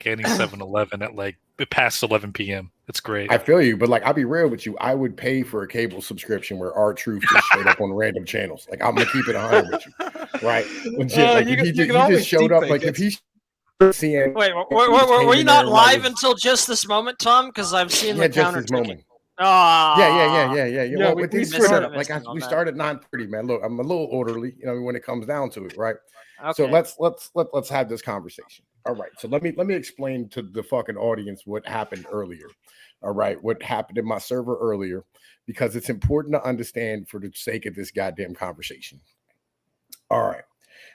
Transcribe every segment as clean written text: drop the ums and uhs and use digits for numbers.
like any 7-Eleven at like past 11 p.m. It's great. I feel you, but like I'll be real with you. I would pay for a cable subscription where our truth just showed up on random channels. Like I'm gonna keep it 100 with you, right? Legit. Like if he just showed up, like if he seeing. Wait, were you not live until just this moment, Tom? Because I've seen the counter ticking. Yeah. Well, we started like we started at 9:30, man. Look, I'm a little orderly, when it comes down to it, right? Okay. So let's have this conversation. All right. So let me explain to the fucking audience what happened earlier. All right, what happened in my server earlier, because it's important to understand for the sake of this goddamn conversation. All right.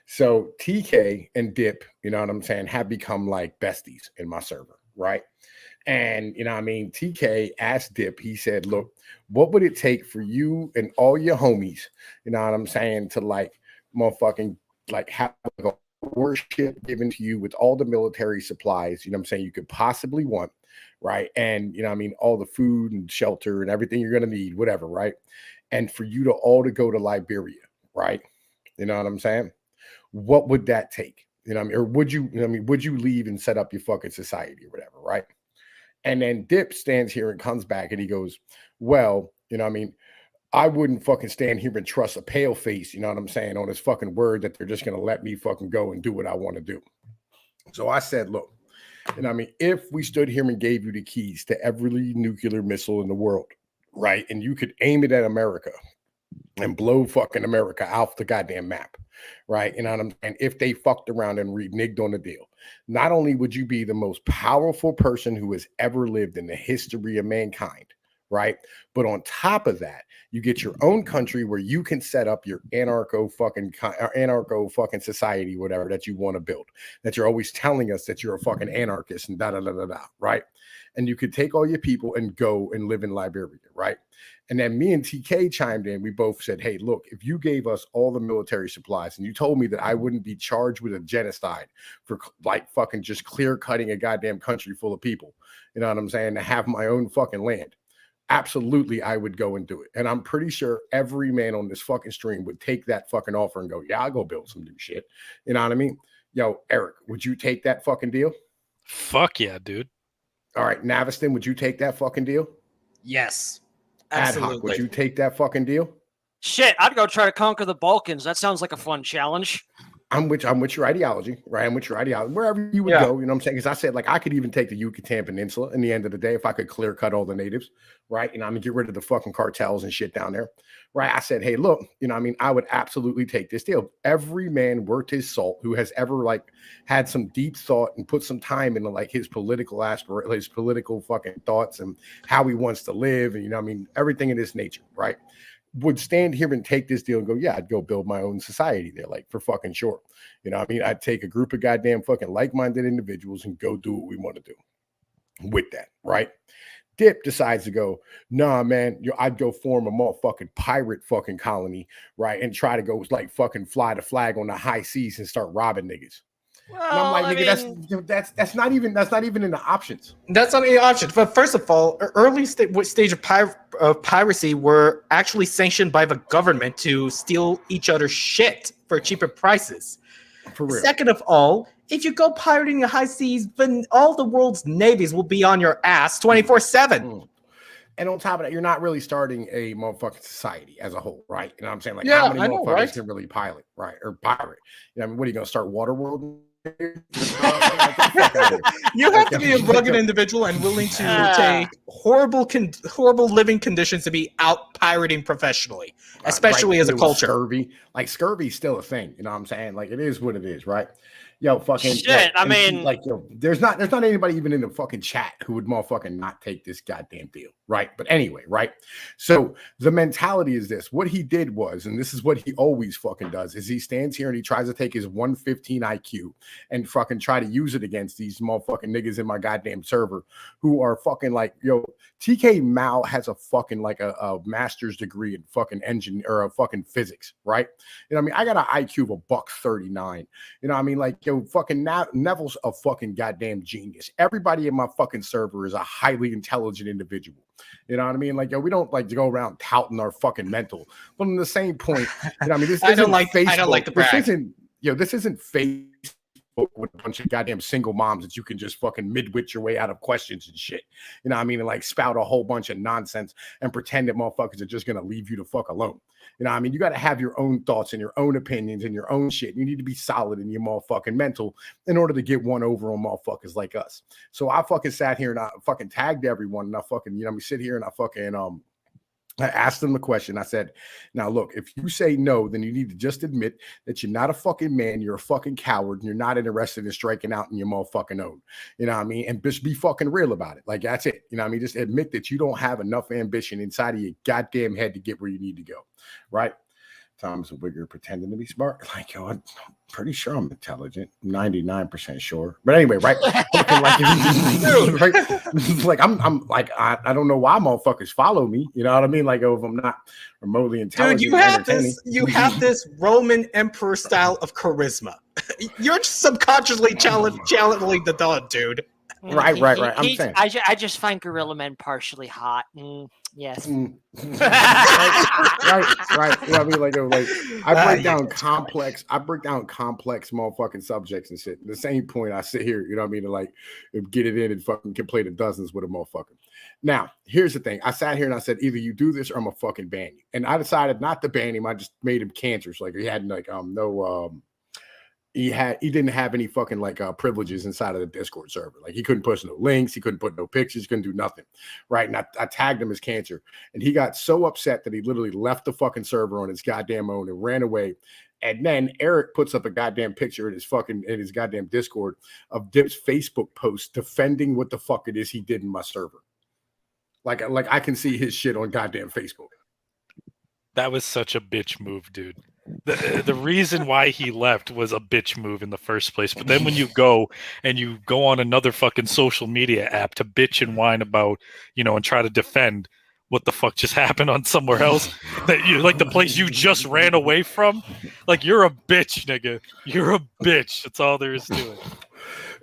So TK and Dip, you know what I'm saying, have become like besties in my server, right? And, TK asked Dip, he said, look, what would it take for you and all your homies, you know what I'm saying, to like motherfucking like have a worship given to you with all the military supplies, you know what I'm saying, you could possibly want, right? And, all the food and shelter and everything you're going to need, whatever, right? And for you to all to go to Liberia, right? You know what I'm saying? What would that take? Or would you, would you leave and set up your fucking society or whatever, right? And then Dip stands here and comes back and he goes, well, I wouldn't fucking stand here and trust a pale face, you know what I'm saying, on his fucking word that they're just going to let me fucking go and do what I want to do. So I said, look, if we stood here and gave you the keys to every nuclear missile in the world, right, and you could aim it at America and blow fucking America off the goddamn map, right? And if they fucked around and reneged on the deal, not only would you be the most powerful person who has ever lived in the history of mankind, right? But on top of that, you get your own country where you can set up your anarcho fucking society, whatever that you want to build, that you're always telling us that you're a fucking anarchist and right? And you could take all your people and go and live in Liberia, right? And then me and TK chimed in. We both said, hey, look, if you gave us all the military supplies and you told me that I wouldn't be charged with a genocide for like fucking just clear cutting a goddamn country full of people, you know what I'm saying, to have my own fucking land, absolutely, I would go and do it. And I'm pretty sure every man on this fucking stream would take that fucking offer and go, yeah, I'll go build some new shit. You know what I mean? Yo, Eric, would you take that fucking deal? Fuck yeah, dude. All right, Naviston, would you take that fucking deal? Yes, absolutely. Ad hoc, would you take that fucking deal? Shit, I'd go try to conquer the Balkans. That sounds like a fun challenge. I'm with your ideology, right? I'm with your ideology. Wherever you would go, you know what I'm saying? Because I said, like, I could even take the Yucatan Peninsula in the end of the day if I could clear cut all the natives, right? Get rid of the fucking cartels and shit down there, right? I said, hey, look, I would absolutely take this deal. Every man worth his salt who has ever like had some deep thought and put some time into like his political his political fucking thoughts and how he wants to live and everything in this nature, right, would stand here and take this deal and go, yeah, I'd go build my own society there, like for fucking sure. I'd take a group of goddamn fucking like-minded individuals and go do what we want to do with that, right? Dip decides to go, nah, man, I'd go form a motherfucking pirate fucking colony, right? And try to go like fucking fly the flag on the high seas and start robbing niggas. Well, and I'm like, nigga, that's not even in the options. That's not in the options. But first of all, early stage of piracy were actually sanctioned by the government to steal each other's shit for cheaper prices. For real. Second of all, if you go pirating the high seas, then all the world's navies will be on your ass 24/7. And on top of that, you're not really starting a motherfucking society as a whole, right? You know what I'm saying? Like, how many motherfuckers can really pilot, right? Or pirate? What are you going to start Waterworld? You have to be a rugged individual and willing to take horrible living conditions to be out pirating professionally, especially as a culture. Scurvy's still a thing, you know what I'm saying? Like, it is what it is, right? Yo, fucking shit. There's not anybody even in the fucking chat who would motherfucking not take this goddamn deal, right? But anyway, right? So the mentality is this: what he did was, and this is what he always fucking does, is he stands here and he tries to take his 115 IQ and fucking try to use it against these motherfucking niggas in my goddamn server who are fucking like, yo, TK Mao has a fucking like a master's degree in fucking engine or a fucking physics, right? I got an IQ of $139. Fucking Neville's a fucking goddamn genius. Everybody in my fucking server is a highly intelligent individual. You know what I mean? Like, yo, we don't like to go around touting our fucking mental. But on the same point, this isn't Facebook. I don't like the brag. This isn't Facebook book with a bunch of goddamn single moms that you can just fucking midwit your way out of questions and shit. You know what I mean? And like spout a whole bunch of nonsense and pretend that motherfuckers are just gonna leave you the fuck alone. You know what I mean? You got to have your own thoughts and your own opinions and your own shit. You need to be solid in your motherfucking mental in order to get one over on motherfuckers like us. So I fucking sat here and I fucking tagged everyone and I fucking, you know, we sit here and I fucking, I asked them the question. I said, now look, if you say no, then you need to just admit that you're not a fucking man. You're a fucking coward and you're not interested in striking out in your motherfucking own. You know what I mean? And just be fucking real about it. Like, that's it. You know what I mean? Just admit that you don't have enough ambition inside of your goddamn head to get where you need to go. Right? Tom's a wigger pretending to be smart. Like, yo, I'm pretty sure I'm intelligent. 99% sure. But anyway, right? Like, I'm like, I don't know why motherfuckers follow me. You know what I mean? Like, oh, if I'm not remotely intelligent. Dude, you have this Roman emperor style of charisma. You're subconsciously channeling the dog, dude. Right. I'm saying. I just find gorilla men partially hot. Yes. Right. You know what I mean? Like I break down complex motherfucking subjects and shit. At the same point, I sit here, you know what I mean, to like get it in and fucking can play the dozens with a motherfucker. Now, here's the thing. I sat here and I said, either you do this or I'm gonna fucking ban you. And I decided not to ban him. I just made him cancerous. Like he had like he didn't have any fucking like privileges inside of the Discord server. Like he couldn't push no links, he couldn't put no pictures, he couldn't do nothing. Right. And I tagged him as cancer. And he got so upset that he literally left the fucking server on his goddamn own and ran away. And then Eric puts up a goddamn picture in his goddamn Discord of Dip's Facebook post defending what the fuck it is he did in my server. Like I can see his shit on goddamn Facebook. That was such a bitch move, dude. The reason why he left was a bitch move in the first place. But then when you go on another fucking social media app to bitch and whine about, you know, and try to defend what the fuck just happened on somewhere else, that you like the place you just ran away from, like you're a bitch, nigga. You're a bitch. That's all there is to it.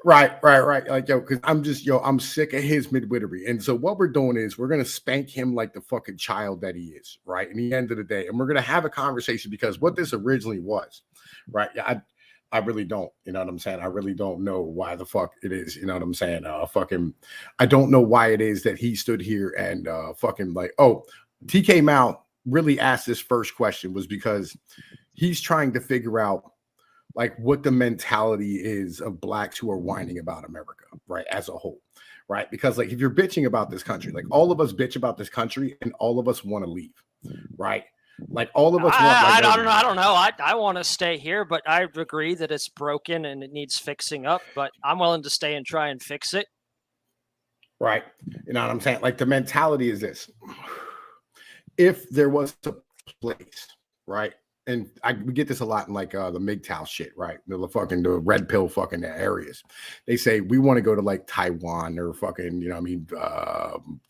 Right. Like, yo, because I'm sick of his midwitery. And so what we're doing is we're going to spank him like the fucking child that he is, right? In the end of the day. And we're going to have a conversation because what this originally was, right? I really don't, you know what I'm saying? I really don't know why the fuck it is, you know what I'm saying? I don't know why it is that he stood here and fucking like, oh, TK Mao really asked this first question was because he's trying to figure out like what the mentality is of blacks who are whining about America, right, as a whole, right? Because like if you're bitching about this country, like all of us bitch about this country and all of us want to leave, right? Like all of us want. I don't know. I want to stay here, but I agree that it's broken and it needs fixing up. But I'm willing to stay and try and fix it. Right. You know what I'm saying? Like the mentality is this: if there was a place, right? And we get this a lot in like the MGTOW shit, right? The red pill fucking areas. They say we want to go to like Taiwan or fucking, you know what I mean,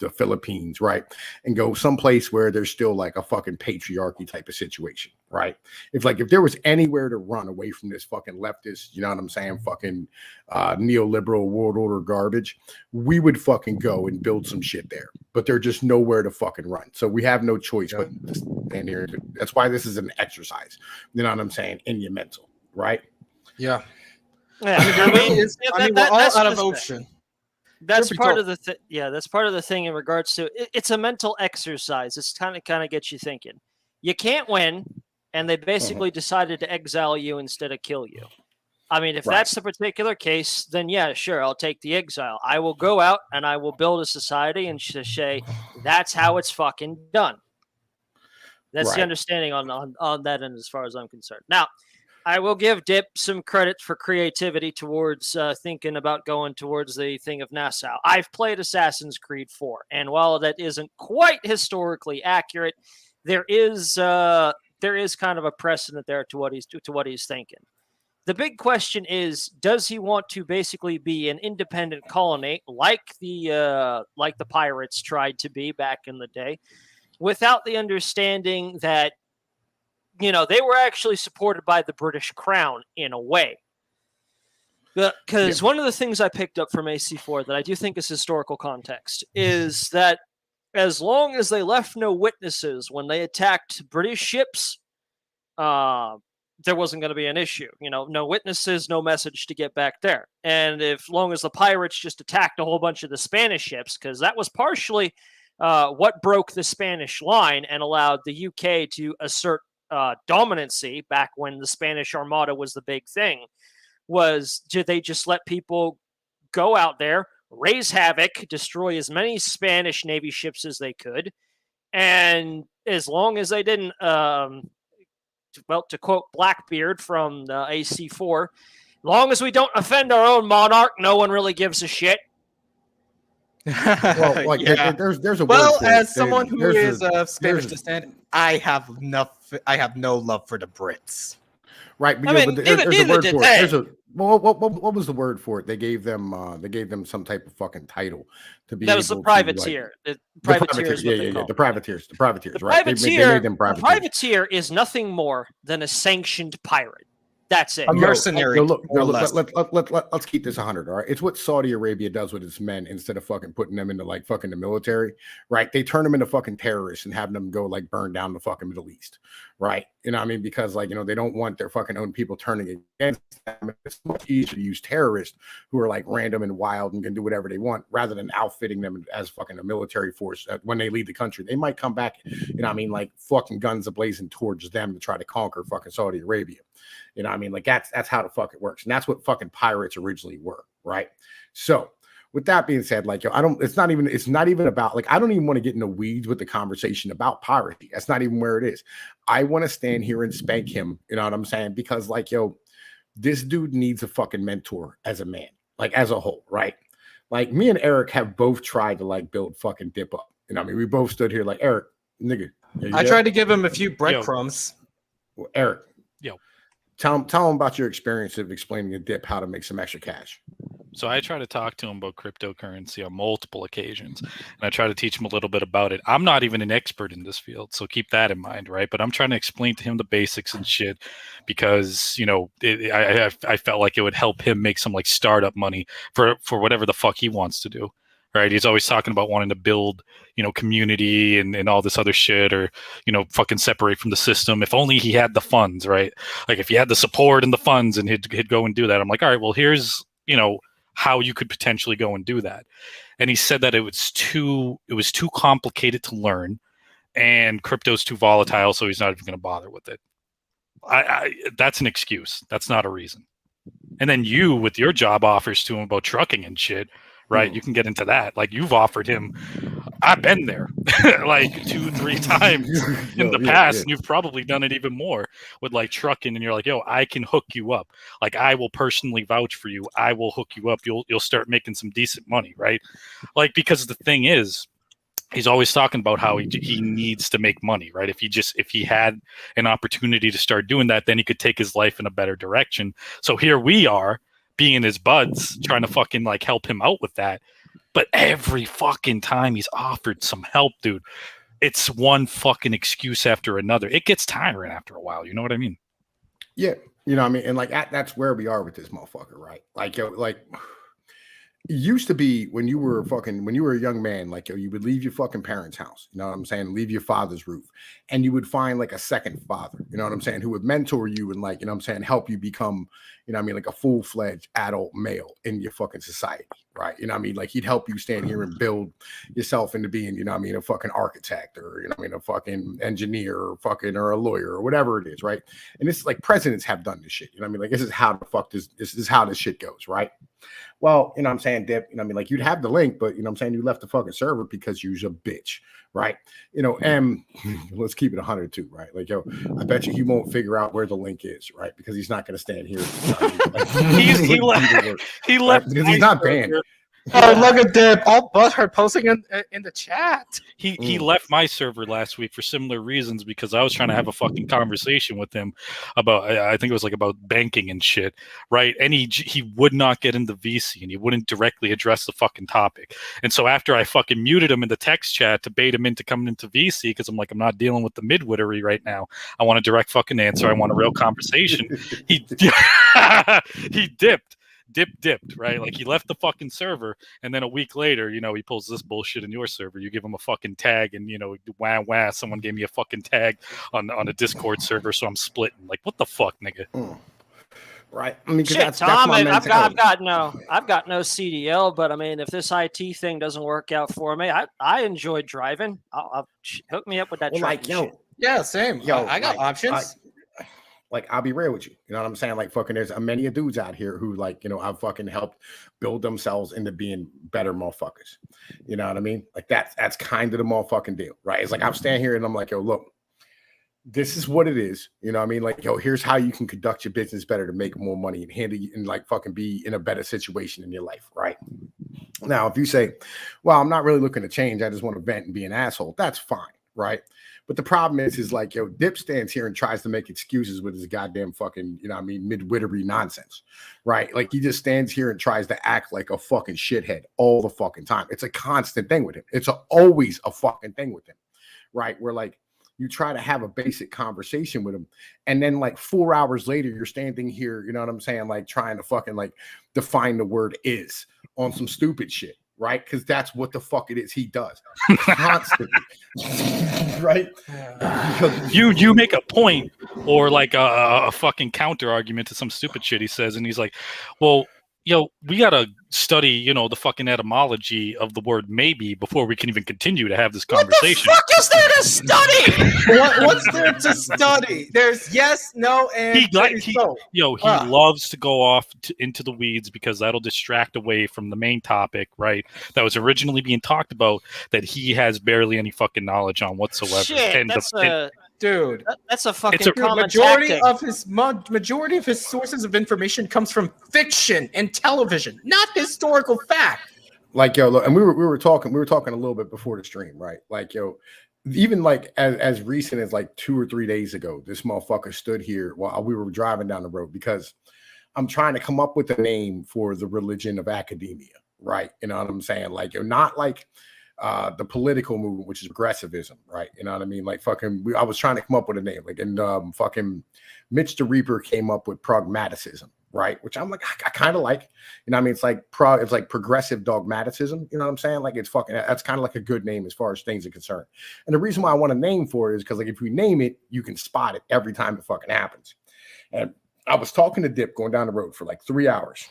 the Philippines, right? And go someplace where there's still like a fucking patriarchy type of situation, right? If there was anywhere to run away from this fucking leftist, you know what I'm saying, fucking neoliberal world order garbage, we would fucking go and build some shit there. But there's just nowhere to fucking run. So we have no choice but to stand here. That's why this is an exercise. You know what I'm saying? In your mental, right? Yeah. We're all out of option. That's part of the that's part of the thing in regards to it's a mental exercise. It's kind of gets you thinking. You can't win, and they basically decided to exile you instead of kill you. I mean, if that's the particular case, then yeah, sure, I'll take the exile. I will go out and I will build a society and say that's how it's fucking done. That's the understanding on that end as far as I'm concerned. Now, I will give Dip some credit for creativity towards thinking about going towards the thing of Nassau. I've played Assassin's Creed 4, and while that isn't quite historically accurate, there is kind of a precedent there to what he's thinking. The big question is, does he want to basically be an independent colony like the pirates tried to be back in the day, without the understanding that, you know, they were actually supported by the British Crown in a way? Because one of the things I picked up from AC4 that I do think is historical context is that as long as they left no witnesses when they attacked British ships, there wasn't going to be an issue. No witnesses, no message to get back there. And if long as the pirates just attacked a whole bunch of the Spanish ships, because that was partially what broke the Spanish line and allowed the UK to assert dominancy back when the Spanish Armada was the big thing, was did they just let people go out there, raise havoc, destroy as many Spanish Navy ships as they could, and as long as they didn't, to quote Blackbeard from the AC4, as long as we don't offend our own monarch, no one really gives a shit. Well, like, yeah. there's a well, word for as it. someone who is of Spanish descent, I have no love for the Brits. Right, I mean, there's a neither word did for they. it. What was the word for it? They gave them some type of fucking title to be. That was the privateer. The privateer is what they call the privateers. The privateers, the right? Privateer, they made them privateers. A privateer is nothing more than a sanctioned pirate. That's it. A mercenary. Let's keep this 100. All right, it's what Saudi Arabia does with its men. Instead of fucking putting them into like fucking the military, right? They turn them into fucking terrorists and have them go like burn down the fucking Middle East, right? You know what I mean? Because like, they don't want their fucking own people turning against them. It's much easier to use terrorists who are like random and wild and can do whatever they want, rather than outfitting them as fucking a military force. When they leave the country, they might come back, like fucking guns ablazing towards them to try to conquer fucking Saudi Arabia. You know what I mean? Like that's how the fuck it works. And that's what fucking pirates originally were, right? So with that being said, like, it's not even about, like, I don't even want to get in the weeds with the conversation about piracy. That's not even where it is. I want to stand here and spank him. You know what I'm saying? Because like, this dude needs a fucking mentor as a man, like as a whole, right? Like me and Eric have both tried to like build fucking Dip up. You know what I mean? We both stood here like, Eric, nigga. I tried to give him a few breadcrumbs. Well, Eric. Yo. Tell him about your experience of explaining to Dip how to make some extra cash. So I try to talk to him about cryptocurrency on multiple occasions, and I try to teach him a little bit about it. I'm not even an expert in this field, so keep that in mind, right? But I'm trying to explain to him the basics and shit because, I felt like it would help him make some like startup money for whatever the fuck he wants to do. Right. He's always talking about wanting to build, community and all this other shit, or, fucking separate from the system. If only he had the funds, right? Like if he had the support and the funds and he'd go and do that. I'm like, all right, well, here's, how you could potentially go and do that. And he said that it was too complicated to learn, and crypto's too volatile, so he's not even going to bother with it. That's an excuse. That's not a reason. And then you, with your job offers to him about trucking and shit, right? You can get into that. Like you've offered him, I've been there like 2-3 times in the past, and you've probably done it even more with like trucking. And you're like, yo, I can hook you up. Like I will personally vouch for you. I will hook you up. You'll start making some decent money, right? Like, because the thing is, he's always talking about how he needs to make money, right? If he had an opportunity to start doing that, then he could take his life in a better direction. So here we are, being his buds, trying to fucking like help him out with that. But every fucking time he's offered some help, dude, it's one fucking excuse after another. It gets tiring after a while. You know what I mean? Yeah. You know what I mean? And like, that's where we are with this motherfucker, right? Like, it used to be when you were a young man, like, you would leave your fucking parents' house, you know what I'm saying? Leave your father's roof, and you would find like a second father, you know what I'm saying? Who would mentor you and like, you know what I'm saying? Help you become, you know what I mean? Like a full-fledged adult male in your fucking society, right? You know what I mean? Like he'd help you stand here and build yourself into being, you know what I mean? A fucking architect, or, you know what I mean? A fucking engineer, or a lawyer, or whatever it is, right? And this is like, presidents have done this shit, you know what I mean? Like this is how the fuck this is how this shit goes, right? Well, you know what I'm saying, Dip, you know what I mean? Like you'd have the link, but you know what I'm saying? You left the fucking server because you're a bitch, right? And let's keep it 100 too, right? Like, yo, I bet you he won't figure out where the link is, right? Because he's not going to stand here. He left because he's not banned. Oh, look at Dip, all butthurt posting in the chat. He left my server last week for similar reasons, because I was trying to have a fucking conversation with him about, I think it was like about banking and shit, right? And he would not get into VC, and he wouldn't directly address the fucking topic. And so after I fucking muted him in the text chat to bait him into coming into VC, because I'm like, I'm not dealing with the midwitery right now. I want a direct fucking answer. I want a real conversation. He dipped. dipped, right? Like he left the fucking server, and then a week later, you know, he pulls this bullshit in your server. You give him a fucking tag, and you know, wah, someone gave me a fucking tag on a Discord server, so I'm splitting. Like, what the fuck, nigga? Right. I mean, shit, that's Tom, my I've got no CDL, but I mean, if this IT thing doesn't work out for me, I enjoy driving. I'll hook me up with that. Well, like, shit. Yeah, same. Yo, I got options. Like, I'll be real with you. You know what I'm saying? Like, fucking, there's many of dudes out here who, like, you know, I've fucking helped build themselves into being better motherfuckers. You know what I mean? Like, that's kind of the motherfucking deal, right? It's like I'm standing here and I'm like, yo, look, this is what it is. You know what I mean? Like, yo, here's how you can conduct your business better to make more money and handle and like fucking be in a better situation in your life, right? Now, if you say, well, I'm not really looking to change, I just want to vent and be an asshole, that's fine, right? But the problem is like, yo, Dip stands here and tries to make excuses with his goddamn fucking, you know what I mean, midwitery nonsense, right? Like he just stands here and tries to act like a fucking shithead all the fucking time. It's a constant thing with him. It's always a fucking thing with him, right? Where like you try to have a basic conversation with him, and then like 4 hours later, you're standing here, you know what I'm saying? Like trying to fucking like define the word is on some stupid shit. Right, because that's what the fuck it is he does constantly, right? You make a point or like a fucking counter argument to some stupid shit he says, and he's like, "Well, yo, we gotta study, you know, the fucking etymology of the word maybe before we can even continue to have this conversation." What the fuck is there to study? What's there to study? There's yes, no, and he loves to go off into the weeds because that'll distract away from the main topic, right? That was originally being talked about, that he has barely any fucking knowledge on whatsoever. Shit, and dude, that's a fucking common majority tactic. of his sources of information comes from fiction and television, not historical fact. Like, yo, look, and we were talking a little bit before the stream, right? Like, yo, even like as recent as like 2 or 3 days ago, this motherfucker stood here while we were driving down the road because I'm trying to come up with a name for the religion of academia, right? You know what I'm saying? Like, you're not like the political movement, which is progressivism, right? You know what I mean? Like fucking, I was trying to come up with a name, like, and fucking Mitch the Reaper came up with pragmatism, right? Which I'm like, I kind of like, you know what I mean? It's like progressive dogmatism, you know what I'm saying? Like it's fucking, that's kind of like a good name as far as things are concerned. And the reason why I want to name for it is because like if we name it, you can spot it every time it fucking happens. And I was talking to Dip going down the road for like 3 hours.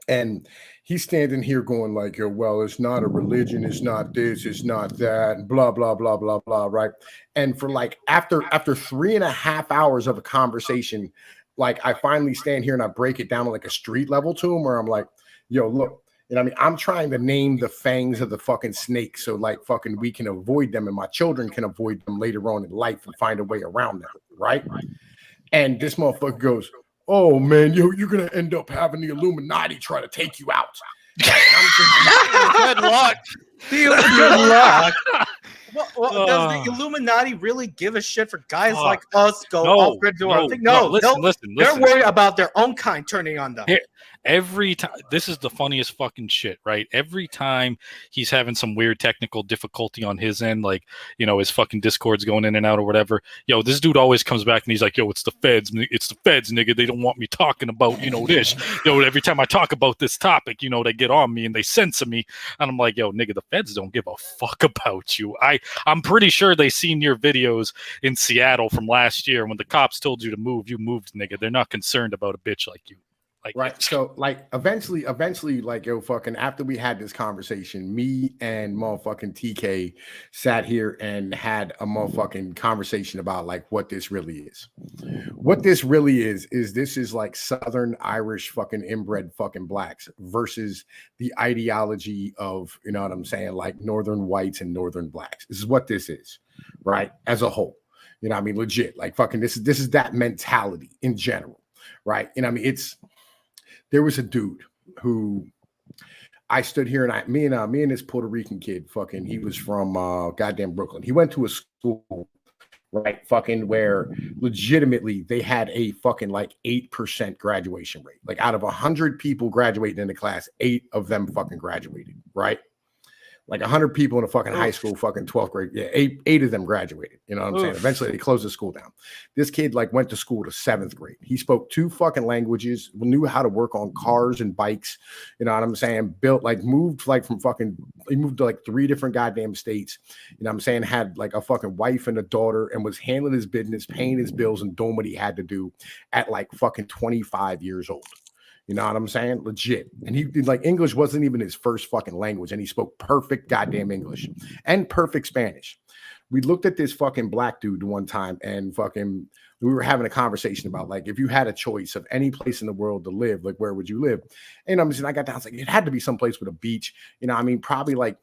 And he's standing here going like, well, it's not a religion, it's not this, it's not that, and blah, blah, blah, blah, blah, right? And for like, after 3.5 hours of a conversation, like I finally stand here and I break it down to like a street level to him where I'm like, yo, look, you know what I mean? I'm trying to name the fangs of the fucking snake so like fucking we can avoid them and my children can avoid them later on in life and find a way around them, right? And this motherfucker goes, oh man, you're gonna end up having the Illuminati try to take you out. Good luck. Good luck. Well, does the Illuminati really give a shit for guys like us go off the door? Listen. They're worried about their own kind turning on them. Every time, this is the funniest fucking shit, right? Every time he's having some weird technical difficulty on his end, like, you know, his fucking Discord's going in and out or whatever, yo, this dude always comes back and he's like, yo, it's the feds, nigga. They don't want me talking about, you know, this. Yo, every time I talk about this topic, you know, they get on me and they censor me. And I'm like, yo, nigga, the feds don't give a fuck about you. I'm pretty sure they seen your videos in Seattle from last year when the cops told you to move, you moved, nigga. They're not concerned about a bitch like you. Like, right. So like eventually, like, yo, fucking after we had this conversation, me and motherfucking TK sat here and had a motherfucking conversation about like what this really is. What this really is this is like Southern Irish fucking inbred fucking blacks versus the ideology of, you know what I'm saying, like Northern whites and Northern blacks. This is what this is, right? As a whole, you know what I mean? Legit, like fucking this is that mentality in general, right? You know what I mean? There was a dude who I stood here and me and this Puerto Rican kid, fucking, he was from goddamn Brooklyn. He went to a school, right, fucking, where legitimately they had a fucking like 8% graduation rate. Like out of 100 people graduating in the class, 8 of them fucking graduated, right? Like 100 people in a fucking high school, fucking 12th grade. Yeah, eight of them graduated. You know what I'm saying? Eventually, they closed the school down. This kid like went to school to 7th grade. He spoke 2 fucking languages, knew how to work on cars and bikes. You know what I'm saying? Moved he moved to like 3 different goddamn states. You know what I'm saying? Had like a fucking wife and a daughter and was handling his business, paying his bills, and doing what he had to do at like fucking 25 years old. You know what I'm saying? Legit. And he did like English wasn't even his first fucking language. And he spoke perfect goddamn English and perfect Spanish. We looked at this fucking black dude one time and fucking we were having a conversation about like if you had a choice of any place in the world to live, like where would you live? And I'm just I got down, I was like, it had to be someplace with a beach. You know, I mean, probably like,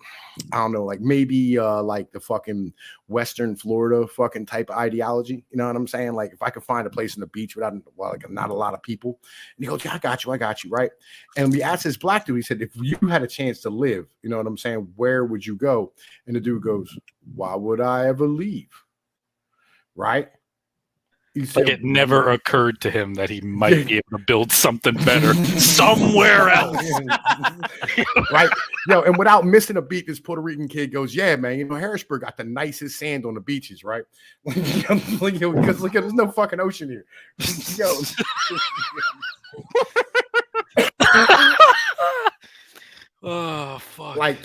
I don't know, like maybe like the fucking Western Florida fucking type of ideology. You know what I'm saying? Like if I could find a place in the beach without like not a lot of people. And he goes, yeah, I got you, right? And we asked this black dude, he said, if you had a chance to live, you know what I'm saying, where would you go? And the dude goes, why would I ever leave? Right? Like it never occurred to him that he might be able to build something better somewhere else. Right? Yo, and without missing a beat, this Puerto Rican kid goes, yeah, man, you know, Harrisburg got the nicest sand on the beaches, right? Because look, there's no fucking ocean here. Yo. Oh fuck! Like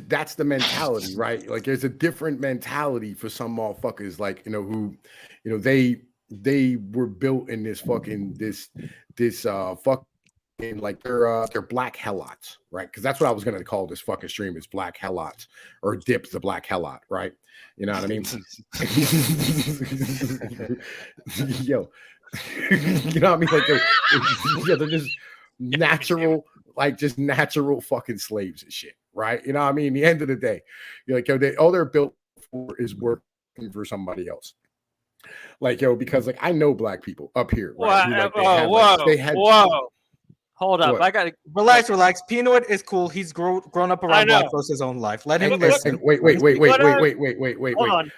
that's the mentality, right? Like there's a different mentality for some motherfuckers, like who, they were built in this fucking this fucking like they're black helots, right? Because that's what I was gonna call this fucking stream is black helots or Dip the black helot, right? You know what I mean? Yo, you know what I mean? Like they're just natural. Like just natural fucking slaves and shit, right? You know what I mean? At the end of the day, you're like, all they're built for is working for somebody else. Like, because like I know black people up here, right? Whoa. Hold up. What? I gotta relax. Peanut is cool. He's grown up around black folks his own life. Let him listen. Wait.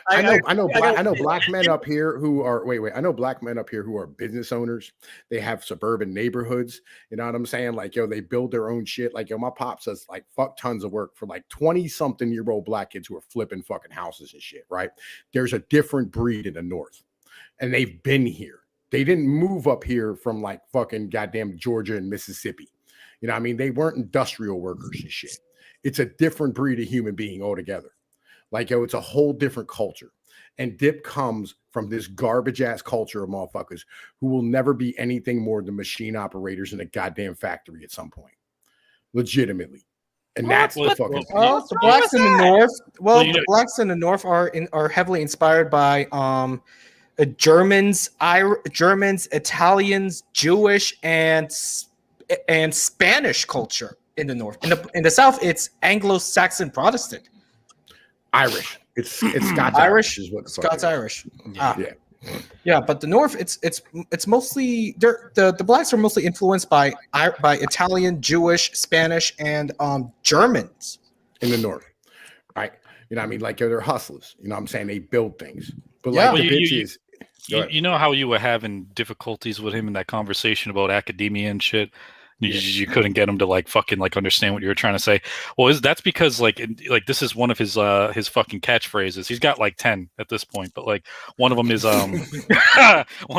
I know black men up here who are I know black men up here who are business owners. They have suburban neighborhoods. You know what I'm saying? Like, they build their own shit. Like, my pops does like fuck tons of work for like 20-something-year-old black kids who are flipping fucking houses and shit, right? There's a different breed in the North, and they've been here. They didn't move up here from like fucking goddamn Georgia and Mississippi. You know what I mean? They weren't industrial workers and shit. It's a different breed of human being altogether. Like, it's a whole different culture. And Dip comes from this garbage ass culture of motherfuckers who will never be anything more than machine operators in a goddamn factory at some point. Legitimately. And that's the fucking the blacks in the North. Well, the blacks in the North are heavily inspired by Germans, Italians, Jewish, and Spanish culture in the North. In the South, it's Anglo-Saxon Protestant. Irish. It's Scots Irish is what Scots Irish. Yeah. But the North, it's mostly the blacks are mostly influenced by Italian, Jewish, Spanish, and Germans in the North. Right. You know what I mean? Like they're hustlers. You know what I'm saying? They build things. But like the bitches. You know how you were having difficulties with him in that conversation about academia and shit? You couldn't get him to like fucking like understand what you were trying to say. Well, that's because like this is one of his fucking catchphrases. He's got like 10 at this point, but like one of them is one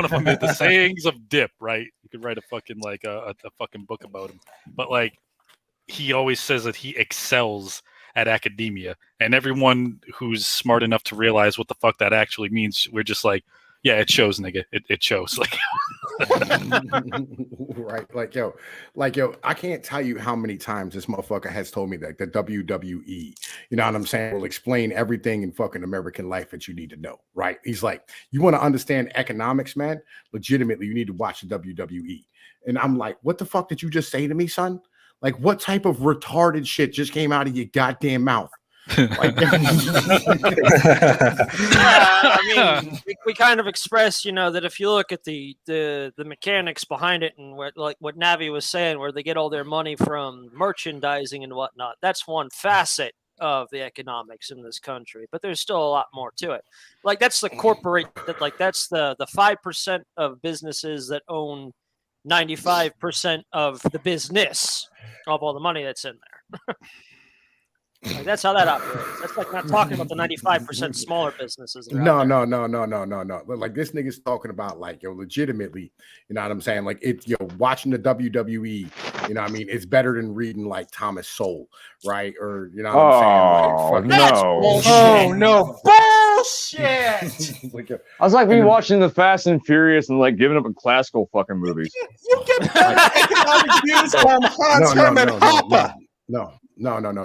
of them is the sayings of Dip, right? You could write a fucking like a fucking book about him. But like he always says that he excels at academia, and everyone who's smart enough to realize what the fuck that actually means, we're just like, yeah, it shows, nigga. It shows. Like, right? Like, yo, I can't tell you how many times this motherfucker has told me that the WWE, you know what I'm saying, will explain everything in fucking American life that you need to know, right? He's like, you want to understand economics, man? Legitimately, you need to watch the WWE. And I'm like, what the fuck did you just say to me, son? Like, what type of retarded shit just came out of your goddamn mouth? Like, I mean, we kind of express, that if you look at the mechanics behind it and what Navi was saying, where they get all their money from merchandising and whatnot, that's one facet of the economics in this country. But there's still a lot more to it. Like that's the corporate, that's the 5% of businesses that own 95% of the business of all the money that's in there. Like, that's how that operates. That's like not talking about the 95% smaller businesses. No. Like this nigga's talking about like, yo, legitimately, you know what I'm saying? Like it's, yo, watching the WWE, you know what I mean? It's better than reading like Thomas Sowell, right? Or, you know what I'm saying? Like, oh, no. Bullshit. Like, I was like rewatching the Fast and Furious and like giving up on classical fucking movies. You get better economic views from Hans Hermann Hoppe. No.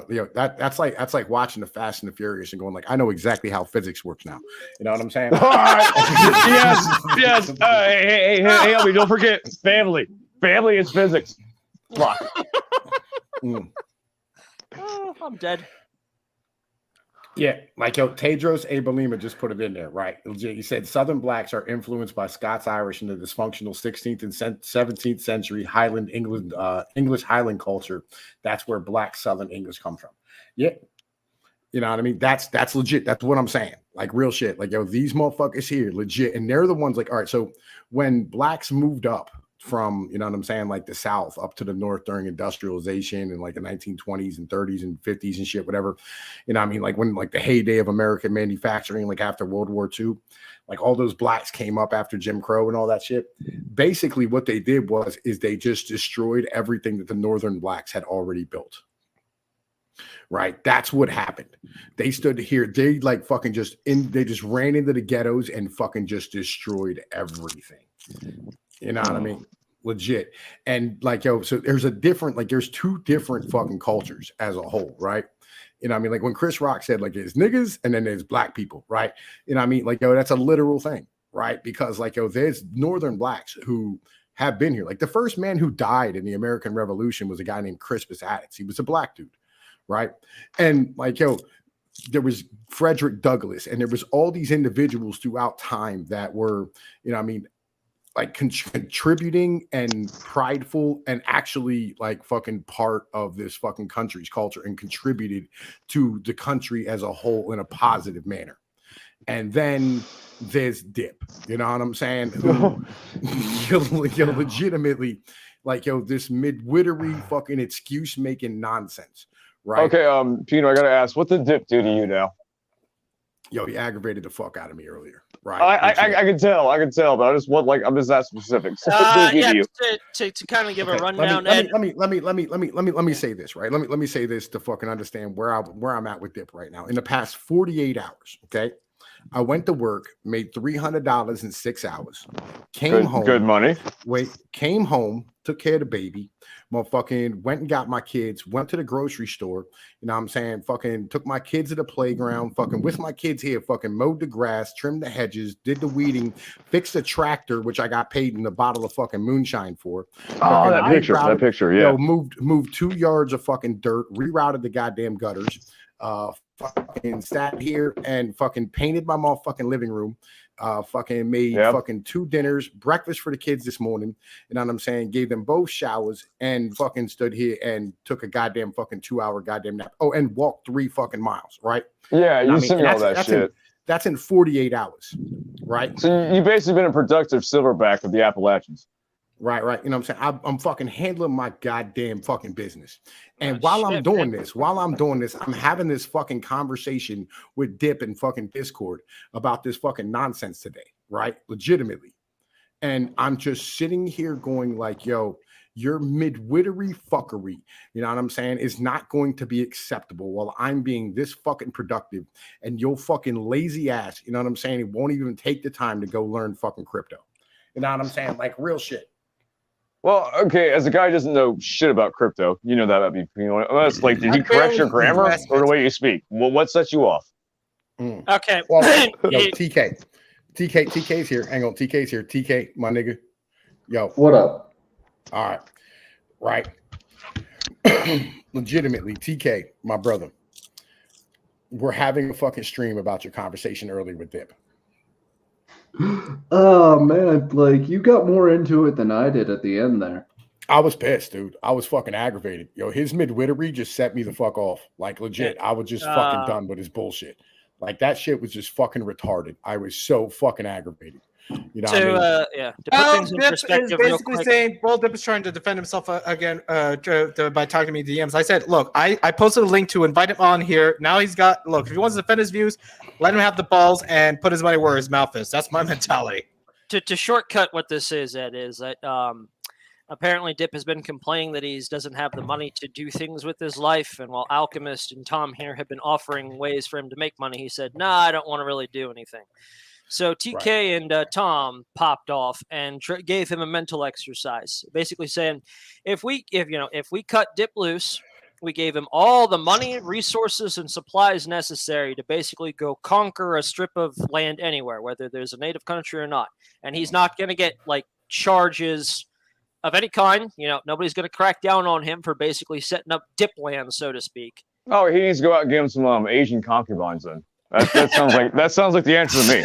Yo, that's like watching the Fast and the Furious and going like, I know exactly how physics works now. You know what I'm saying? Yes. Hey, Elby, don't forget family. Family is physics. Fuck. Oh, I'm dead. Yeah, like yo, Tedros Abalima just put it in there, right? He said Southern blacks are influenced by Scots-Irish and the dysfunctional 16th and 17th century Highland England, English Highland culture. That's where Black Southern English come from. Yeah, you know what I mean? That's legit. That's what I'm saying. Like real shit. Like yo, these motherfuckers here, legit, and they're the ones. Like, all right, so when blacks moved up from, you know what I'm saying, like the South up to the North during industrialization in like the 1920s and 30s and 50s and shit, whatever, you know what I mean, like when like the heyday of American manufacturing, like after World War II, like all those blacks came up after Jim Crow and all that shit. Basically what they did is they just destroyed everything that the Northern blacks had already built. Right, that's what happened. They stood here, they like fucking they just ran into the ghettos and fucking just destroyed everything. You know what I mean? Legit. And like, yo, so there's two different fucking cultures as a whole, right? You know what I mean? Like when Chris Rock said, like, there's niggas and then there's black people, right? You know what I mean? Like, yo, that's a literal thing, right? Because like, yo, there's Northern blacks who have been here. Like the first man who died in the American Revolution was a guy named Crispus Attucks. He was a black dude, right? And like, yo, there was Frederick Douglass and there was all these individuals throughout time that were, you know what I mean, like contributing and prideful and actually like fucking part of this fucking country's culture and contributed to the country as a whole in a positive manner. And then there's Dip, you know what I'm saying? Who yo, legitimately like, yo, this midwitery fucking excuse making nonsense, right? Okay, Pino, I gotta ask, what did Dip do to you now? Yo, he aggravated the fuck out of me earlier. Right. I can tell, but I just want I'm just that specific. To kind of give a rundown. Let me say this, right? Let me say this to fucking understand where I'm at with Dip right now. In the past 48 hours, okay, I went to work, made $300 in 6 hours, came home. Good money. Came home, took care of the baby, motherfucking went and got my kids, went to the grocery store, you know what I'm saying? Fucking took my kids to the playground, fucking with my kids here, fucking mowed the grass, trimmed the hedges, did the weeding, fixed the tractor, which I got paid in a bottle of fucking moonshine for. Oh, that picture, yeah. You know, moved 2 yards of fucking dirt, rerouted the goddamn gutters, fucking sat here and fucking painted my motherfucking living room, fucking made fucking 2 dinners, breakfast for the kids this morning, you know what I'm saying? Gave them both showers and fucking stood here and took a goddamn fucking 2-hour goddamn nap. Oh, and walked 3 fucking miles, right? Yeah, you sent me all that shit. That's in 48 hours, right? So you've basically been a productive silverback of the Appalachians. Right. You know what I'm saying? I'm fucking handling my goddamn fucking business. And while I'm doing this, I'm having this fucking conversation with Dip and fucking Discord about this fucking nonsense today, right? Legitimately. And I'm just sitting here going like, yo, your midwitery fuckery, you know what I'm saying, is not going to be acceptable while I'm being this fucking productive and your fucking lazy ass, you know what I'm saying, it won't even take the time to go learn fucking crypto. You know what I'm saying? Like real shit. Well, okay, as a guy who doesn't know shit about crypto, you know that about me. You know, it's like, did he correct your grammar or the way you speak? Well, what sets you off? Okay. Well, yo, TK's here. Hang on, TK's here. TK, my nigga. Yo. What up? All right. Legitimately, TK, my brother. We're having a fucking stream about your conversation earlier with Dip. Oh man, like you got more into it than I did at the end there. I was pissed, dude. I was fucking aggravated. Yo, his midwitery just set me the fuck off. Like legit, I was just fucking done with his bullshit. Like that shit was just fucking retarded. I was so fucking aggravated. You know what I mean? To put things in perspective, real quick. Saying, well, Dip is trying to defend himself again by talking to me DMs. I said, look, I posted a link to invite him on here. Now he's got, look, if he wants to defend his views, let him have the balls and put his money where his mouth is. That's my mentality. To shortcut what this is, Ed, is that apparently Dip has been complaining that he doesn't have the money to do things with his life. And while Alchemist and Tom here have been offering ways for him to make money, he said, nah, I don't want to really do anything. So TK and Tom popped off and gave him a mental exercise, basically saying, if we cut Dip loose, we gave him all the money, resources, and supplies necessary to basically go conquer a strip of land anywhere, whether there's a native country or not. And he's not going to get like charges of any kind. Nobody's going to crack down on him for basically setting up Dip land, so to speak. Oh, he needs to go out and give him some Asian concubines then. That sounds like the answer to me.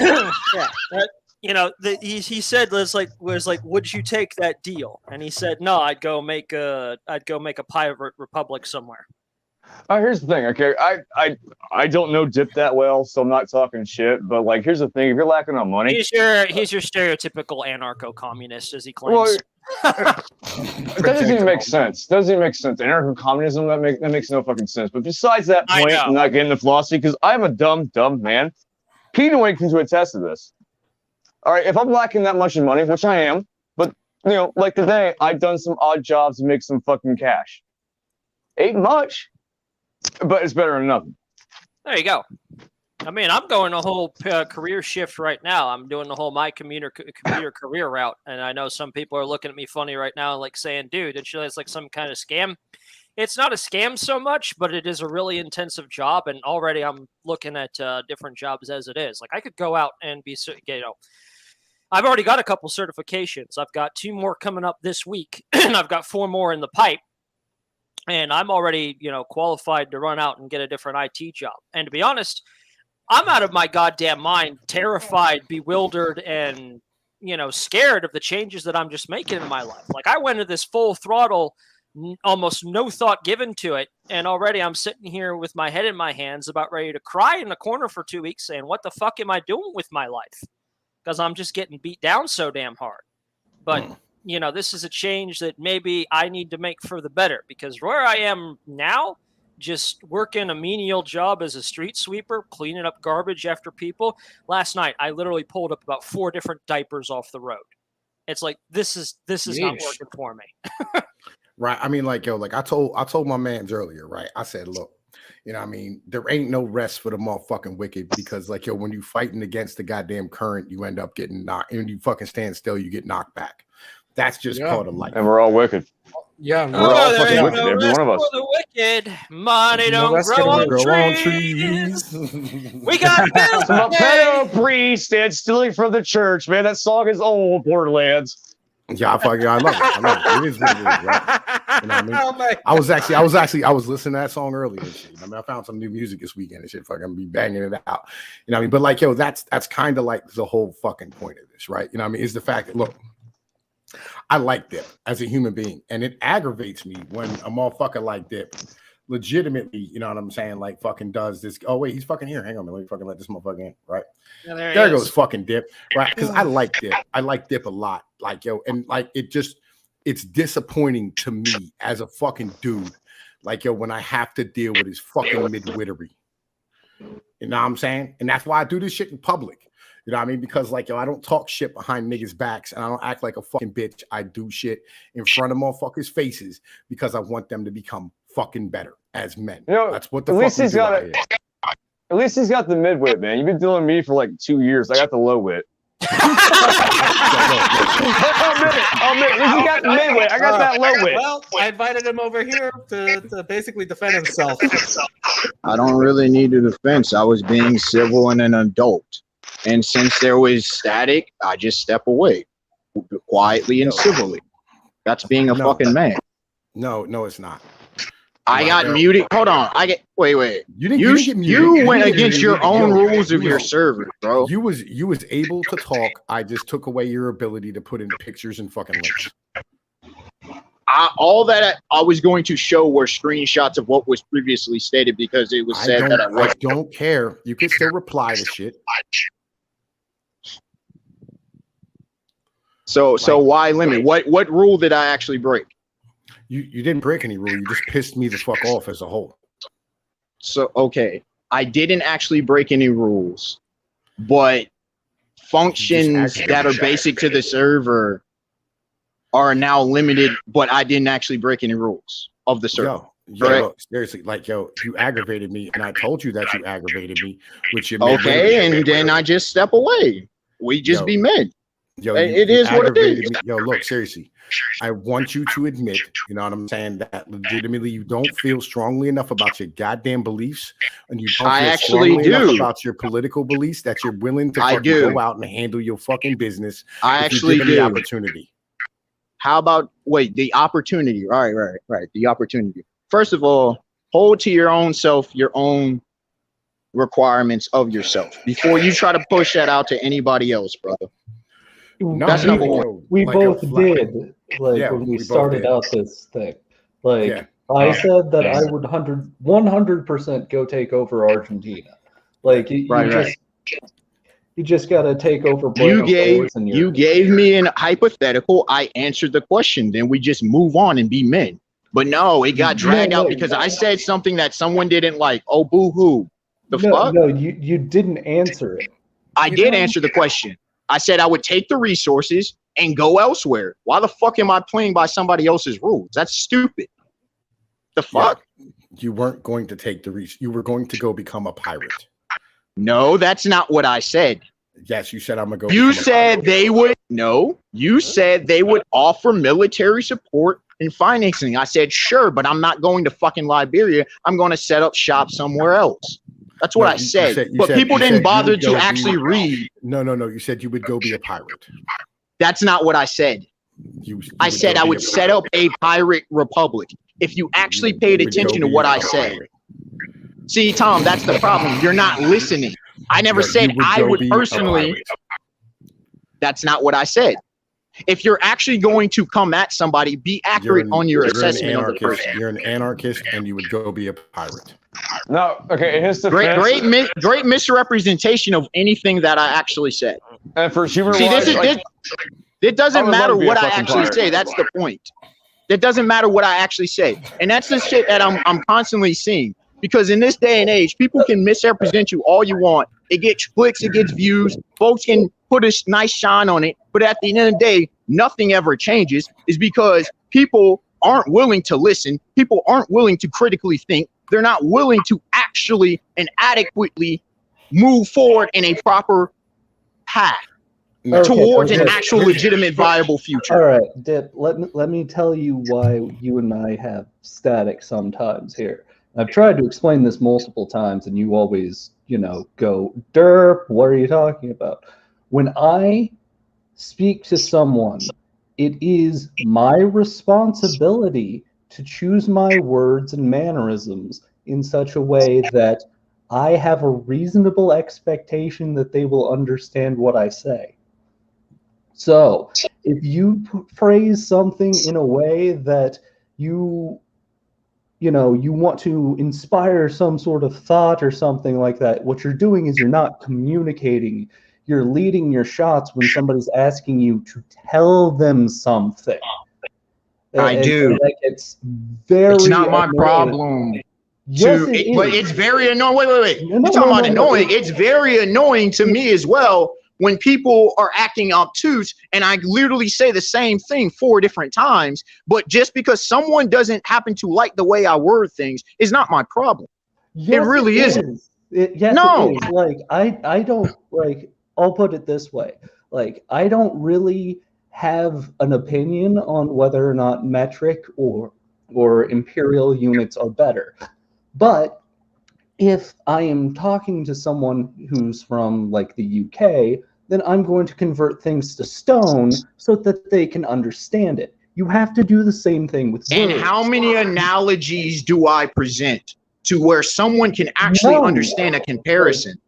Yeah, he said was like, would you take that deal? And he said, no, I'd go make a pirate republic somewhere. Here's the thing, okay? I don't know Dip that well, so I'm not talking shit. But like, here's the thing: if you're lacking on money, he's your stereotypical anarcho-communist, as he claims. That doesn't even make sense. Anarcho-communism, that makes no fucking sense. But besides that point, I'm not getting the philosophy because I'm a dumb man. Peter Wayne can attest to this. All right, if I'm lacking that much in money, which I am, but like today, I've done some odd jobs to make some fucking cash. Ain't much, but it's better than nothing. There you go. I mean, I'm going a whole career shift right now. I'm doing the whole my computer career route, and I know some people are looking at me funny right now, like saying, "Dude, it's like some kind of scam." It's not a scam so much, but it is a really intensive job, and already I'm looking at different jobs as it is. Like I could go out and be, I've already got a couple certifications. I've got 2 more coming up this week, and I've got 4 more in the pipe. And I'm already, qualified to run out and get a different IT job. And to be honest, I'm out of my goddamn mind, terrified, bewildered, and, scared of the changes that I'm just making in my life. Like I went into this full throttle, almost no thought given to it. And already I'm sitting here with my head in my hands about ready to cry in the corner for 2 weeks saying, what the fuck am I doing with my life? Because I'm just getting beat down so damn hard. But this is a change that maybe I need to make for the better, because where I am now, just working a menial job as a street sweeper, cleaning up garbage after people. Last night, I literally pulled up about 4 different diapers off the road. It's like, this is not working for me. Right. I mean, like, I told my mans earlier, right? I said, look, there ain't no rest for the motherfucking wicked, because when you fighting against the goddamn current, you end up getting knocked. And when you fucking stand still, you get knocked back. That's just part of life. And we're all wicked. Yeah, we're all fucking wicked. Every one of us. For the wicked, money don't grow on trees. We got bills. I'm a pedo priest and stealing from the church, man. That song is old, Borderlands. Yeah, I love it. It is what it is, right? I was listening to that song earlier. I found some new music this weekend and shit. Fucking be banging it out. But that's kind of like the whole fucking point of this, right? Is the fact that, look, I like Dip as a human being, and it aggravates me when a motherfucker like Dip legitimately, like fucking does this. Oh wait, he's fucking here. Hang on, let me fucking let this motherfucker in, right? Yeah, there goes fucking Dip, right? Because I like Dip. I like Dip a lot. And it's disappointing to me as a fucking dude, when I have to deal with his fucking midwitery. You know what I'm saying? And that's why I do this shit in public. You know what I mean? Because I don't talk shit behind niggas' backs, and I don't act like a fucking bitch. I do shit in front of motherfuckers' faces because I want them to become fucking better as men. That's what the fuck we do out here. At least he's got the midwit, man. You've been dealing with me for like 2 years. I got the low wit. I'll admit, at least he got midwit. I got that low wit. Well, I invited him over here to basically defend himself. I don't really need a defense. I was being civil and an adult. And since there was static, I just step away quietly and civilly. That's being a fucking man. No, it's not. I got muted. Hold on. Wait. You went against your own rules of your server, bro. You was able to talk. I just took away your ability to put in pictures and fucking links. All that I was going to show were screenshots of what was previously stated, because it was said that I don't care. You can still reply to shit. So why limit? What rule did I actually break? You didn't break any rule. You just pissed me the fuck off as a whole. So okay, I didn't actually break any rules, but functions that are basic to the server are now limited. But I didn't actually break any rules of the server. Yo, look, seriously, like, yo, you aggravated me, and I told you that you aggravated me, which you okay, and then I just step away. We just be men. Yo, it is what it is. Me. Yo, look, seriously, I want you to admit, you know what I'm saying, that legitimately you don't feel strongly enough about your goddamn beliefs, and you don't feel strongly enough about your political beliefs that you're willing to fucking go out and handle your fucking business. I actually do. The opportunity. How about the opportunity? Right. The opportunity. First of all, hold to your own self, your own requirements of yourself before you try to push that out to anybody else, brother. That's number one. We both did, when we started out this thing. I said that I would 100% go take over Argentina. You just got to take over. You gave me an hypothetical. I answered the question. Then we just move on and be men. But no, it got dragged out because I said something that someone didn't like. Oh, boo-hoo. Fuck? No, you didn't answer it. I did answer the question. I said I would take the resources and go elsewhere. Why the fuck am I playing by somebody else's rules? That's stupid. The fuck? Yeah, you weren't going to take the you were going to go become a pirate. No, that's not what I said. Yes, you said I'm gonna go. You said they would. No, you said they would offer military support and financing. I said sure, but I'm not going to fucking Liberia. I'm going to set up shop somewhere else. That's what I said. But people didn't bother to actually read. No. You said you would go be a pirate. That's not what I said. I said I would set up a pirate republic. If you actually paid attention to what I said. See, Tom, that's the problem. You're not listening. I never said I would personally. That's not what I said. If you're actually going to come at somebody, be accurate on your assessment of the person. You're an anarchist, and you would go be a pirate. No, okay. Here's the great misrepresentation of anything that I actually said. And for human it doesn't matter what I actually say. That's the point. It doesn't matter what I actually say, and that's the shit that I'm constantly seeing. Because in this day and age, people can misrepresent you all you want. It gets clicks, it gets views. Folks can put a nice shine on it. But at the end of the day, nothing ever changes. Is because people aren't willing to listen. People aren't willing to critically think. They're not willing to actually and adequately move forward in a proper path towards an actual legitimate viable future. All right, Dip, let me tell you why you and I have static sometimes here. I've tried to explain this multiple times, and you always, go, derp, what are you talking about? When I speak to someone, it is my responsibility to choose my words and mannerisms in such a way that I have a reasonable expectation that they will understand what I say. So if you phrase something in a way that you want to inspire some sort of thought or something like that, what you're doing is you're not communicating. You're leading your shots when somebody's asking you to tell them something. It's not my problem. Yes, but it's very annoying. Wait. You're talking about annoying. It's very annoying to me as well when people are acting obtuse, and I literally say the same thing 4 different times, but just because someone doesn't happen to like the way I word things is not my problem. Yes, it really isn't. It is. Like, I don't, like, I'll put it this way. Like, I don't really have an opinion on whether or not metric or imperial units are better. But if I am talking to someone who's from, like, the UK, then I'm going to convert things to stone so that they can understand it. You have to do the same thing with words. And how many analogies do I present to where someone can actually understand a comparison?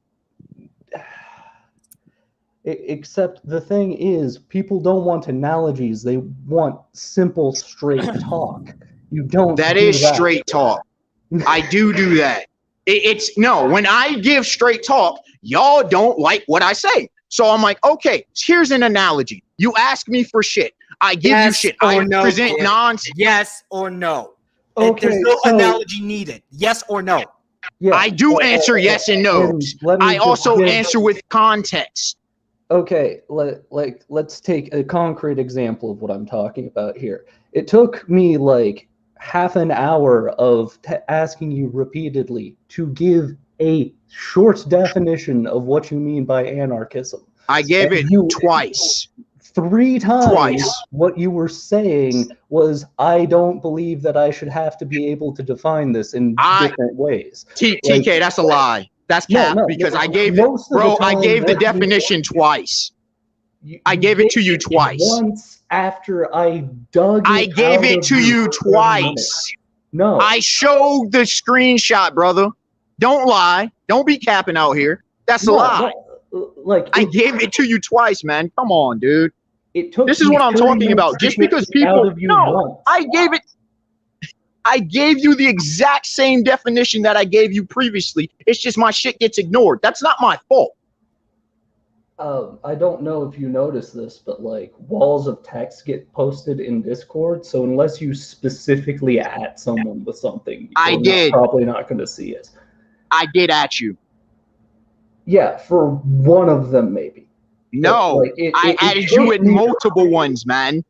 Except the thing is, people don't want analogies. They want simple, straight talk. You don't. That is straight talk. I do that. When I give straight talk, y'all don't like what I say. So I'm like, okay, here's an analogy. You ask me for shit. I give you shit. I present nonsense. Yes or no. Okay, There's no analogy needed. Yes or no. Yeah, I do answer yes and no's. I also answer with context. Okay, let's take a concrete example of what I'm talking about here. It took me like half an hour of asking you repeatedly to give a short definition of what you mean by anarchism. I gave it twice. 3 times. Twice. What you were saying was, I don't believe that I should have to be able to define this in different ways. TK, that's a lie. That's cap because I gave it, bro. I gave the definition twice. I gave it to you twice. Once after I dug it I gave it to you twice. No. I showed the screenshot, brother. Don't lie. Don't be capping out here. That's a lie. I gave it to you twice, man. Come on, dude. This is what I'm talking about. Just because people I gave you the exact same definition that I gave you previously. It's just my shit gets ignored. That's not my fault. I don't know if you noticed this, but like walls of text get posted in Discord. So unless you specifically at someone with something, you're probably not going to see it. I did at you. Yeah, for one of them maybe. No, I added you in multiple ones, man.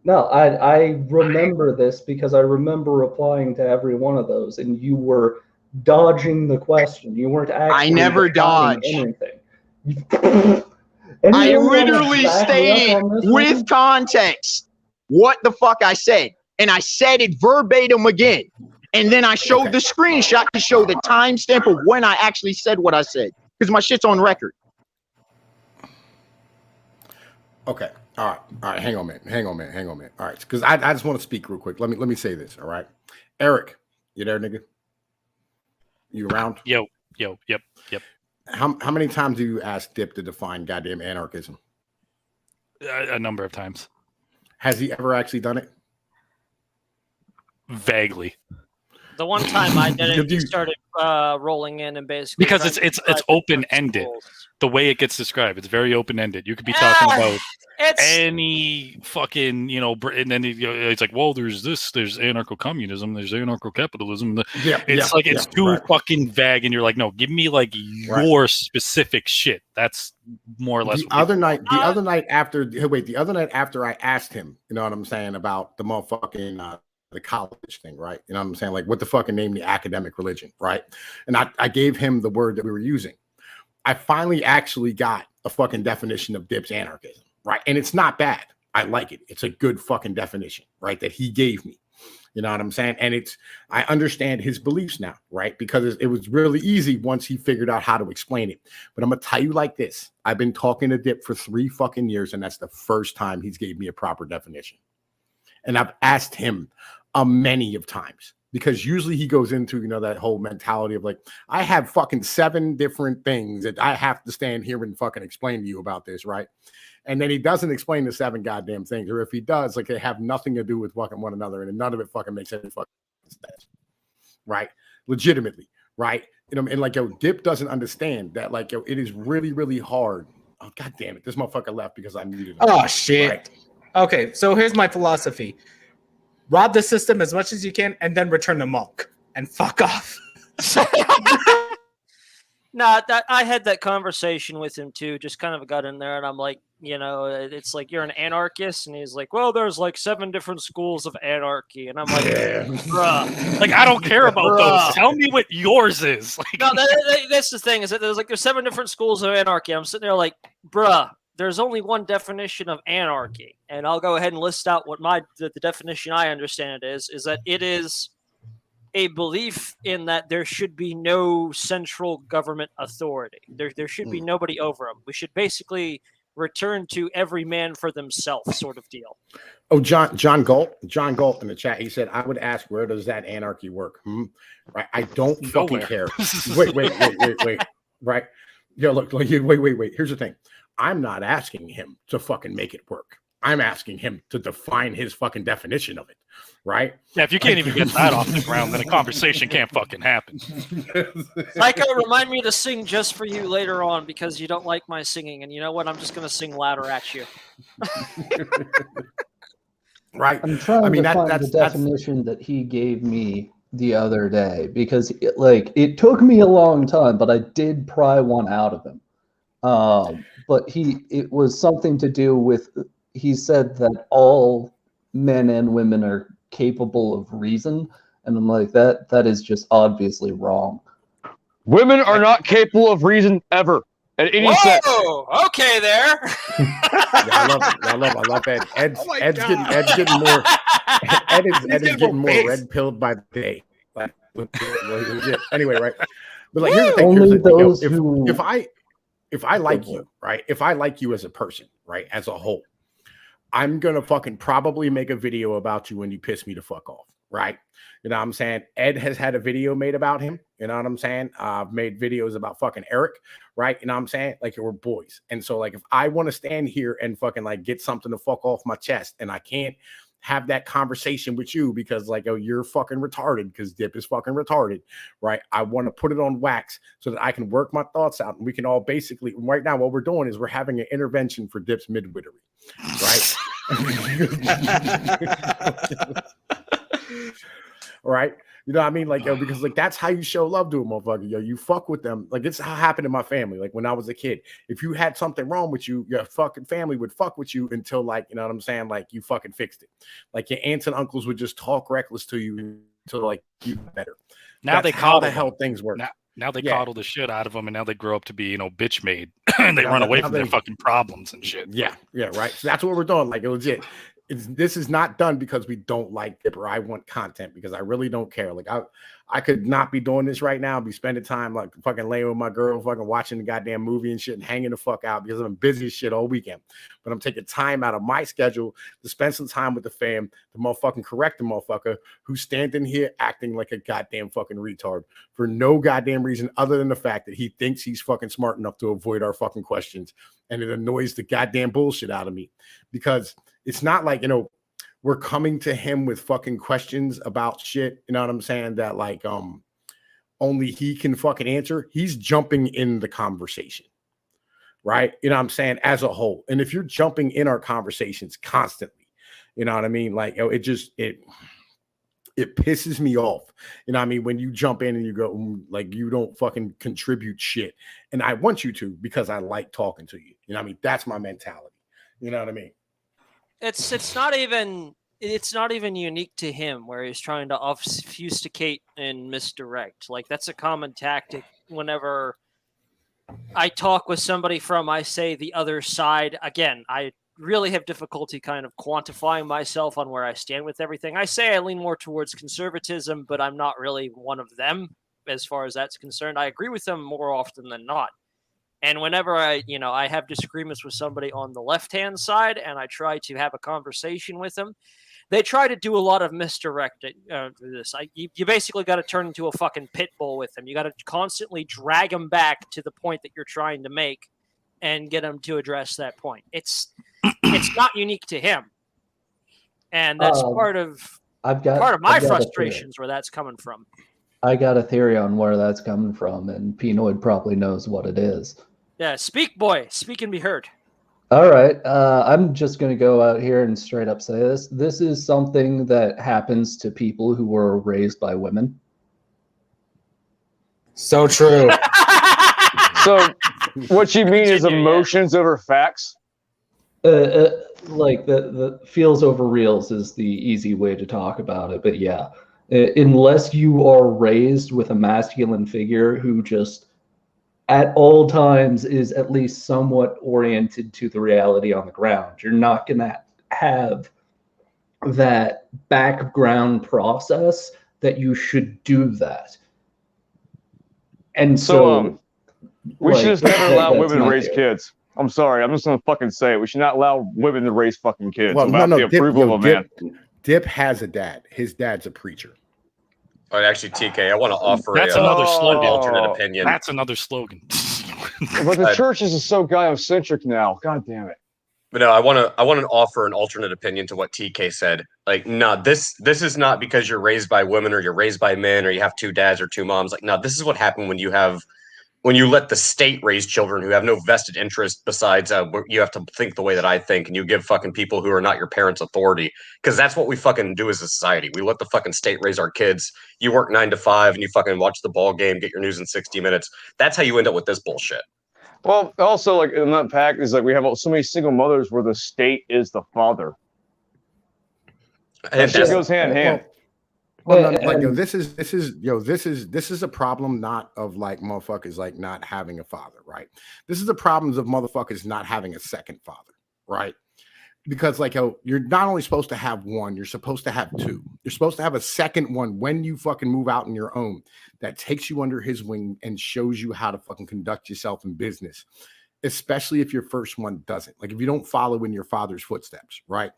No, I remember this because I remember replying to every one of those, and you were dodging the question. You weren't actually. I never dodged anything. I literally stated with context what the fuck I said, and I said it verbatim again, and then I showed the screenshot to show the timestamp of when I actually said what I said, because my shit's on record. Okay. All right. Hang on a minute. All right. Because I just want to speak real quick. Let me say this. All right. Eric, you there, nigga? You around? Yep. How many times do you ask Dip to define goddamn anarchism? A number of times. Has he ever actually done it? Vaguely. The one time I did it, he started rolling in and basically because it's open ended. The way it gets described, it's very open ended. You could be talking about any fucking, and then it's like, well, there's anarcho-communism, there's anarcho-capitalism. It's too fucking vague, and you're like, no, give me like your specific shit. That's more or less. The other night after I asked him, you know what I'm saying, about the motherfucking the college thing, right? You know what I'm saying? Like, what the fucking name the academic religion, right? And I gave him the word that we were using. I finally actually got a fucking definition of Dip's anarchism, right? And it's not bad. I like it. It's a good fucking definition, right? That he gave me. You know what I'm saying? And I understand his beliefs now, right? Because it was really easy once he figured out how to explain it. But I'm going to tell you like this. I've been talking to Dip for 3 fucking years, and that's the first time he's gave me a proper definition. And I've asked him many of times, because usually he goes into, that whole mentality of like, I have fucking 7 different things that I have to stand here and fucking explain to you about this, right? And then he doesn't explain the 7 goddamn things, or if he does, like, they have nothing to do with fucking one another, and none of it fucking makes any fucking sense, right? Legitimately, right? And like, Dip doesn't understand that, like, it is really, really hard. Oh, god damn it, this motherfucker left because I muted him. Oh shit. Right. Okay, so here's my philosophy. Rob the system as much as you can, and then return the monk and fuck off. I had that conversation with him too. Just kind of got in there, and I'm like, it's like, you're an anarchist, and he's like, well, there's like 7 different schools of anarchy, and I'm like, bruh, like, I don't care about those. Tell me what yours is. Like, no, that's the thing, is that there's 7 different schools of anarchy. I'm sitting there like, bruh. There's only one definition of anarchy, and I'll go ahead and list out what the definition I understand it is that it is a belief in that there should be no central government authority. There should be nobody over them. We should basically return to every man for themselves sort of deal. Oh, John Galt in the chat, he said, I would ask, where does that anarchy work? Right. I don't fucking care. Wait. Right. Yeah, look, wait. Here's the thing. I'm not asking him to fucking make it work. I'm asking him to define his fucking definition of it, right? Yeah, if you can't even get that off the ground, then a conversation can't fucking happen. Psycho, remind me to sing just for you later on because you don't like my singing, and you know what? I'm just gonna sing louder at you. Right. I'm trying to find the definition that he gave me the other day because it took me a long time, but I did pry one out of him. But it was something to do with, he said that all men and women are capable of reason, and I'm like, that is just obviously wrong. Women are not capable of reason ever at any sense. Okay, there. I love Ed. Ed's getting more. Ed is getting more red pilled by the day. Like, anyway, right? But like, here's the thing: if I like you, right? If I like you as a person, right, as a whole, I'm gonna fucking probably make a video about you when you piss me the fuck off, right? You know what I'm saying? Ed has had a video made about him. You know what I'm saying? I've made videos about fucking Eric, right? You know what I'm saying? Like, we're boys. And so, like, if I want to stand here and fucking, like, get something to fuck off my chest and I can't have that conversation with you because, like, oh, you're fucking retarded because Dip is fucking retarded, right? I want to put it on wax so that I can work my thoughts out. And we can all basically, right now, what we're doing is we're having an intervention for Dip's midwitery, right? Right? You know what I mean? Like, yo, because like that's how you show love to a motherfucker. Yo, you fuck with them. Like, it's how it happened in my family. Like, when I was a kid, if you had something wrong with you, your fucking family would fuck with you until, like, you know what I'm saying? Like, you fucking fixed it. Like, your aunts and uncles would just talk reckless to you until, like, you better. Now that's they how the hell things work. Now they coddle the shit out of them, and now they grow up to be, you know, bitch made, and they run away from their fucking problems and shit. Yeah, right. So that's what we're doing. Like, legit. This is not done because we don't like Dip or I want content, because I really don't care. Like, I could not be doing this right now, be spending time like fucking laying with my girl, fucking watching the goddamn movie and shit and hanging the fuck out because I'm busy as shit all weekend. But I'm taking time out of my schedule to spend some time with the fam, to motherfucking correct the motherfucker who's standing here acting like a goddamn fucking retard for no goddamn reason other than the fact that he thinks he's fucking smart enough to avoid our fucking questions. And it annoys the goddamn bullshit out of me, because it's not like, you know, we're coming to him with fucking questions about shit, you know what I'm saying, that like only he can fucking answer. He's jumping in the conversation, right? You know what I'm saying, as a whole. And if you're jumping in our conversations constantly, you know what I mean, like, it just it pisses me off, you know what I mean, when you jump in and you go like, you don't fucking contribute shit, and I want you to because I like talking to you, you know what I mean. That's my mentality, you know what I mean. It's not even unique to him where he's trying to obfuscate and misdirect. Like, that's a common tactic whenever I talk with somebody from, I say, the other side. Again, I really have difficulty kind of quantifying myself on where I stand with everything. I say I lean more towards conservatism, but I'm not really one of them as far as that's concerned. I agree with them more often than not. And whenever I have disagreements with somebody on the left-hand side and I try to have a conversation with them, they try to do a lot of misdirecting. You basically got to turn into a fucking pit bull with them. You got to constantly drag them back to the point that you're trying to make and get them to address that point. It's not unique to him. And that's part of my frustrations where that's coming from. I got a theory on where that's coming from, and Pinoid probably knows what it is. Yeah, speak, boy. Speak and be heard. All right. I'm just going to go out here and straight up say this. This is something that happens to people who were raised by women. So true. So what you mean is emotions over facts? Like the feels over reals is the easy way to talk about it. But yeah, unless you are raised with a masculine figure who just at all times is at least somewhat oriented to the reality on the ground, you're not going to have that background process that you should do that. And so we should just never allow women to raise kids. I'm sorry. I'm just going to fucking say it. We should not allow women to raise fucking kids without the approval of a man. Dip has a dad. His dad's a preacher. Oh, actually, TK, I want to offer another slogan. Alternate opinion. That's another slogan. But the church is so guy-centric now. God damn it. But no, I want to offer an alternate opinion to what TK said. Like, no, this is not because you're raised by women or you're raised by men or you have two dads or two moms. Like, no, this is what happened when you let the state raise children who have no vested interest besides you have to think the way that I think, and you give fucking people who are not your parents authority, because that's what we fucking do as a society. We let the fucking state raise our kids. You work 9 to 5 and you fucking watch the ball game, get your news in 60 minutes. That's how you end up with this bullshit. Well, also, like, in that pack is like we have so many single mothers where the state is the father. That shit goes hand in hand. Well, no, like, this is a problem not of like motherfuckers like not having a father, right? This is the problems of motherfuckers not having a second father, right? Because like, you're not only supposed to have one, you're supposed to have two. You're supposed to have a second one when you fucking move out on your own that takes you under his wing and shows you how to fucking conduct yourself in business, especially if your first one doesn't. Like, if you don't follow in your father's footsteps, right?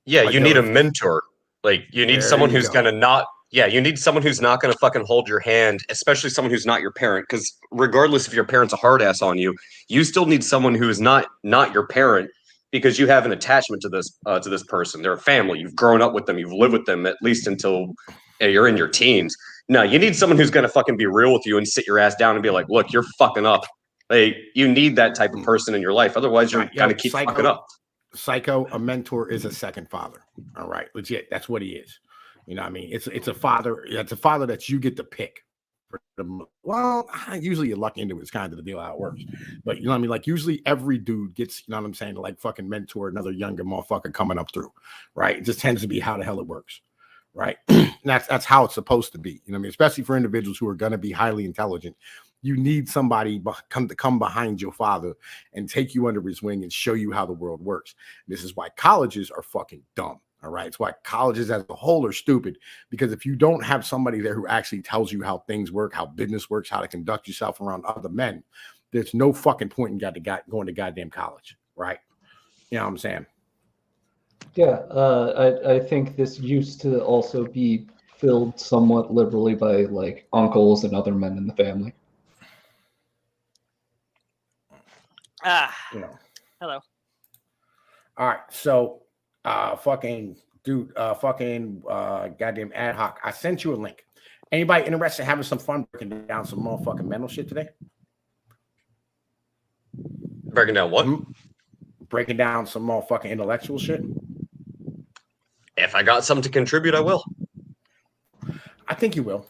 Yeah, like, you need a mentor. Like, you need someone who's gonna not. Yeah, you need someone who's not gonna fucking hold your hand, especially someone who's not your parent. Because regardless if your parent's a hard ass on you, you still need someone who is not your parent, because you have an attachment to this person. They're a family. You've grown up with them. You've lived with them at least until you're in your teens. No, you need someone who's gonna fucking be real with you and sit your ass down and be like, look, you're fucking up. Like, you need that type of person in your life. Otherwise, you're gonna keep fucking up. Psycho, a mentor is a second father. All right, legit. That's what he is. You know what I mean? It's a father. It's a father that you get to pick. Well, usually you're lucky into it. It's kind of the deal how it works. But you know what I mean? Like, usually every dude gets, you know what I'm saying, to like fucking mentor another younger motherfucker coming up through, right? It just tends to be how the hell it works, right? that's how it's supposed to be. You know what I mean? Especially for individuals who are going to be highly intelligent. You need somebody to come behind your father and take you under his wing and show you how the world works. This is why colleges are fucking dumb. All right. It's why colleges as a whole are stupid, because if you don't have somebody there who actually tells you how things work, how business works, how to conduct yourself around other men, there's no fucking point in going to goddamn college. Right. You know what I'm saying? Yeah. I think this used to also be filled somewhat liberally by like uncles and other men in the family. You know. Hello. All right. So, fucking goddamn ad hoc. I sent you a link. Anybody interested in having some fun breaking down some motherfucking mental shit today? Breaking down what? Breaking down some motherfucking intellectual shit. If I got something to contribute, I will. I think you will.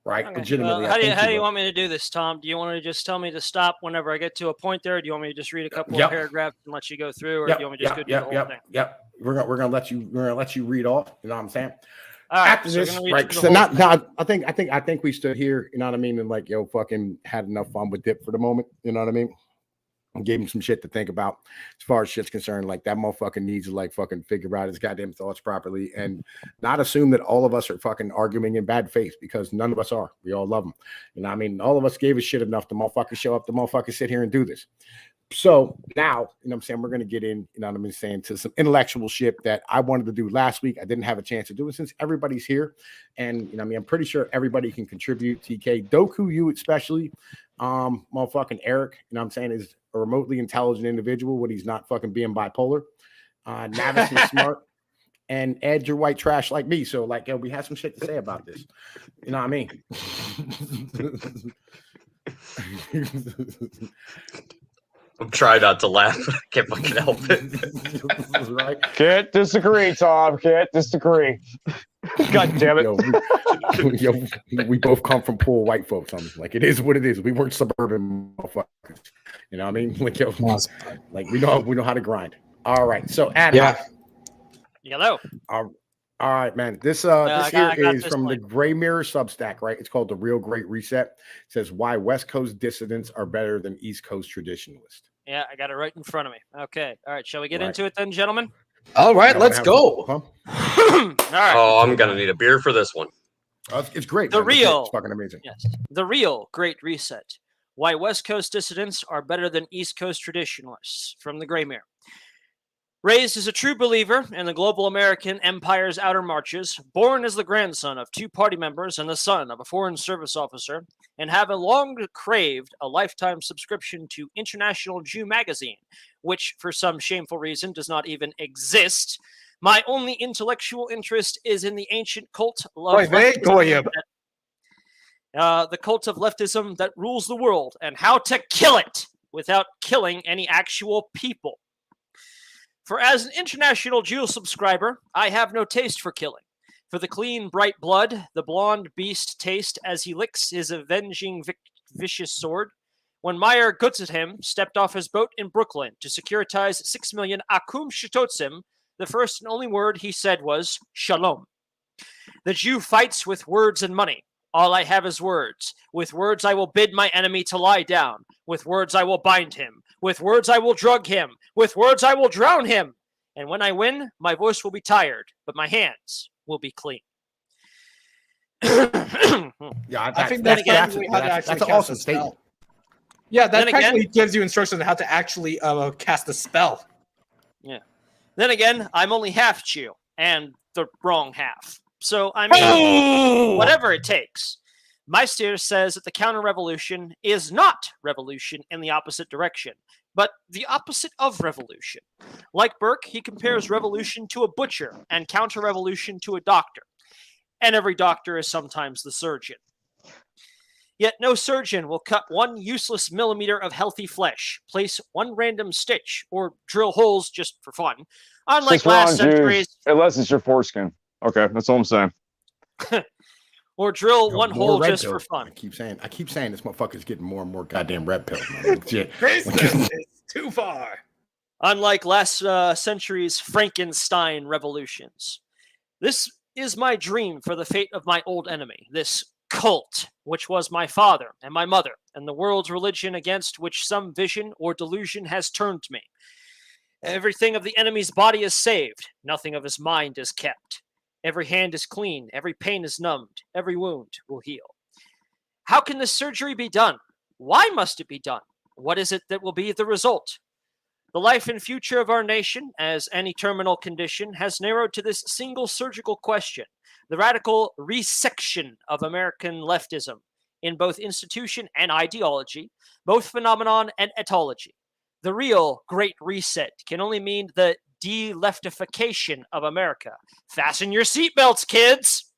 Right? Okay. Legitimately. How do you want me to do this, Tom? Do you want to just tell me to stop whenever I get to a point there? Or do you want me to just read a couple of paragraphs and let you go through, or do you want me to just go do the whole thing? Yep. We're gonna let you read off. You know what I'm saying? All right, After this, right? So I think we stood here. You know what I mean? And like, fucking had enough fun with Dip for the moment. You know what I mean? And gave him some shit to think about as far as shit's concerned. Like, that motherfucker needs to like fucking figure out his goddamn thoughts properly and not assume that all of us are fucking arguing in bad faith, because none of us are. We all love him. You know what I mean? All of us gave a shit enough to motherfucker show up, the motherfucker sit here and do this. So now, you know what I'm saying, we're going to get in, you know what I'm saying, to some intellectual shit that I wanted to do last week. I didn't have a chance to do it since everybody's here. And, you know what I mean, I'm pretty sure everybody can contribute. TK, Doku, you especially, motherfucking Eric, you know what I'm saying, is a remotely intelligent individual when he's not fucking being bipolar. Navis is smart. And Ed, you're white trash like me. So, like, we have some shit to say about this. You know what I mean? I'm trying not to laugh. I can't fucking help it. Right? Can't disagree, Tom. Can't disagree. God damn it. We both come from poor white folks. Like, it is what it is. We weren't suburban motherfuckers. You know what I mean? Like, we know how to grind. All right. So, ad hoc. Hello. All right, man. This here is from the Gray Mirror Substack, right? It's called The Real Great Reset. It says why West Coast dissidents are better than East Coast traditionalists. Yeah, I got it right in front of me. Okay. All right. Shall we get into it then, gentlemen? All right, let's go. All right. Oh, I'm gonna need a beer for this one. It's great. It's fucking amazing. Yes. The Real Great Reset. Why West Coast dissidents are better than East Coast traditionalists, from the Gray Mirror. Raised as a true believer in the global American empire's outer marches, born as the grandson of 2 party members and the son of a foreign service officer, and having long craved a lifetime subscription to International Jew magazine, which for some shameful reason does not even exist, my only intellectual interest is in the ancient cult of leftism, the cult of leftism that rules the world, and how to kill it without killing any actual people. For as an International Jew subscriber, I have no taste for killing. For the clean, bright blood, the blonde beast taste as he licks his avenging vicious sword. When Meyer Gutzetheim stepped off his boat in Brooklyn to securitize 6 million akum shitotzim, the first and only word he said was shalom. The Jew fights with words and money. All I have is words. With words I will bid my enemy to lie down. With words I will bind him. With words I will drug him. With words I will drown him. And when I win, my voice will be tired, but my hands will be clean. I think that's an awesome statement. Yeah, that actually gives you instructions on how to actually cast a spell. Yeah. Then again, I'm only half Jew, and the wrong half. So, I mean, whatever it takes. Meister says that the counter-revolution is not revolution in the opposite direction, but the opposite of revolution. Like Burke, he compares revolution to a butcher and counter-revolution to a doctor. And every doctor is sometimes the surgeon. Yet no surgeon will cut 1 useless millimeter of healthy flesh, place 1 random stitch, or drill holes just for fun. Unlike last centuries... Unless it's your foreskin. Okay, that's all I'm saying. Or drill 1 hole just for fun. I keep saying this motherfucker's getting more and more goddamn red pills, man. It's too far. Unlike last century's Frankenstein revolutions. This is my dream for the fate of my old enemy, this cult, which was my father and my mother, and the world's religion against which some vision or delusion has turned me. Everything of the enemy's body is saved, nothing of his mind is kept. Every hand is clean, every pain is numbed, every wound will heal. How can this surgery be done? Why must it be done? What is it that will be the result? The life and future of our nation, as any terminal condition, has narrowed to this single surgical question, the radical resection of American leftism, in both institution and ideology, both phenomenon and etology. The real Great Reset can only mean the de-leftification of America. Fasten your seatbelts, kids!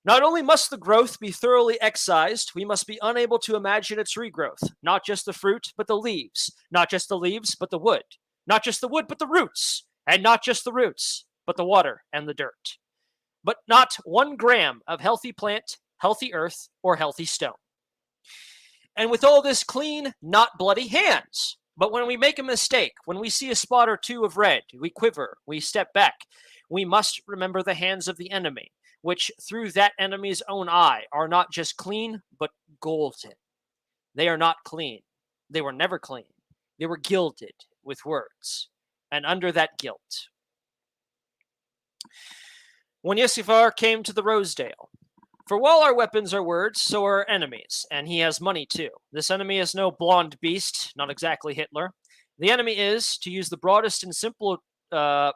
Not only must the growth be thoroughly excised, we must be unable to imagine its regrowth. Not just the fruit, but the leaves. Not just the leaves, but the wood. Not just the wood, but the roots. And not just the roots, but the water and the dirt. But not 1 gram of healthy plant, healthy earth, or healthy stone. And with all this clean, not bloody hands. But when we make a mistake, when we see a spot or 2 of red, we quiver, we step back. We must remember the hands of the enemy, which through that enemy's own eye are not just clean, but golden. They are not clean. They were never clean. They were gilded with words. And under that guilt. When Yesifar came to the Rosedale, for while our weapons are words, so are our enemies, and he has money too. This enemy is no blonde beast, not exactly Hitler. The enemy is, to use the broadest and simple,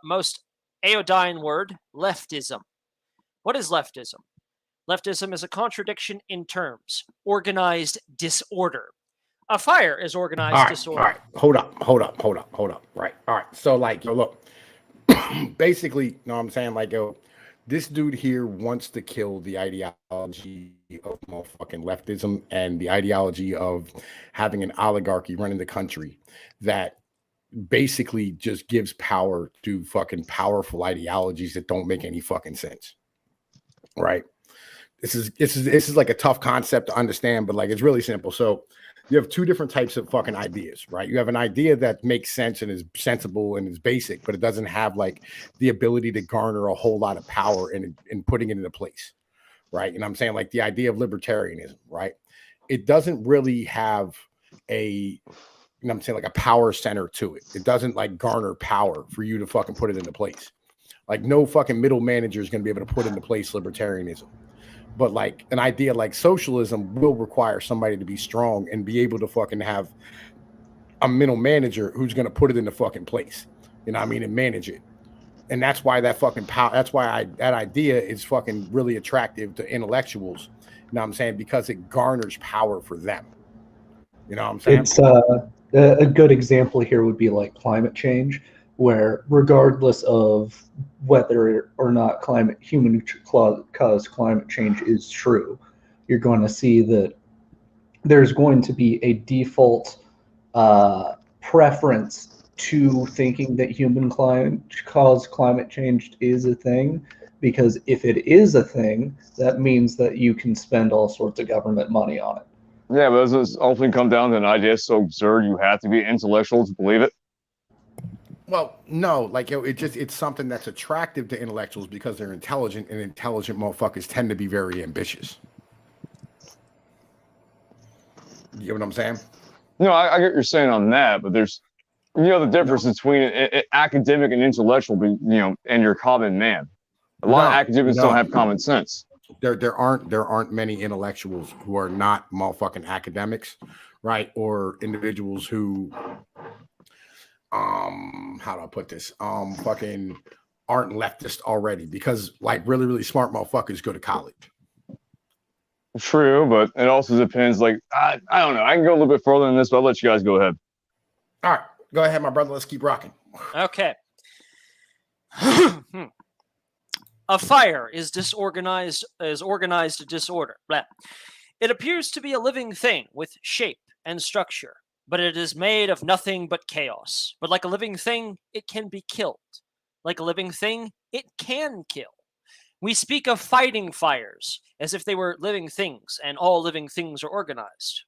most aeodine word, leftism. What is leftism? Leftism is a contradiction in terms, organized disorder. A fire is organized disorder. All right, hold up. Right, all right. So, like, yo, look, basically, you know what I'm saying? Like, yo, this dude here wants to kill the ideology of motherfucking leftism and the ideology of having an oligarchy running the country that basically just gives power to fucking powerful ideologies that don't make any fucking sense. Right? This is like a tough concept to understand, but like it's really simple. So you have 2 different types of fucking ideas, right? You have an idea that makes sense and is sensible and is basic, but it doesn't have like the ability to garner a whole lot of power in putting it into place, right? And I'm saying like the idea of libertarianism, right? It doesn't really have a, you know what I'm saying, like a power center to it. It doesn't like garner power for you to fucking put it into place. Like no fucking middle manager is going to be able to put into place libertarianism. But like an idea like socialism will require somebody to be strong and be able to fucking have a middle manager who's going to put it into fucking place. You know what I mean? And manage it. And that's why that fucking power, that's why that idea is fucking really attractive to intellectuals. You know what I'm saying? Because it garners power for them. You know what I'm saying? It's a good example here would be like climate change, where regardless of whether or not human-caused climate change is true, you're going to see that there's going to be a default preference to thinking that human-caused climate change is a thing, because if it is a thing, that means that you can spend all sorts of government money on it. Yeah, but does this often come down to an idea so absurd you have to be intellectual to believe it? Well, no, like it's something that's attractive to intellectuals because they're intelligent, and intelligent motherfuckers tend to be very ambitious. You know what I'm saying? No, I get what you're saying on that, but there's the difference between academic and intellectual, and your common man. A lot of academics don't have common sense. There aren't many intellectuals who are not motherfucking academics, right? Or individuals who how do I put this? Fucking aren't leftist already, because like really, really smart motherfuckers go to college. True, but it also depends. Like, I don't know. I can go a little bit further than this, but I'll let you guys go ahead. All right, go ahead, my brother. Let's keep rocking. Okay. A fire is organized disorder. Blah. It appears to be a living thing with shape and structure, but it is made of nothing but chaos. But like a living thing, it can be killed. Like a living thing, it can kill. We speak of fighting fires as if they were living things, and all living things are organized.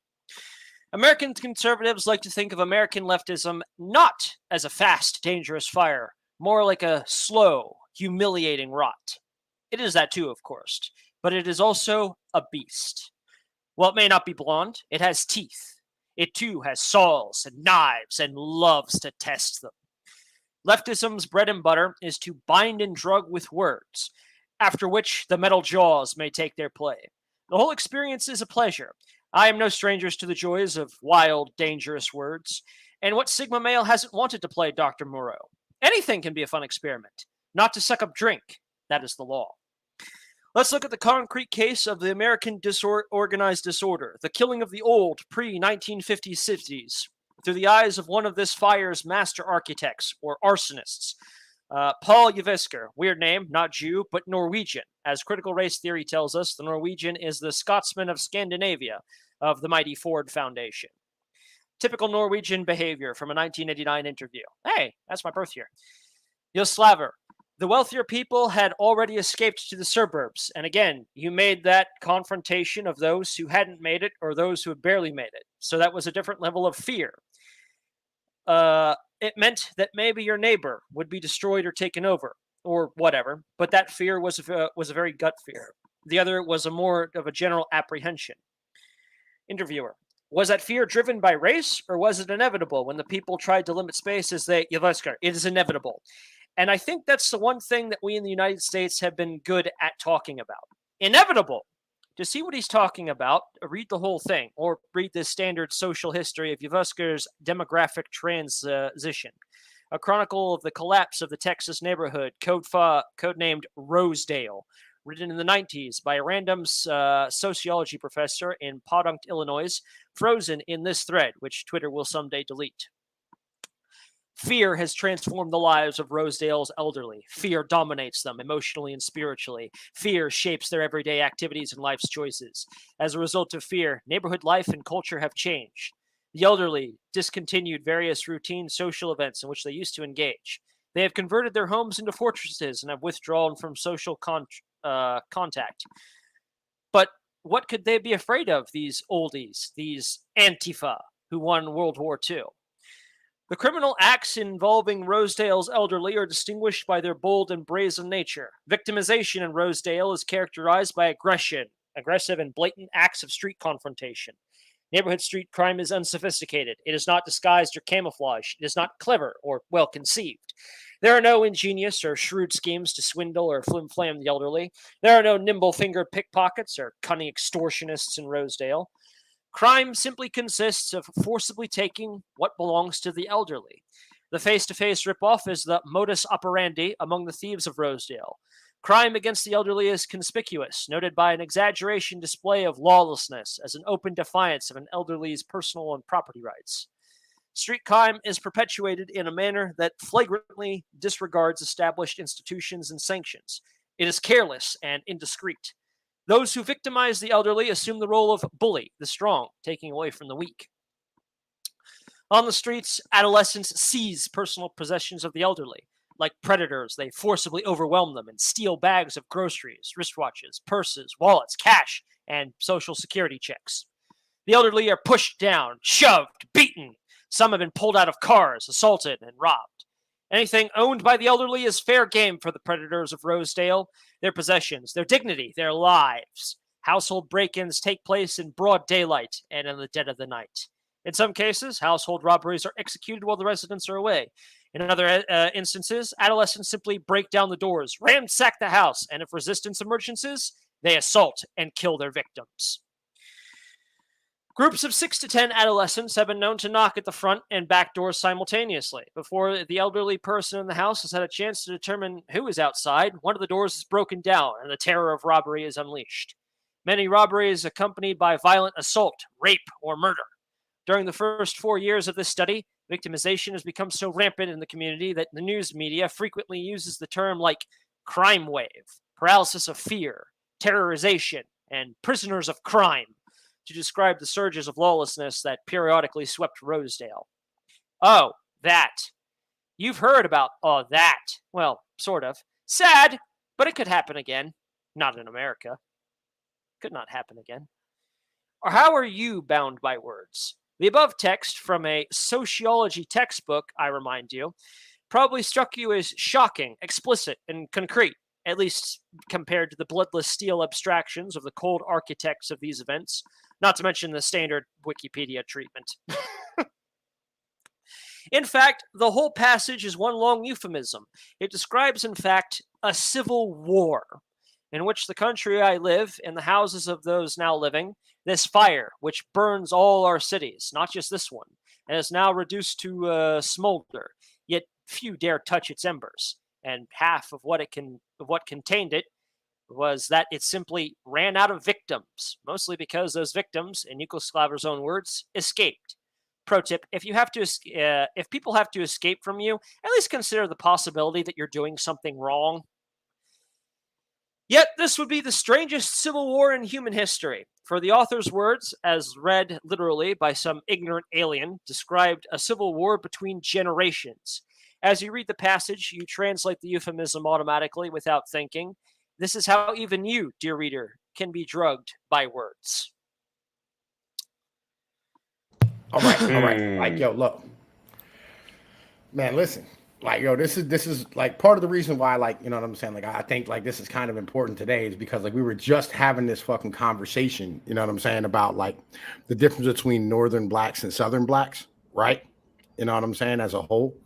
American conservatives like to think of American leftism not as a fast, dangerous fire, more like a slow, humiliating rot. It is that too, of course, but it is also a beast. While it may not be blonde, it has teeth. It too has saws and knives and loves to test them. Leftism's bread and butter is to bind and drug with words, after which the metal jaws may take their play. The whole experience is a pleasure. I am no strangers to the joys of wild, dangerous words, and what Sigma male hasn't wanted to play Dr. Moreau? Anything can be a fun experiment. Not to suck up drink. That is the law. Let's look at the concrete case of the American organized disorder, the killing of the old pre-1950s cities, through the eyes of one of this fire's master architects, or arsonists, Paul Yvisker. Weird name, not Jew, but Norwegian. As critical race theory tells us, the Norwegian is the Scotsman of Scandinavia, of the mighty Ford Foundation. Typical Norwegian behavior from a 1989 interview. Hey, that's my birth year. Joslaver. The wealthier people had already escaped to the suburbs, and again, you made that confrontation of those who hadn't made it or those who had barely made it. So that was a different level of fear. It meant that maybe your neighbor would be destroyed or taken over, or whatever, but that fear was a very gut fear. The other was more of a general apprehension. Interviewer. Was that fear driven by race, or was it inevitable when the people tried to limit space as it is inevitable? And I think that's the one thing that we in the United States have been good at talking about. Inevitable. To see what he's talking about, read the whole thing, or read the standard social history of Yvesker's demographic transition, a chronicle of the collapse of the Texas neighborhood, codenamed Rosedale, written in the 90s by a random sociology professor in Podunk, Illinois, frozen in this thread, which Twitter will someday delete. Fear has transformed the lives of Rosedale's elderly. Fear dominates them emotionally and spiritually. Fear shapes their everyday activities and life's choices. As a result of fear, neighborhood life and culture have changed. The elderly discontinued various routine social events in which they used to engage. They have converted their homes into fortresses and have withdrawn from social contact. But what could they be afraid of, these oldies, these Antifa, who won World War II? The criminal acts involving Rosedale's elderly are distinguished by their bold and brazen nature. Victimization in Rosedale is characterized by aggressive and blatant acts of street confrontation. Neighborhood street crime is unsophisticated. It is not disguised or camouflaged. It is not clever or well-conceived. There are no ingenious or shrewd schemes to swindle or flim-flam the elderly. There are no nimble-fingered pickpockets or cunning extortionists in Rosedale. Crime simply consists of forcibly taking what belongs to the elderly. The face-to-face ripoff is the modus operandi among the thieves of Rosedale. Crime against the elderly is conspicuous, noted by an exaggeration display of lawlessness as an open defiance of an elderly's personal and property rights. Street crime is perpetuated in a manner that flagrantly disregards established institutions and sanctions. It is careless and indiscreet. Those who victimize the elderly assume the role of bully, the strong, taking away from the weak. On the streets, adolescents seize personal possessions of the elderly. Like predators, they forcibly overwhelm them and steal bags of groceries, wristwatches, purses, wallets, cash, and social security checks. The elderly are pushed down, shoved, beaten. Some have been pulled out of cars, assaulted, and robbed. Anything owned by the elderly is fair game for the predators of Rosedale. Their possessions, their dignity, their lives. Household break-ins take place in broad daylight and in the dead of the night. In some cases, household robberies are executed while the residents are away. In other instances, adolescents simply break down the doors, ransack the house, and if resistance emerges, they assault and kill their victims. Groups of 6 to 10 adolescents have been known to knock at the front and back doors simultaneously. Before the elderly person in the house has had a chance to determine who is outside, one of the doors is broken down and the terror of robbery is unleashed. Many robberies accompanied by violent assault, rape, or murder. During the first 4 years of this study, victimization has become so rampant in the community that the news media frequently uses the term like crime wave, paralysis of fear, terrorization, and prisoners of crime to describe the surges of lawlessness that periodically swept Rosedale. Oh, that. You've heard about that. Well, sort of. Sad, but it could happen again. Not in America. Could not happen again. Or how are you bound by words? The above text from a sociology textbook, I remind you, probably struck you as shocking, explicit, and concrete, at least compared to the bloodless steel abstractions of the cold architects of these events, not to mention the standard Wikipedia treatment. In fact, the whole passage is one long euphemism. It describes, in fact, a civil war, in which the country I live, in the houses of those now living, this fire, which burns all our cities, not just this one, and is now reduced to smolder, yet few dare touch its embers. And half of what contained it was that it simply ran out of victims, mostly because those victims, in Yugoslaver's own words, escaped. Pro tip: if people have to escape from you, at least consider the possibility that you're doing something wrong. Yet this would be the strangest civil war in human history, for the author's words, as read literally by some ignorant alien, described a civil war between generations. As you read the passage, you translate the euphemism automatically without thinking. This is how even you, dear reader, can be drugged by words. All right. Like, yo, look. Man, listen. Like, yo, this is like part of the reason why, like, you know what I'm saying? Like, I think like this is kind of important today is because like we were just having this fucking conversation, you know what I'm saying, about like the difference between northern blacks and southern blacks, right? You know what I'm saying, as a whole.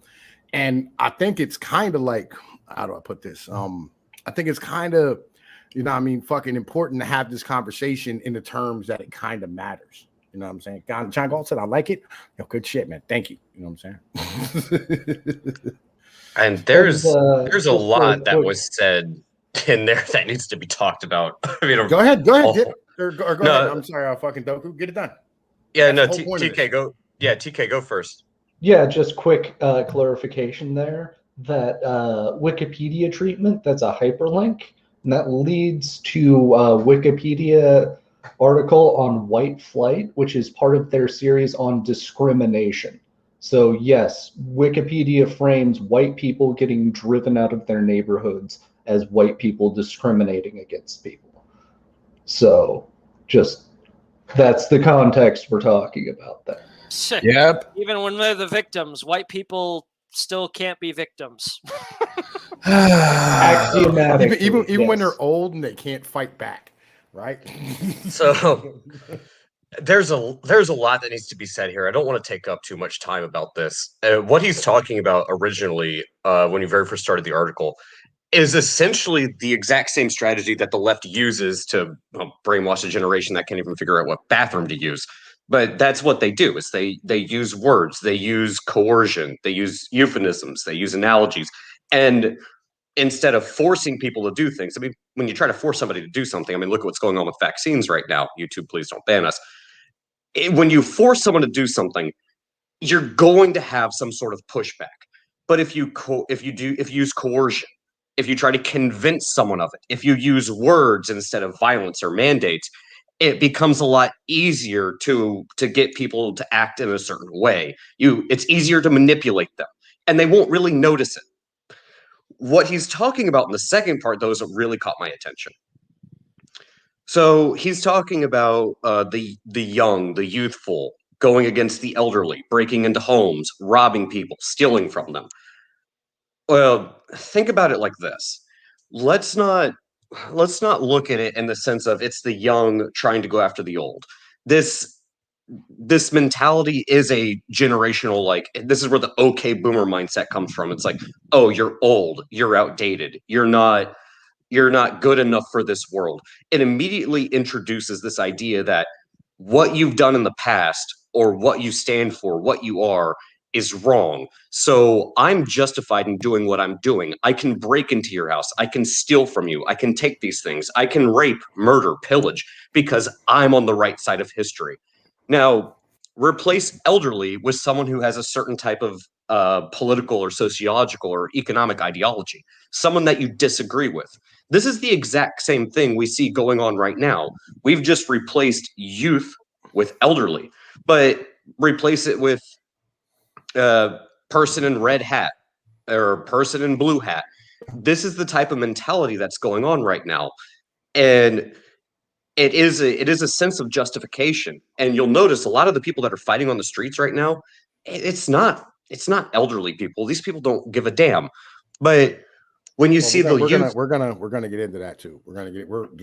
And I think it's kind of like, how do I put this? I think it's kind of, you know what I mean, fucking important to have this conversation in the terms that it kind of matters. You know what I'm saying? John Galt said, I like it. Yo, good shit, man. Thank you. You know what I'm saying? And there's a lot that was said in there that needs to be talked about. I mean, go ahead. Go ahead. I'm sorry, fucking Doku. Get it done. Yeah, no, TK, go. Yeah, TK, go first. Yeah, just quick clarification there. That Wikipedia treatment, that's a hyperlink, and that leads to Wikipedia article on white flight, which is part of their series on discrimination. So yes, Wikipedia frames white people getting driven out of their neighborhoods as white people discriminating against people. So just that's the context we're talking about there. Sick. Yep. Even when they're the victims, white people still can't be victims. Axiomatic. Even when they're old and they can't fight back. Right. So there's a lot that needs to be said here. I don't want to take up too much time about this. What he's talking about originally, when he very first started the article, is essentially the exact same strategy that the left uses to brainwash a generation that can't even figure out what bathroom to use. But that's what they do, is they use words, they use coercion, they use euphemisms, they use analogies. And instead of forcing people to do things, I mean, when you try to force somebody to do something, I mean, look at what's going on with vaccines right now. YouTube, please don't ban us. When you force someone to do something, you're going to have some sort of pushback. But if you use coercion, if you try to convince someone of it, if you use words instead of violence or mandates, it becomes a lot easier to get people to act in a certain way. It's easier to manipulate them, and they won't really notice it. What he's talking about in the second part, though, is what really caught my attention. So he's talking about the young, the youthful, going against the elderly, breaking into homes, robbing people, stealing from them. Well, think about it like this. Let's not look at it in the sense of it's the young trying to go after the old. This mentality is a generational, like, this is where the okay boomer mindset comes from. It's like, oh, you're old, you're outdated, you're not good enough for this world. It immediately introduces this idea that what you've done in the past or what you stand for, what you are, is wrong. So I'm justified in doing what I'm doing. I can break into your house. I can steal from you. I can take these things. I can rape, murder, pillage, because I'm on the right side of history. Now, replace elderly with someone who has a certain type of political or sociological or economic ideology, someone that you disagree with. This is the exact same thing we see going on right now. We've just replaced youth with elderly, but replace it with person in red hat or person in blue hat. This is the type of mentality that's going on right now. And it is a sense of justification. And you'll notice a lot of the people that are fighting on the streets right now, it's not elderly people. These people don't give a damn. But when you see we're gonna get into that too.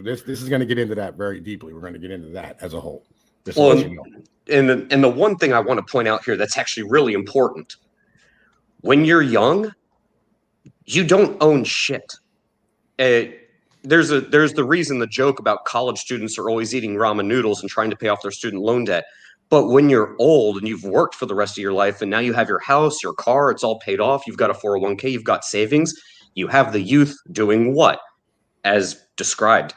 This is gonna get into that very deeply. We're gonna get into that as a whole. And the one thing I want to point out here that's actually really important: when you're young, you don't own shit. There's the reason, the joke about college students are always eating ramen noodles and trying to pay off their student loan debt. But when you're old and you've worked for the rest of your life and now you have your house, your car, it's all paid off, you've got a 401k, you've got savings, you have the youth doing what? As described,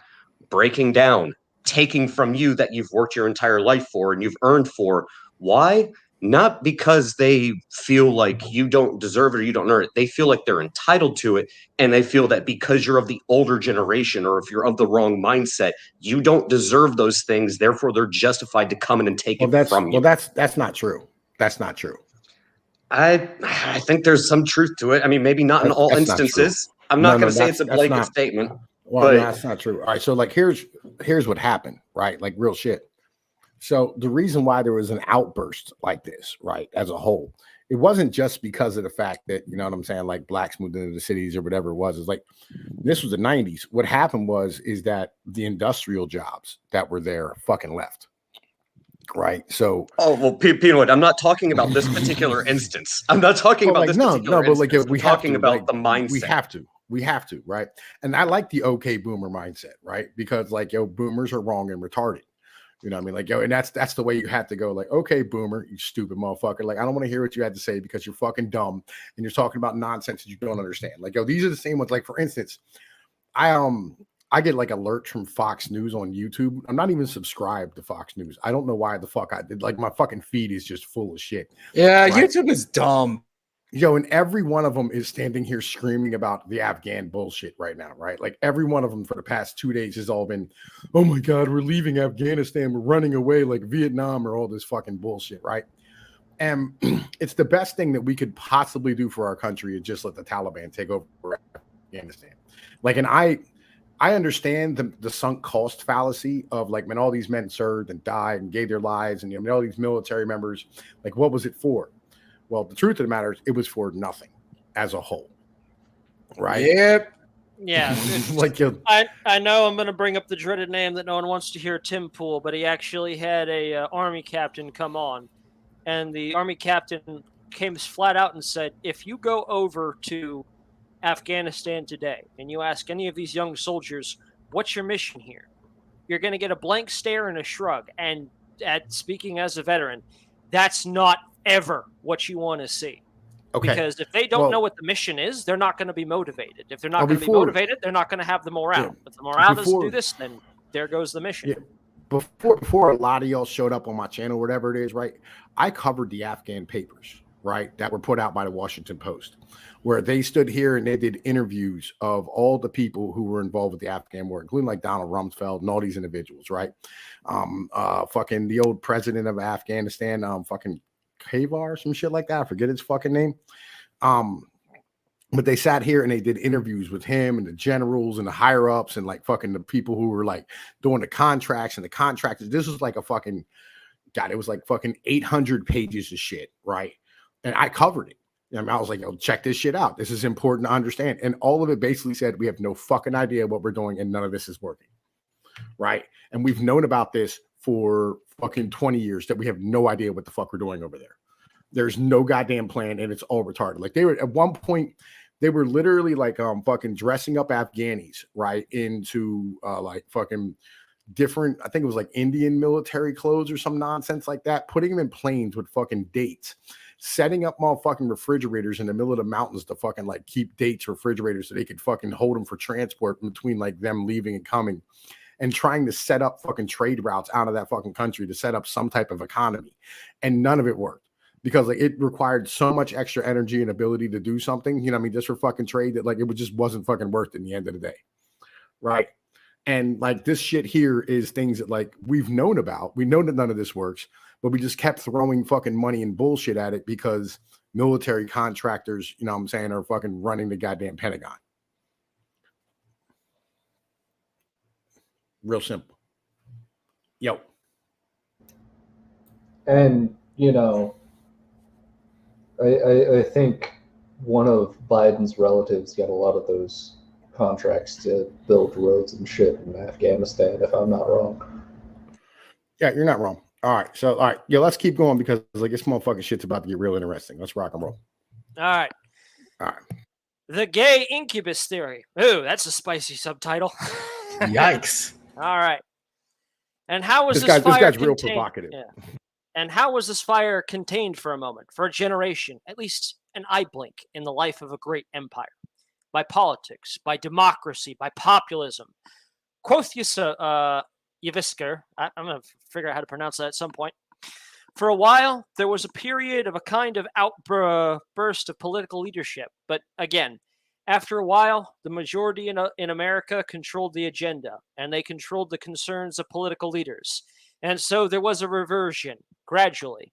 breaking down, taking from you that you've worked your entire life for and you've earned for. Why? Not because they feel like you don't deserve it or you don't earn it. They feel like they're entitled to it. And they feel that because you're of the older generation or if you're of the wrong mindset, you don't deserve those things. Therefore, they're justified to come in and take it from you. Well, that's not true. That's not true. I think there's some truth to it. I mean, maybe not in all instances. I'm not going to say it's a blanket statement. Well, but that's not true. All right. So like, here's what happened, right? Like real shit. So the reason why there was an outburst like this, right, as a whole, it wasn't just because of the fact that, you know what I'm saying, like blacks moved into the cities or whatever it was. It's like, this was the 90s. What happened is that the industrial jobs that were there fucking left. Right. So, Peanut, I'm not talking about this particular instance. I'm not talking about this particular instance. But like, we're talking about the mindset. We have to, right? And I like the okay boomer mindset, right? Because like, boomers are wrong and retarded. You know what I mean? Like, and that's the way you have to go. Like, okay, boomer, you stupid motherfucker. Like, I don't want to hear what you had to say because you're fucking dumb and you're talking about nonsense that you don't understand. Like, these are the same ones. Like, for instance, I get like alerts from Fox News on YouTube. I'm not even subscribed to Fox News. I don't know why the fuck I did. Like, my fucking feed is just full of shit. Yeah, right? YouTube is dumb. And every one of them is standing here screaming about the Afghan bullshit right now, right? Like every one of them for the past 2 days has all been, oh my God, we're leaving Afghanistan, we're running away like Vietnam or all this fucking bullshit, right? And it's the best thing that we could possibly do for our country is just let the Taliban take over Afghanistan. Like, and I understand the sunk cost fallacy of like, when all these men served and died and gave their lives and all these military members, like what was it for? Well, the truth of the matter is it was for nothing as a whole. Right? Yep. Yeah. I know I'm going to bring up the dreaded name that no one wants to hear, Tim Pool, but he actually had a army captain come on. And the army captain came flat out and said, if you go over to Afghanistan today and you ask any of these young soldiers, what's your mission here? You're going to get a blank stare and a shrug. And speaking as a veteran, that's not ever what you want to see. Okay. Because if they don't know what the mission is, they're not going to be motivated. If they're not going to be motivated, they're not going to have the morale. Yeah, if the morale doesn't do this, then there goes the mission. Yeah. Before a lot of y'all showed up on my channel, whatever it is, right? I covered the Afghan papers, right, that were put out by the Washington Post, where they stood here and they did interviews of all the people who were involved with the Afghan war, including like Donald Rumsfeld and all these individuals, right? Fucking the old president of Afghanistan, fucking Kavar, some shit like that. I forget his fucking name. But they sat here and they did interviews with him and the generals and the higher ups and like fucking the people who were like doing the contracts and the contractors. This was like a fucking, God, it was like fucking 800 pages of shit, right? And I covered it. I mean, I was like, yo, check this shit out. This is important to understand. And all of it basically said, we have no fucking idea what we're doing and none of this is working, right? And we've known about this for fucking 20 years that we have no idea what the fuck we're doing over there. There's no goddamn plan and it's all retarded. Like they were at one point, they were literally like fucking dressing up Afghanis, right, into like fucking different, I think it was like Indian military clothes or some nonsense like that, putting them in planes with fucking dates, setting up motherfucking refrigerators in the middle of the mountains to fucking like keep dates, refrigerators, so they could fucking hold them for transport between like them leaving and coming, and trying to set up fucking trade routes out of that fucking country to set up some type of economy. And none of it worked because like it required so much extra energy and ability to do something, you know what I mean, just for fucking trade, that like it just wasn't fucking worth it in the end of the day. Right. And like this shit here is things that like we've known about. We know that none of this works, but we just kept throwing fucking money and bullshit at it because military contractors, you know what I'm saying, are fucking running the goddamn Pentagon. Real simple. Yo. And, you know, I think one of Biden's relatives got a lot of those contracts to build roads and shit in Afghanistan, if I'm not wrong. Yeah, you're not wrong. All right. So, all right. Yeah, let's keep going because like this motherfucking shit's about to get real interesting. Let's rock and roll. All right. All right. The gay incubus theory. Ooh, that's a spicy subtitle. Yikes. All right. And how was this guy's fire real contained? provocative. Yeah. And how was this fire contained for a moment, for a generation, at least an eye blink in the life of a great empire? By politics, by democracy, by populism. Quoth Yavisker, I'm going to figure out how to pronounce that at some point. For a while, there was a period of a kind of outburst of political leadership. But again, after a while, the majority in America controlled the agenda, and they controlled the concerns of political leaders. And so there was a reversion, gradually.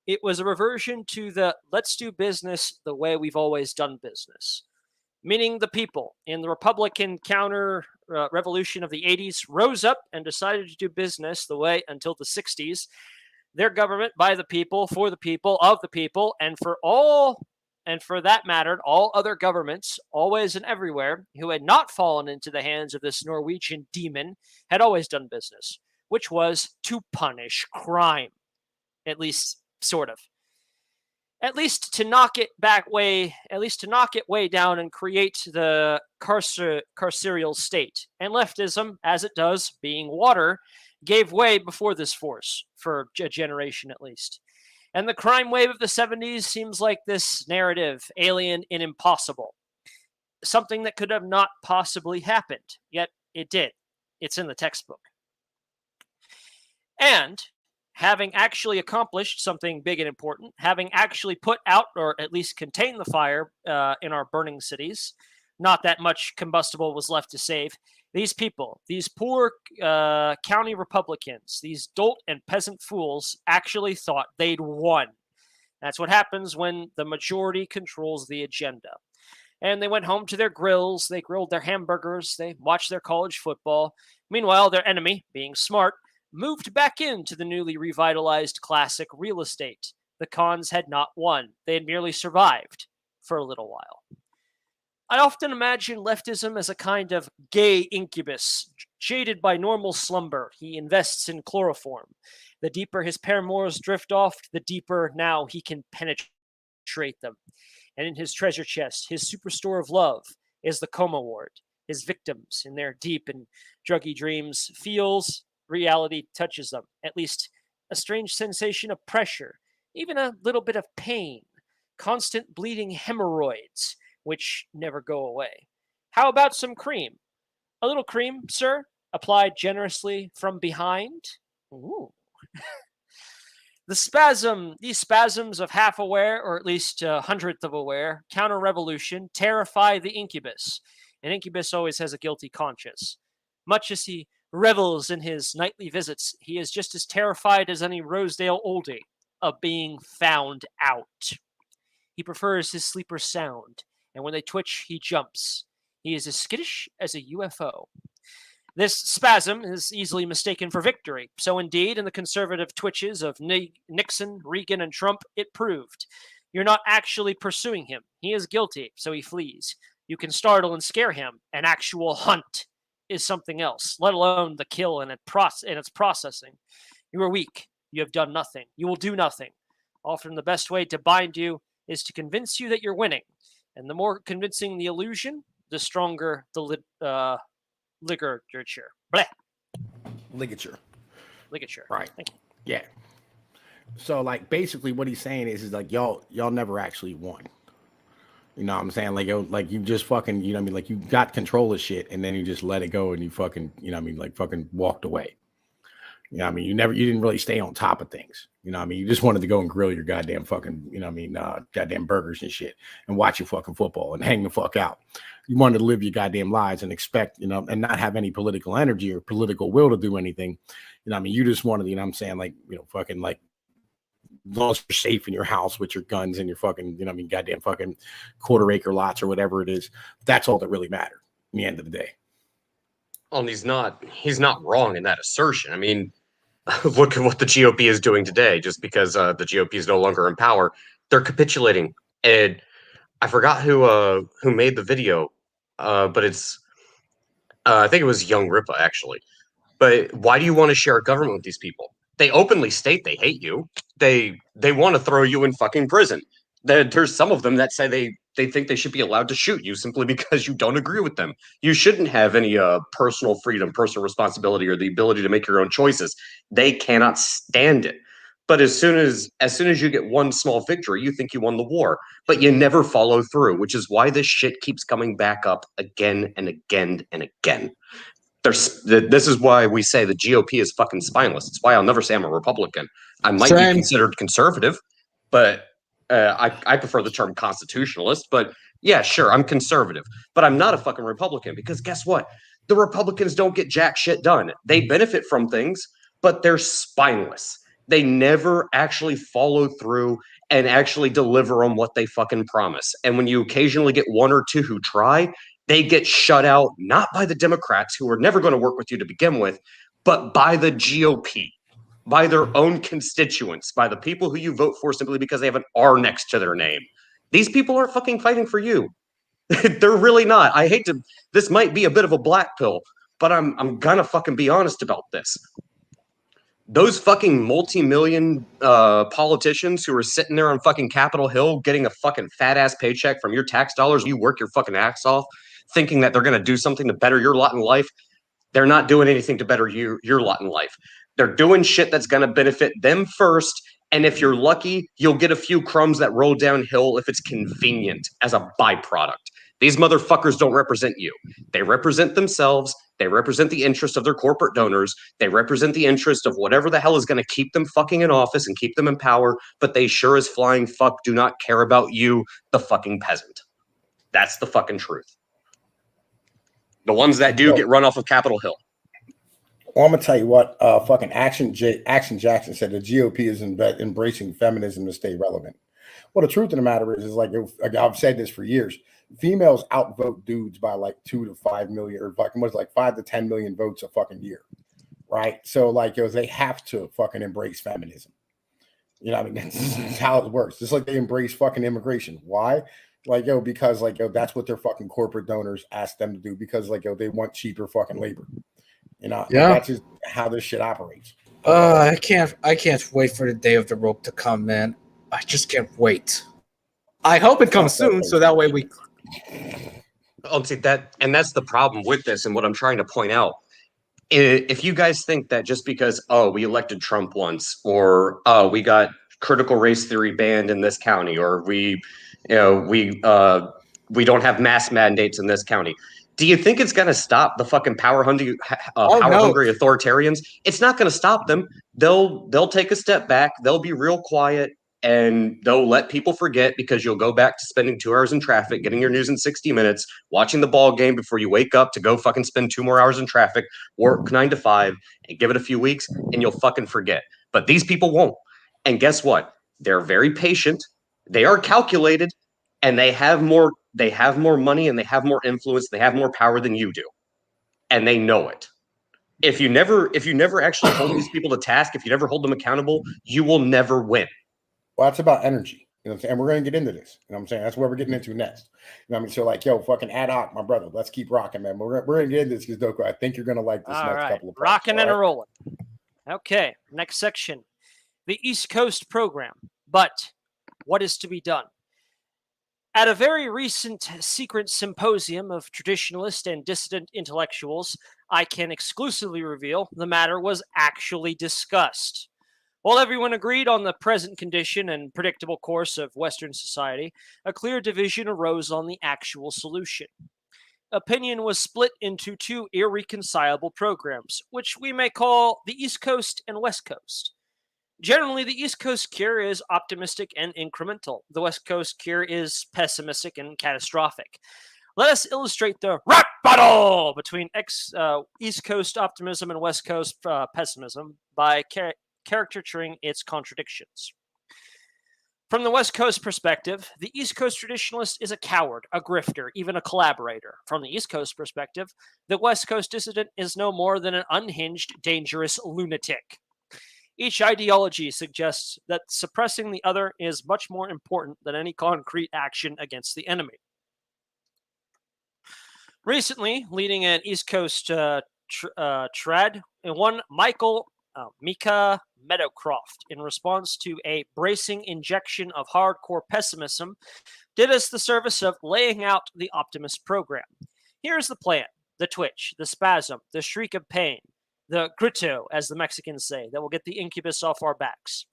It was a reversion to the let's do business the way we've always done business. Meaning the people in the Republican counter revolution of the 80s rose up and decided to do business the way until the 60s. Their government by the people, for the people, of the people, and for that matter, all other governments, always and everywhere, who had not fallen into the hands of this Norwegian demon, had always done business, which was to punish crime, at least sort of. At least to knock it way down and create the carceral state. And leftism, as it does, being water, gave way before this force, for a generation at least. And the crime wave of the 70s seems like this narrative, alien and impossible. Something that could have not possibly happened, yet it did. It's in the textbook. And having actually accomplished something big and important, having actually put out or at least contained the fire in our burning cities, not that much combustible was left to save. These people, these poor county Republicans, these dolt and peasant fools actually thought they'd won. That's what happens when the majority controls the agenda. And they went home to their grills, they grilled their hamburgers, they watched their college football. Meanwhile, their enemy, being smart, moved back into the newly revitalized classic real estate. The cons had not won. They had merely survived for a little while. I often imagine leftism as a kind of gay incubus, jaded by normal slumber. He invests in chloroform. The deeper his paramours drift off, the deeper now he can penetrate them. And in his treasure chest, his superstore of love, is the coma ward. His victims, in their deep and druggy dreams, feels reality touches them, at least a strange sensation of pressure, even a little bit of pain, constant bleeding hemorrhoids, which never go away. How about some cream? A little cream, sir, applied generously from behind. Ooh. These spasms of half aware, or at least a hundredth of aware, counter-revolution, terrify the incubus. An incubus always has a guilty conscience. Much as he revels in his nightly visits, he is just as terrified as any Rosedale oldie of being found out. He prefers his sleepers sound, and when they twitch, he jumps. He is as skittish as a UFO. This spasm is easily mistaken for victory. So indeed, in the conservative twitches of Nixon, Reagan, and Trump, it proved. You're not actually pursuing him. He is guilty, so he flees. You can startle and scare him. An actual hunt is something else, let alone the kill and its processing. You are weak. You have done nothing. You will do nothing. Often the best way to bind you is to convince you that you're winning. And the more convincing the illusion, the stronger the ligature. Blah. Ligature. Ligature. Right. Thank you. Yeah. So like basically what he's saying is like y'all never actually won. You know what I'm saying? Like you just fucking, you know what I mean? Like you got control of shit and then you just let it go and you fucking, you know what I mean? Like fucking walked away. You know what I mean? You didn't really stay on top of things. You know what I mean? You just wanted to go and grill your goddamn fucking, you know what I mean? Goddamn burgers and shit and watch your fucking football and hang the fuck out. You wanted to live your goddamn lives and expect, you know, and not have any political energy or political will to do anything. You know what I mean? You just wanted, you know what I'm saying? Like, you know, fucking like, as long as you're safe in your house with your guns and your fucking, you know what I mean? Goddamn fucking quarter-acre lots or whatever it is. That's all that really mattered in the end of the day. Well, and he's not wrong in that assertion. I mean, look at what the GOP is doing today. Just because the GOP is no longer in power, they're capitulating. And I forgot who made the video, but it's I think it was Young Ripa actually. But why do you want to share a government with these people? They openly state they hate you. They want to throw you in fucking prison. There's some of them that say they think they should be allowed to shoot you simply because you don't agree with them. You shouldn't have any personal freedom, personal responsibility, or the ability to make your own choices. They cannot stand it. But as soon as you get one small victory, you think you won the war, but you never follow through, which is why this shit keeps coming back up again and again and again. This is why we say the GOP is fucking spineless. It's why I'll never say I'm a Republican. I might be considered conservative, but I prefer the term constitutionalist. But yeah, sure, I'm conservative, but I'm not a fucking Republican because guess what? The Republicans don't get jack shit done. They benefit from things, but they're spineless. They never actually follow through and actually deliver on what they fucking promise. And when you occasionally get one or two who try, they get shut out, not by the Democrats, who are never going to work with you to begin with, but by the GOP, by their own constituents, by the people who you vote for simply because they have an R next to their name. These people aren't fucking fighting for you. They're really not. I hate to, this might be a bit of a black pill, but I'm gonna fucking be honest about this. Those fucking multi-million politicians who are sitting there on fucking Capitol Hill getting a fucking fat-ass paycheck from your tax dollars, you work your fucking ass off, thinking that they're going to do something to better your lot in life, they're not doing anything to better your lot in life. They're doing shit that's going to benefit them first, and if you're lucky, you'll get a few crumbs that roll downhill if it's convenient as a byproduct. These motherfuckers don't represent you. They represent themselves. They represent the interest of their corporate donors. They represent the interest of whatever the hell is going to keep them fucking in office and keep them in power, but they sure as flying fuck do not care about you, the fucking peasant. That's the fucking truth. The ones that do get run off of Capitol Hill. Well, I'm gonna tell you what. Fucking Action Jackson said the GOP is embracing feminism to stay relevant. Well, the truth of the matter is like I've said this for years. Females outvote dudes by like 2 to 5 million, or fucking what's like 5 to 10 million votes a fucking year, right? So like they have to fucking embrace feminism. You know what I mean? That's how it works. Just like they embrace fucking immigration. Why? Like because like that's what their fucking corporate donors ask them to do because like they want cheaper fucking labor. You know, yeah, that's just how this shit operates. I can't wait for the day of the rope to come, man. I just can't wait. I hope it comes soon, so that way we. Oh, see that, and that's the problem with this, and what I'm trying to point out. if you guys think that just because we elected Trump once, or we got critical race theory banned in this county, or we don't have mask mandates in this county, do you think it's going to stop the fucking power hungry authoritarians? It's not going to stop them. They'll take a step back. They'll be real quiet, and they'll let people forget, because you'll go back to spending 2 hours in traffic, getting your news in 60 minutes, watching the ball game before you wake up to go fucking spend 2 more hours in traffic, work 9 to 5, and give it a few weeks, and you'll fucking forget. But these people won't. And guess what? They're very patient. They are calculated, and they have more money, and they have more influence. They have more power than you do. And they know it. If you never actually hold these people to task, if you never hold them accountable, you will never win. Well, that's about energy. You know what I'm saying? And we're going to get into this. You know what I'm saying? That's what we're getting into next. You know what I mean? So like, yo, fucking ad hoc, my brother. Let's keep rocking, man. We're going to get into this because, Doku, I think you're going to like this next couple of parts. Rocking and rolling. Okay, next section. The East Coast program. But what is to be done? At a very recent secret symposium of traditionalist and dissident intellectuals, I can exclusively reveal the matter was actually discussed. While everyone agreed on the present condition and predictable course of Western society, a clear division arose on the actual solution. Opinion was split into 2 irreconcilable programs, which we may call the East Coast and West Coast. Generally, the East Coast cure is optimistic and incremental. The West Coast cure is pessimistic and catastrophic. Let us illustrate the rap battle between East Coast optimism and West Coast pessimism by caricaturing its contradictions. From the West Coast perspective, the East Coast traditionalist is a coward, a grifter, even a collaborator. From the East Coast perspective, the West Coast dissident is no more than an unhinged, dangerous lunatic. Each ideology suggests that suppressing the other is much more important than any concrete action against the enemy. Recently, leading an East Coast trad, one Mika Meadowcroft, in response to a bracing injection of hardcore pessimism, did us the service of laying out the optimist program. Here's the plan: the twitch, the spasm, the shriek of pain, the grito, as the Mexicans say, that will get the incubus off our backs.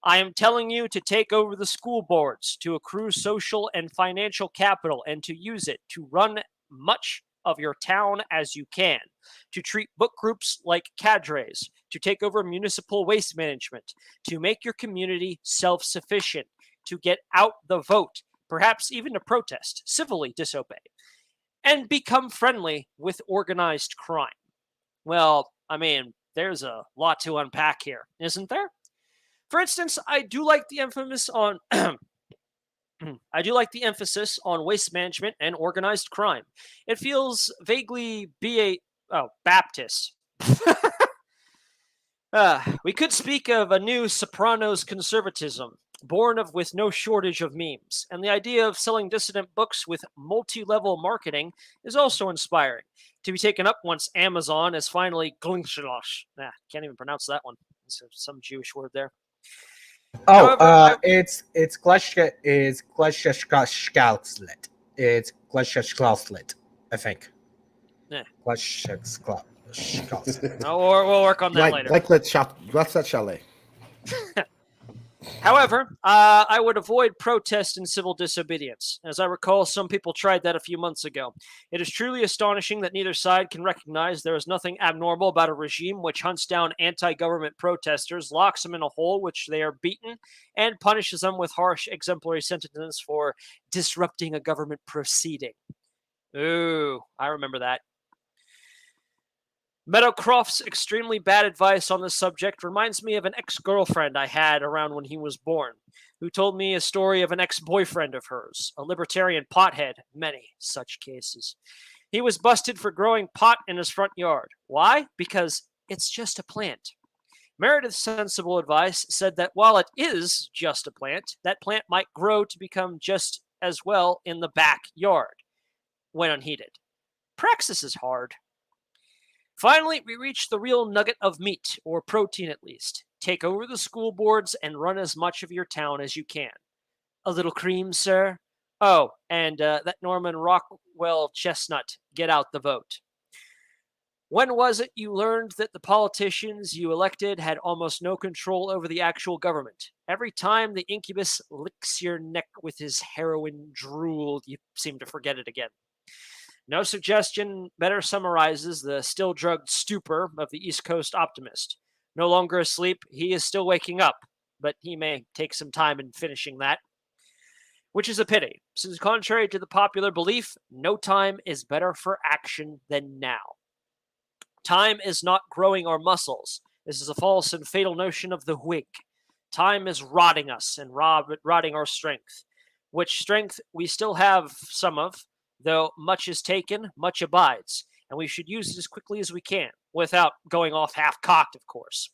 I am telling you to take over the school boards, to accrue social and financial capital, and to use it to run much of your town as you can, to treat book groups like cadres, to take over municipal waste management, to make your community self-sufficient, to get out the vote, perhaps even to protest, civilly disobey, and become friendly with organized crime. Well, I mean, there's a lot to unpack here, isn't there? For instance, I do like the emphasis on waste management and organized crime. It feels vaguely Baptist. We could speak of a new Sopranos conservatism, born with no shortage of memes, and the idea of selling dissident books with multi-level marketing is also inspiring, to be taken up once Amazon has finally can't even pronounce that one. It's some Jewish word there. Oh, however, it's Glashkauslet. It's Glashkauslet, I think. Yeah. Glashkauslet. We'll work on that later. Like that chalet. However, I would avoid protest and civil disobedience. As I recall, some people tried that a few months ago. It is truly astonishing that neither side can recognize there is nothing abnormal about a regime which hunts down anti-government protesters, locks them in a hole which they are beaten, and punishes them with harsh exemplary sentences for disrupting a government proceeding. Ooh, I remember that. Meadowcroft's extremely bad advice on this subject reminds me of an ex-girlfriend I had around when he was born, who told me a story of an ex-boyfriend of hers, a libertarian pothead, many such cases. He was busted for growing pot in his front yard. Why? Because it's just a plant. Meredith's sensible advice said that while it is just a plant, that plant might grow to become just as well in the backyard when unheeded. Praxis is hard. Finally, we reach the real nugget of meat, or protein at least. Take over the school boards and run as much of your town as you can. A little cream, sir? Oh, and that Norman Rockwell chestnut, get out the vote. When was it you learned that the politicians you elected had almost no control over the actual government? Every time the incubus licks your neck with his heroin drool, you seem to forget it again. No suggestion better summarizes the still drugged stupor of the East Coast optimist. No longer asleep, he is still waking up, but he may take some time in finishing that. Which is a pity, since contrary to the popular belief, no time is better for action than now. Time is not growing our muscles. This is a false and fatal notion of the Whig. Time is rotting us and rotting our strength, which strength we still have some of, though much is taken, much abides, and we should use it as quickly as we can, without going off half-cocked, of course.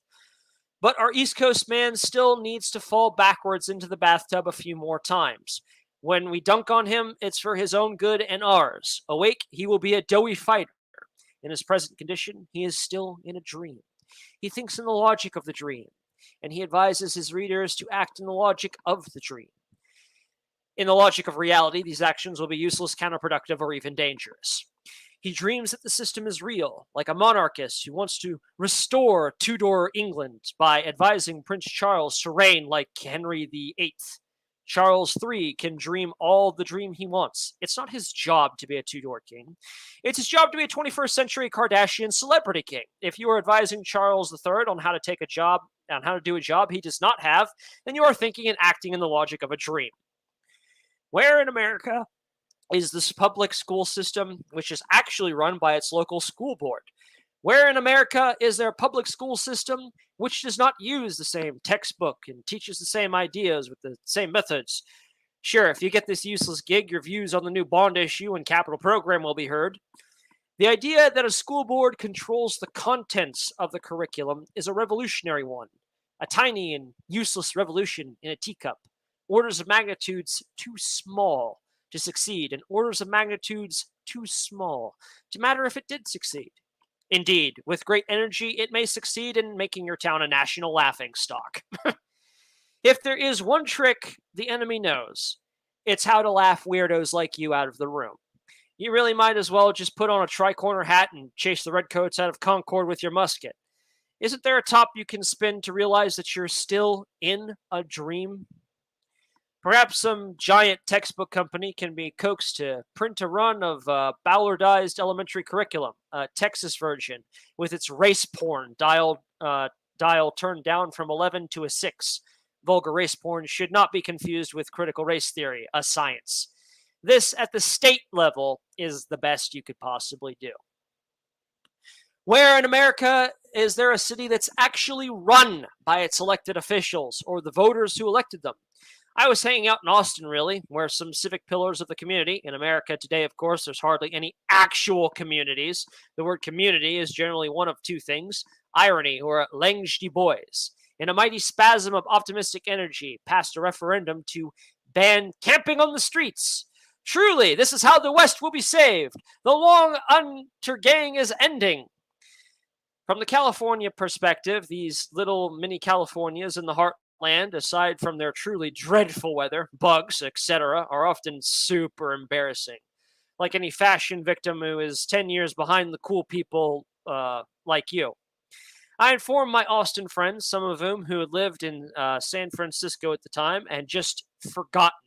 But our East Coast man still needs to fall backwards into the bathtub a few more times. When we dunk on him, it's for his own good and ours. Awake, he will be a doughy fighter. In his present condition, he is still in a dream. He thinks in the logic of the dream, and he advises his readers to act in the logic of the dream. In the logic of reality, these actions will be useless, counterproductive, or even dangerous. He dreams that the system is real, like a monarchist who wants to restore Tudor England by advising Prince Charles to reign like Henry VIII. Charles III can dream all the dream he wants. It's not his job to be a Tudor king. It's his job to be a 21st century Kardashian celebrity king. If you are advising Charles III on how to take a job, on how to do a job he does not have, then you are thinking and acting in the logic of a dream. Where in America is this public school system, which is actually run by its local school board? Where in America is there a public school system which does not use the same textbook and teaches the same ideas with the same methods? Sure, if you get this useless gig, your views on the new bond issue and capital program will be heard. The idea that a school board controls the contents of the curriculum is a revolutionary one, a tiny and useless revolution in a teacup. Orders of magnitudes too small to succeed, and orders of magnitudes too small to matter if it did succeed. Indeed, with great energy, it may succeed in making your town a national laughingstock. If there is one trick the enemy knows, it's how to laugh weirdos like you out of the room. You really might as well just put on a tri-corner hat and chase the redcoats out of Concord with your musket. Isn't there a top you can spin to realize that you're still in a dream? Perhaps some giant textbook company can be coaxed to print a run of Ballardized elementary curriculum, a Texas version, with its race porn dial turned down from 11 to a 6. Vulgar race porn should not be confused with critical race theory, a science. This, at the state level, is the best you could possibly do. Where in America is there a city that's actually run by its elected officials or the voters who elected them? I was hanging out in Austin, really, where some civic pillars of the community. In America today, of course, there's hardly any actual communities. The word community is generally one of two things, irony or langue de boys. In a mighty spasm of optimistic energy, passed a referendum to ban camping on the streets. Truly, this is how the West will be saved. The long untergang is ending. From the California perspective, these little mini Californias in the heartland, aside from their truly dreadful weather, bugs, etc., are often super embarrassing. Like any fashion victim who is 10 years behind the cool people like you. I informed my Austin friends, some of whom who had lived in San Francisco at the time, and just forgotten.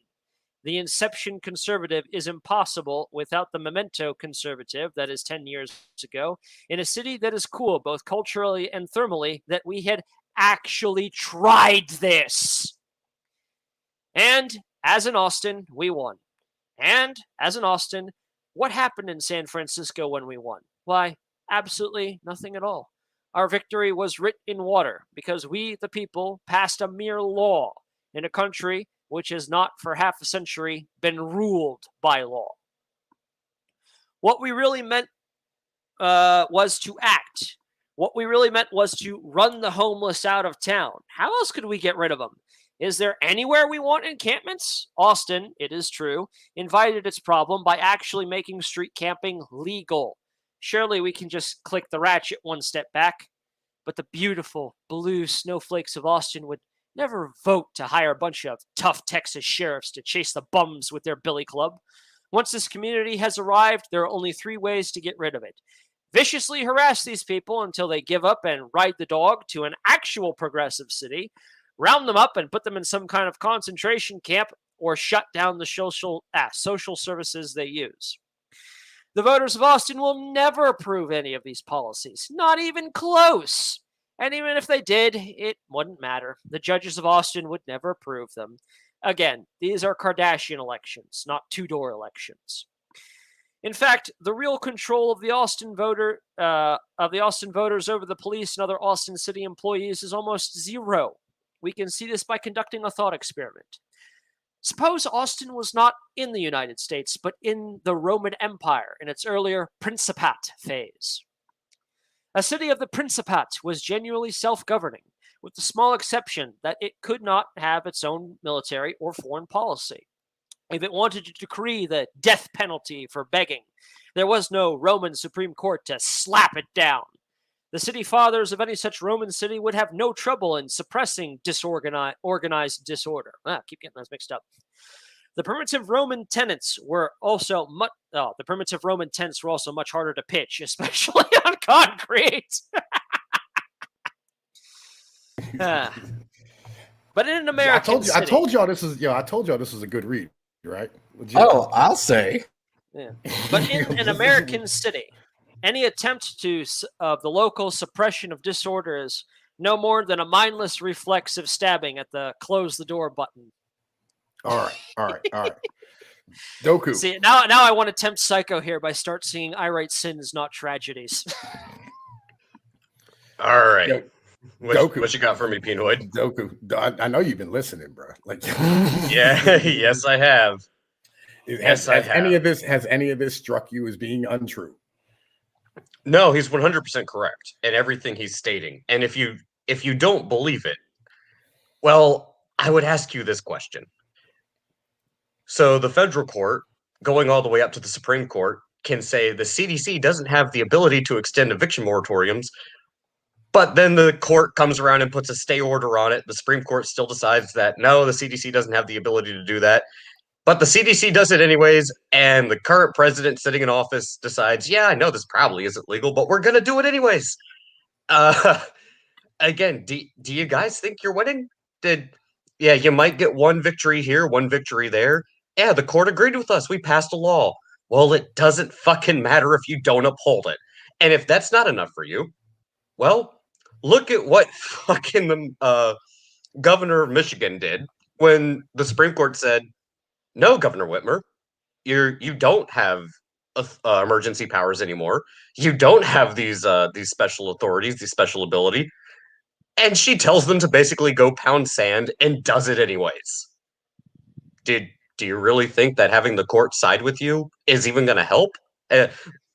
The inception conservative is impossible without the memento conservative, that is 10 years ago, in a city that is cool, both culturally and thermally, that we had actually tried this. And as in Austin, we won. And as in Austin, what happened in San Francisco when we won? Why, absolutely nothing at all. Our victory was writ in water because we, the people, passed a mere law in a country which has not for half a century been ruled by law. What we really meant was to act. What we really meant was to run the homeless out of town. How else could we get rid of them? Is there anywhere we want encampments? Austin, it is true, invited its problem by actually making street camping legal. Surely we can just click the ratchet one step back. But the beautiful blue snowflakes of Austin would never vote to hire a bunch of tough Texas sheriffs to chase the bums with their billy club. Once this community has arrived, there are only 3 ways to get rid of it. viciously harass these people until they give up and ride the dog to an actual progressive city, round them up and put them in some kind of concentration camp, or shut down the social services they use. The voters of Austin will never approve any of these policies, not even close. And even if they did, it wouldn't matter. The judges of Austin would never approve them. Again, these are Kardashian elections, not two-door elections. In fact, the real control of the Austin voters over the police and other Austin City employees is almost zero. We can see this by conducting a thought experiment. Suppose Austin was not in the United States, but in the Roman Empire in its earlier Principate phase. A city of the Principate was genuinely self-governing, with the small exception that it could not have its own military or foreign policy. If it wanted to decree the death penalty for begging, there was no Roman Supreme Court to slap it down. The city fathers of any such Roman city would have no trouble in suppressing organized disorder. I keep getting those mixed up. The primitive Roman tenants were also much harder to pitch, especially on concrete. But in an American city, I told y'all this is a good read, right? Legit. Oh, I'll say. Yeah. But in an American city, any attempt of the local suppression of disorder is no more than a mindless reflex of stabbing at the close the door button. All right. Doku. See, now I want to tempt Psycho here by start seeing I write sins, not tragedies. All right. Yo, what you got for me, Pinoid? Doku. I know you've been listening, bro. Like, yeah, yes, I have. Has any of this struck you as being untrue? No, he's 100% correct in everything he's stating. And if you don't believe it, well, I would ask you this question. So the federal court, going all the way up to the Supreme Court, can say the CDC doesn't have the ability to extend eviction moratoriums, but then the court comes around and puts a stay order on it. The Supreme Court still decides that, no, the CDC doesn't have the ability to do that. But the CDC does it anyways, and the current president sitting in office decides, yeah, I know this probably isn't legal, but we're going to do it anyways. Again, do you guys think you're winning? You might get one victory here, one victory there. Yeah, the court agreed with us. We passed a law. Well, it doesn't fucking matter if you don't uphold it. And if that's not enough for you, well, look at what fucking governor of Michigan did when the Supreme Court said, no, Governor Whitmer, you don't have emergency powers anymore. You don't have these special authorities, these special ability. And she tells them to basically go pound sand and does it anyways. Do you really think that having the court side with you is even going to help?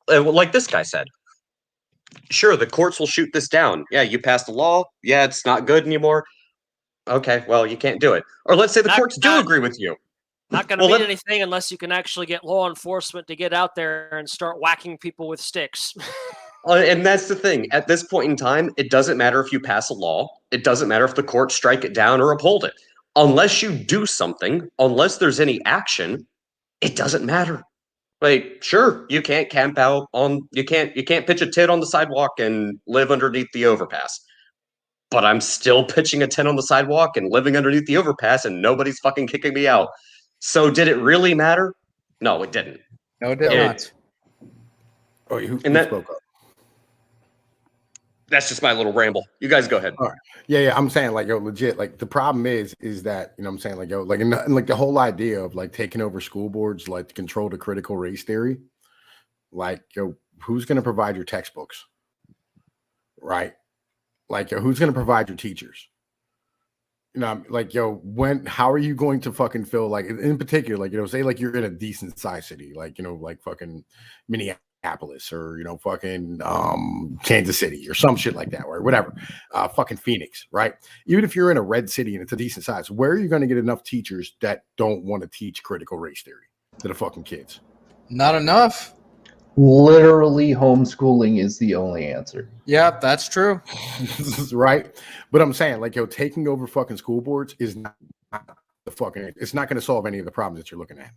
Like this guy said, sure, the courts will shoot this down. Yeah, you passed a law. Yeah, it's not good anymore. Okay, well, you can't do it. Or let's say the courts do agree with you. Not going to mean anything unless you can actually get law enforcement to get out there and start whacking people with sticks. And that's the thing. At this point in time, it doesn't matter if you pass a law. It doesn't matter if the courts strike it down or uphold it. Unless you do something, unless there's any action, it doesn't matter. Like, sure, you can't camp out you can't pitch a tent on the sidewalk and live underneath the overpass. But I'm still pitching a tent on the sidewalk and living underneath the overpass and nobody's fucking kicking me out. So did it really matter? No, it didn't. No, it did not. Oh, who spoke up? That's just my little ramble. You guys go ahead. All right. Yeah. I'm saying, like, yo, legit. Like, the problem is that, you know what I'm saying, like, yo, like, and like the whole idea of like taking over school boards, like, to control the critical race theory. Like, yo, who's going to provide your textbooks? Right. Like, yo, who's going to provide your teachers? You know, like, yo, how are you going to fucking feel like, in particular, like, you know, say like you're in a decent size city, like, you know, like fucking Minneapolis or, you know, fucking Kansas City or some shit like that, or whatever, fucking Phoenix, right? Even if you're in a red city and it's a decent size, where are you going to get enough teachers that don't want to teach critical race theory to the fucking kids? Not enough. Literally, homeschooling is the only answer. Yep, that's true. Right? But I'm saying, like, yo, taking over fucking school boards is not it's not going to solve any of the problems that you're looking at.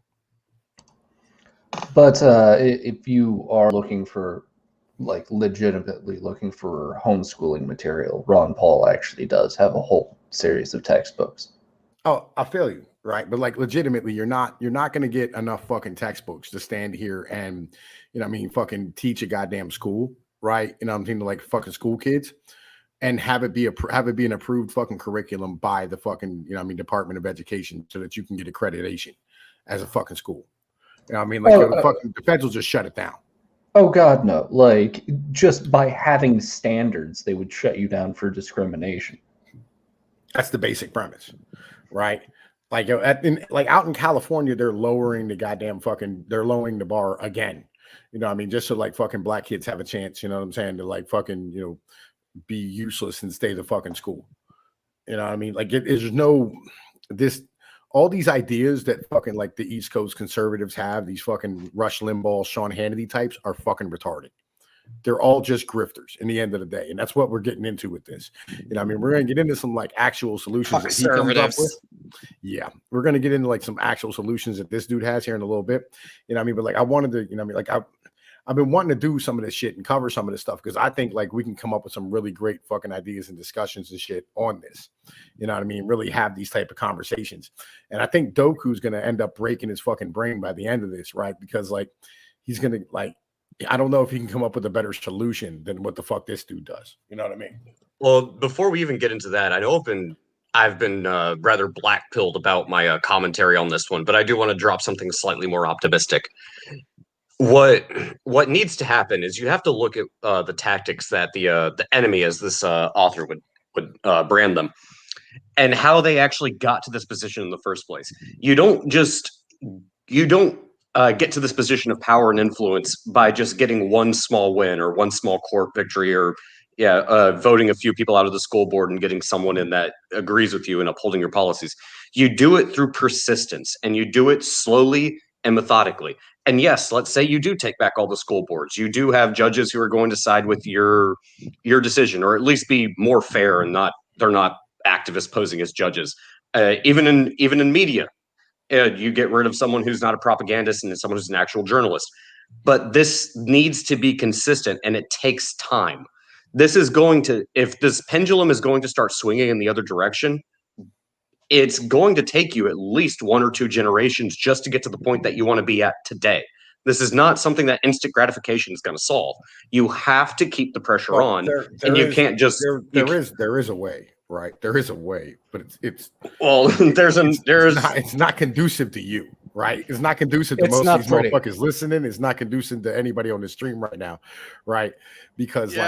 But if you are looking for like legitimately looking for homeschooling material, Ron Paul actually does have a whole series of textbooks. Oh, I feel you, right? But like legitimately, you're not going to get enough fucking textbooks to stand here and, fucking teach a goddamn school, right? I'm saying, to like fucking school kids, and have it be an approved fucking curriculum by the fucking, Department of Education, so that you can get accreditation as a fucking school. The feds will just shut it down. Oh God, no! Like, just by having standards, they would shut you down for discrimination. That's the basic premise, right? Like, out in California, they're lowering the bar again. Just so like fucking black kids have a chance. To like fucking be useless and stay the fucking school. Like all these ideas that fucking like the East Coast conservatives have, these fucking Rush Limbaugh, Sean Hannity types, are fucking retarded. They're all just grifters in the end of the day. And that's what we're getting into with this. We're going to get into some like actual solutions that he comes up with. Yeah. We're going to get into like some actual solutions that this dude has here in a little bit. But like, I wanted to, I've been wanting to do some of this shit and cover some of this stuff, because I think like we can come up with some really great fucking ideas and discussions and shit on this. Really have these type of conversations. And I think Doku's going to end up breaking his fucking brain by the end of this, right? Because like he's going to like, I don't know if he can come up with a better solution than what the fuck this dude does. You know what I mean? Well, before we even get into that, I know I've been rather black-pilled about my commentary on this one, but I do want to drop something slightly more optimistic. What needs to happen is you have to look at the tactics that the enemy, as this author would brand them, and how they actually got to this position in the first place. You don't get to this position of power and influence by just getting one small win or one small court victory, or voting a few people out of the school board and getting someone in that agrees with you and upholding your policies. You do it through persistence, and you do it slowly and methodically. And yes, let's say you do take back all the school boards. You do have judges who are going to side with your decision, or at least be more fair and they're not activists posing as judges. Even in media, you get rid of someone who's not a propagandist and someone who's an actual journalist. But this needs to be consistent, and it takes time. If this pendulum is going to start swinging in the other direction, it's going to take you at least 1 or 2 generations just to get to the point that you want to be at today. This is not something that instant gratification is going to solve. You have to keep the pressure on, and you can't just. There is a way, right? There is a way, but it's it's not conducive to you, right? It's not conducive to most of these motherfuckers listening. It's not conducive to anybody on the stream right now, right? Because it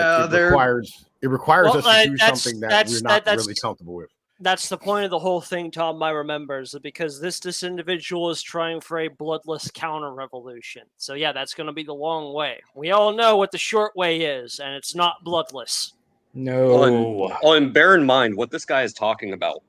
requires us to do something that we're not really comfortable with. That's the point of the whole thing, Tom. I remembers, because this individual is trying for a bloodless counter-revolution. So yeah, that's going to be the long way. We all know what the short way is, and it's not bloodless. No. And bear in mind what this guy is talking about.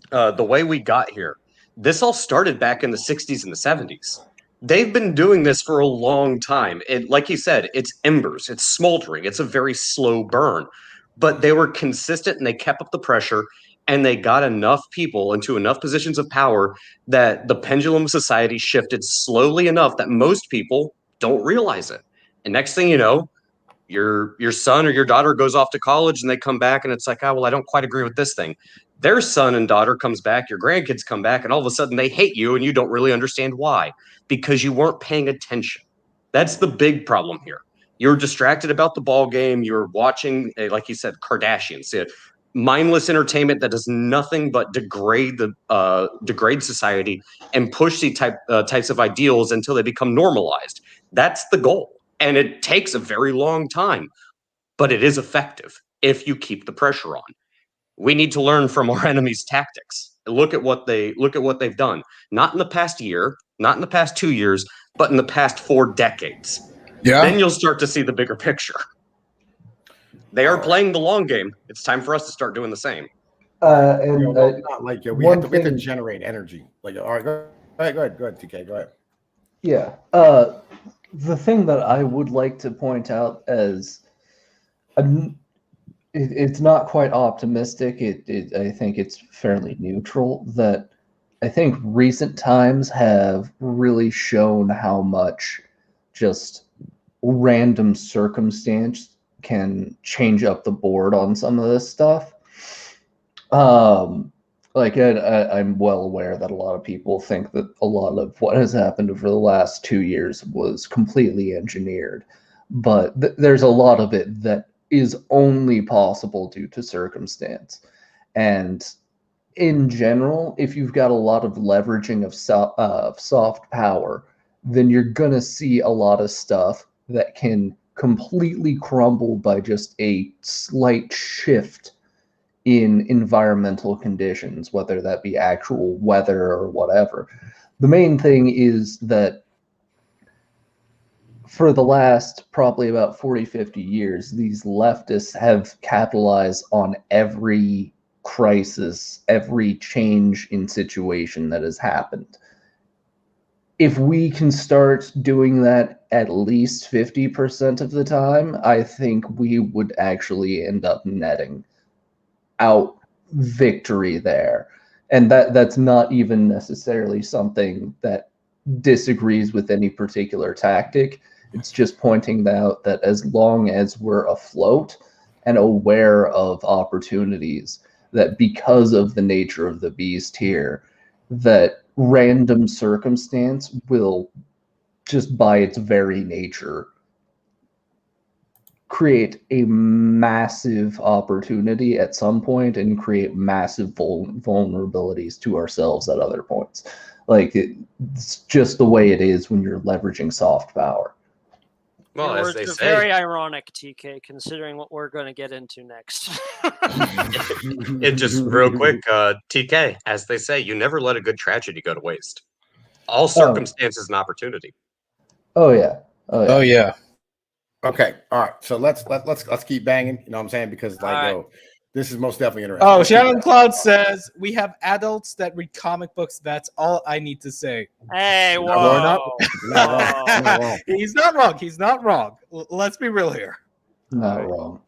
The way we got here, this all started back in the 60s and the 70s. They've been doing this for a long time. Like he said, it's embers, it's smoldering, it's a very slow burn. But they were consistent, and they kept up the pressure, and they got enough people into enough positions of power that the pendulum of society shifted slowly enough that most people don't realize it. And next thing you know, your son or your daughter goes off to college, and they come back, and it's like, oh, well, I don't quite agree with this thing. Their son and daughter comes back, your grandkids come back, and all of a sudden they hate you, and you don't really understand why, because you weren't paying attention. That's the big problem here. You're distracted about the ball game. You're watching, like you said, Kardashians, mindless entertainment that does nothing but degrade society and push the types of ideals until they become normalized. That's the goal, and it takes a very long time, but it is effective if you keep the pressure on. We need to learn from our enemy's tactics. Look at what they've done. Not in the past year, not in the past 2 years, but in the past 4 decades. Yeah. Then you'll start to see the bigger picture. They are playing the long game. It's time for us to start doing the same. We have to generate energy. Like, all right, go ahead, TK, go ahead. Yeah. The thing that I would like to point out as it's not quite optimistic. I think it's fairly neutral. That I think recent times have really shown how much just random circumstance can change up the board on some of this stuff. I'm well aware that a lot of people think that a lot of what has happened over the last 2 years was completely engineered, but there's a lot of it that is only possible due to circumstance. And in general, if you've got a lot of leveraging of soft power, then you're going to see a lot of stuff that can completely crumble by just a slight shift in environmental conditions, whether that be actual weather or whatever. The main thing is that for the last probably about 40, 50 years, these leftists have capitalized on every crisis, every change in situation that has happened. If we can start doing that at least 50% of the time, I think we would actually end up netting out victory there. And that's not even necessarily something that disagrees with any particular tactic. It's just pointing out that as long as we're afloat and aware of opportunities, that because of the nature of the beast here, that random circumstance will just by its very nature create a massive opportunity at some point and create massive vulnerabilities to ourselves at other points. Like, it's just the way it is when you're leveraging soft power. Well, as they say, very ironic, TK, considering what we're going to get into next. It just real quick, TK, as they say, you never let a good tragedy go to waste. All circumstances and opportunity. Oh yeah. Oh yeah. Okay, all right. So let's keep banging. You know what I'm saying? Because yo, this is most definitely interesting. Oh, Shannon Cloud says we have adults that read comic books. That's all I need to say. Hey, whoa! Not wrong. He's not wrong. He's not wrong. Let's be real here. Not wrong.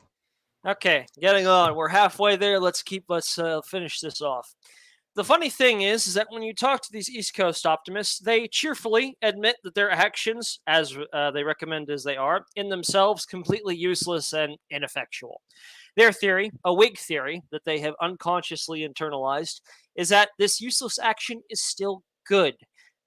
Okay, getting on. We're halfway there. Let's finish this off. The funny thing is that when you talk to these East Coast optimists, they cheerfully admit that their actions, as they recommend as they are, in themselves completely useless and ineffectual. Their theory, a Whig theory that they have unconsciously internalized, is that this useless action is still good,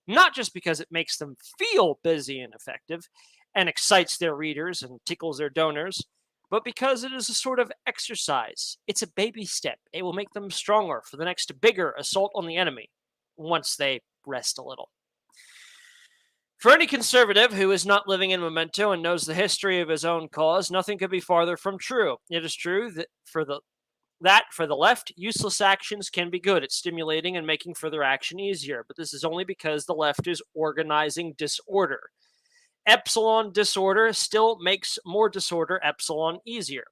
not just because it makes them feel busy and effective and excites their readers and tickles their donors, but because it is a sort of exercise. It's a baby step. It will make them stronger for the next bigger assault on the enemy once they rest a little. For any conservative who is not living in memento and knows the history of his own cause, nothing could be farther from true. It is true that for the left, useless actions can be good at stimulating and making further action easier, but this is only because the left is organizing disorder. Epsilon disorder still makes more disorder epsilon easier.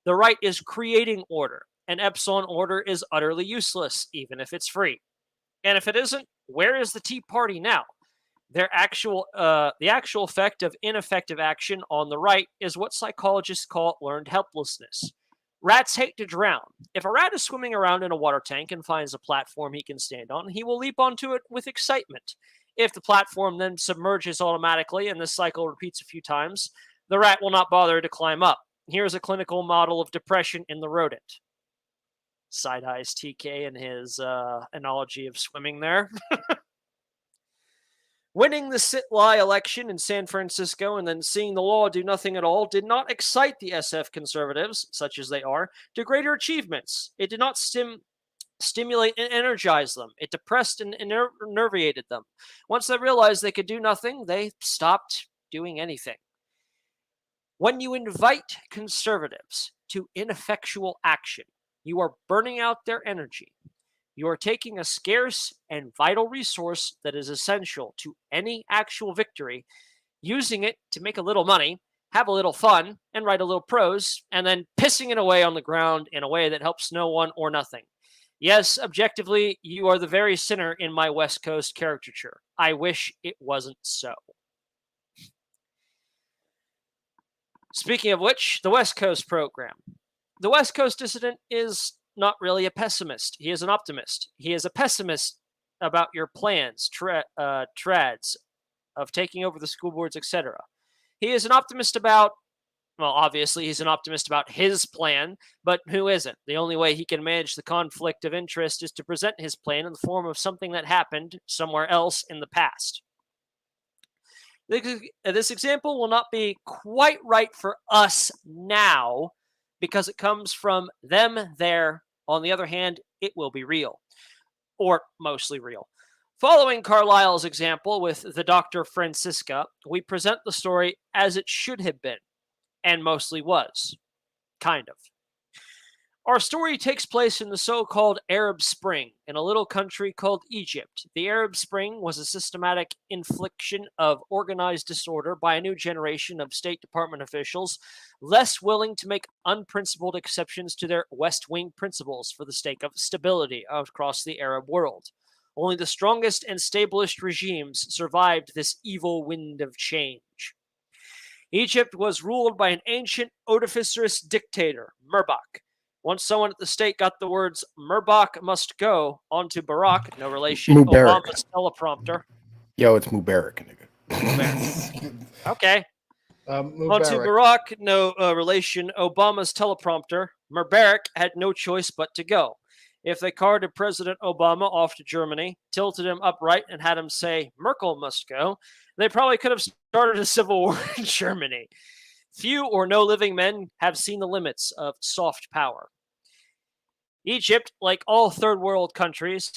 The right is creating order, and epsilon order is utterly useless, even if it's free. And if it isn't, where is the Tea Party now? The actual effect of ineffective action on the right is what psychologists call learned helplessness. Rats hate to drown. If a rat is swimming around in a water tank and finds a platform he can stand on, he will leap onto it with excitement. If the platform then submerges automatically and this cycle repeats a few times, the rat will not bother to climb up. Here's a clinical model of depression in the rodent. Side-eyes TK and his analogy of swimming there. Winning the sit-lie election in San Francisco and then seeing the law do nothing at all did not excite the SF conservatives, such as they are, to greater achievements. It did not stimulate and energize them. It depressed and enervated them. Once they realized they could do nothing, they stopped doing anything. When you invite conservatives to ineffectual action, you are burning out their energy. You are taking a scarce and vital resource that is essential to any actual victory, using it to make a little money, have a little fun, and write a little prose, and then pissing it away on the ground in a way that helps no one or nothing. Yes, objectively, you are the very sinner in my West Coast caricature. I wish it wasn't so. Speaking of which, the West Coast program. The West Coast dissident is not really a pessimist. He is an optimist. He is a pessimist about your plans, trads of taking over the school boards, etc. He is an optimist about, well, obviously he's an optimist about his plan, but who isn't? The only way he can manage the conflict of interest is to present his plan in the form of something that happened somewhere else in the past. This example will not be quite right for us now because it comes from them there. On the other hand, it will be real, or mostly real. Following Carlyle's example with the Dr. Francisca, we present the story as it should have been, and mostly was. Kind of. Our story takes place in the so-called Arab Spring, in a little country called Egypt. The Arab Spring was a systematic infliction of organized disorder by a new generation of State Department officials, less willing to make unprincipled exceptions to their West Wing principles for the sake of stability across the Arab world. Only the strongest and stablest regimes survived this evil wind of change. Egypt was ruled by an ancient, artificerous dictator, Murbach. Once someone at the state got the words Murbach must go onto Barack, no relation, Mubarak. Obama's teleprompter. Yo, it's Mubarak, nigga. Okay. Onto Barack, no relation, Obama's teleprompter, Mubarak had no choice but to go. If they carted President Obama off to Germany, tilted him upright, and had him say Merkel must go, they probably could have started a civil war in Germany. Few or no living men have seen the limits of soft power. Egypt, like all third world countries,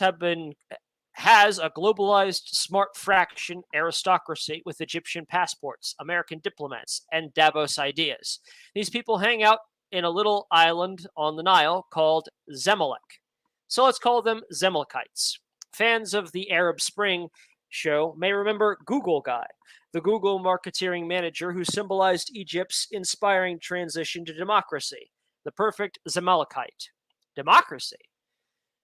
has a globalized smart fraction aristocracy with Egyptian passports, American diplomats, and Davos ideas. These people hang out in a little island on the Nile called Zamalek. So let's call them Zamalekites. Fans of the Arab Spring show may remember Google Guy, the Google marketing manager who symbolized Egypt's inspiring transition to democracy, the perfect Zamalekite. Democracy.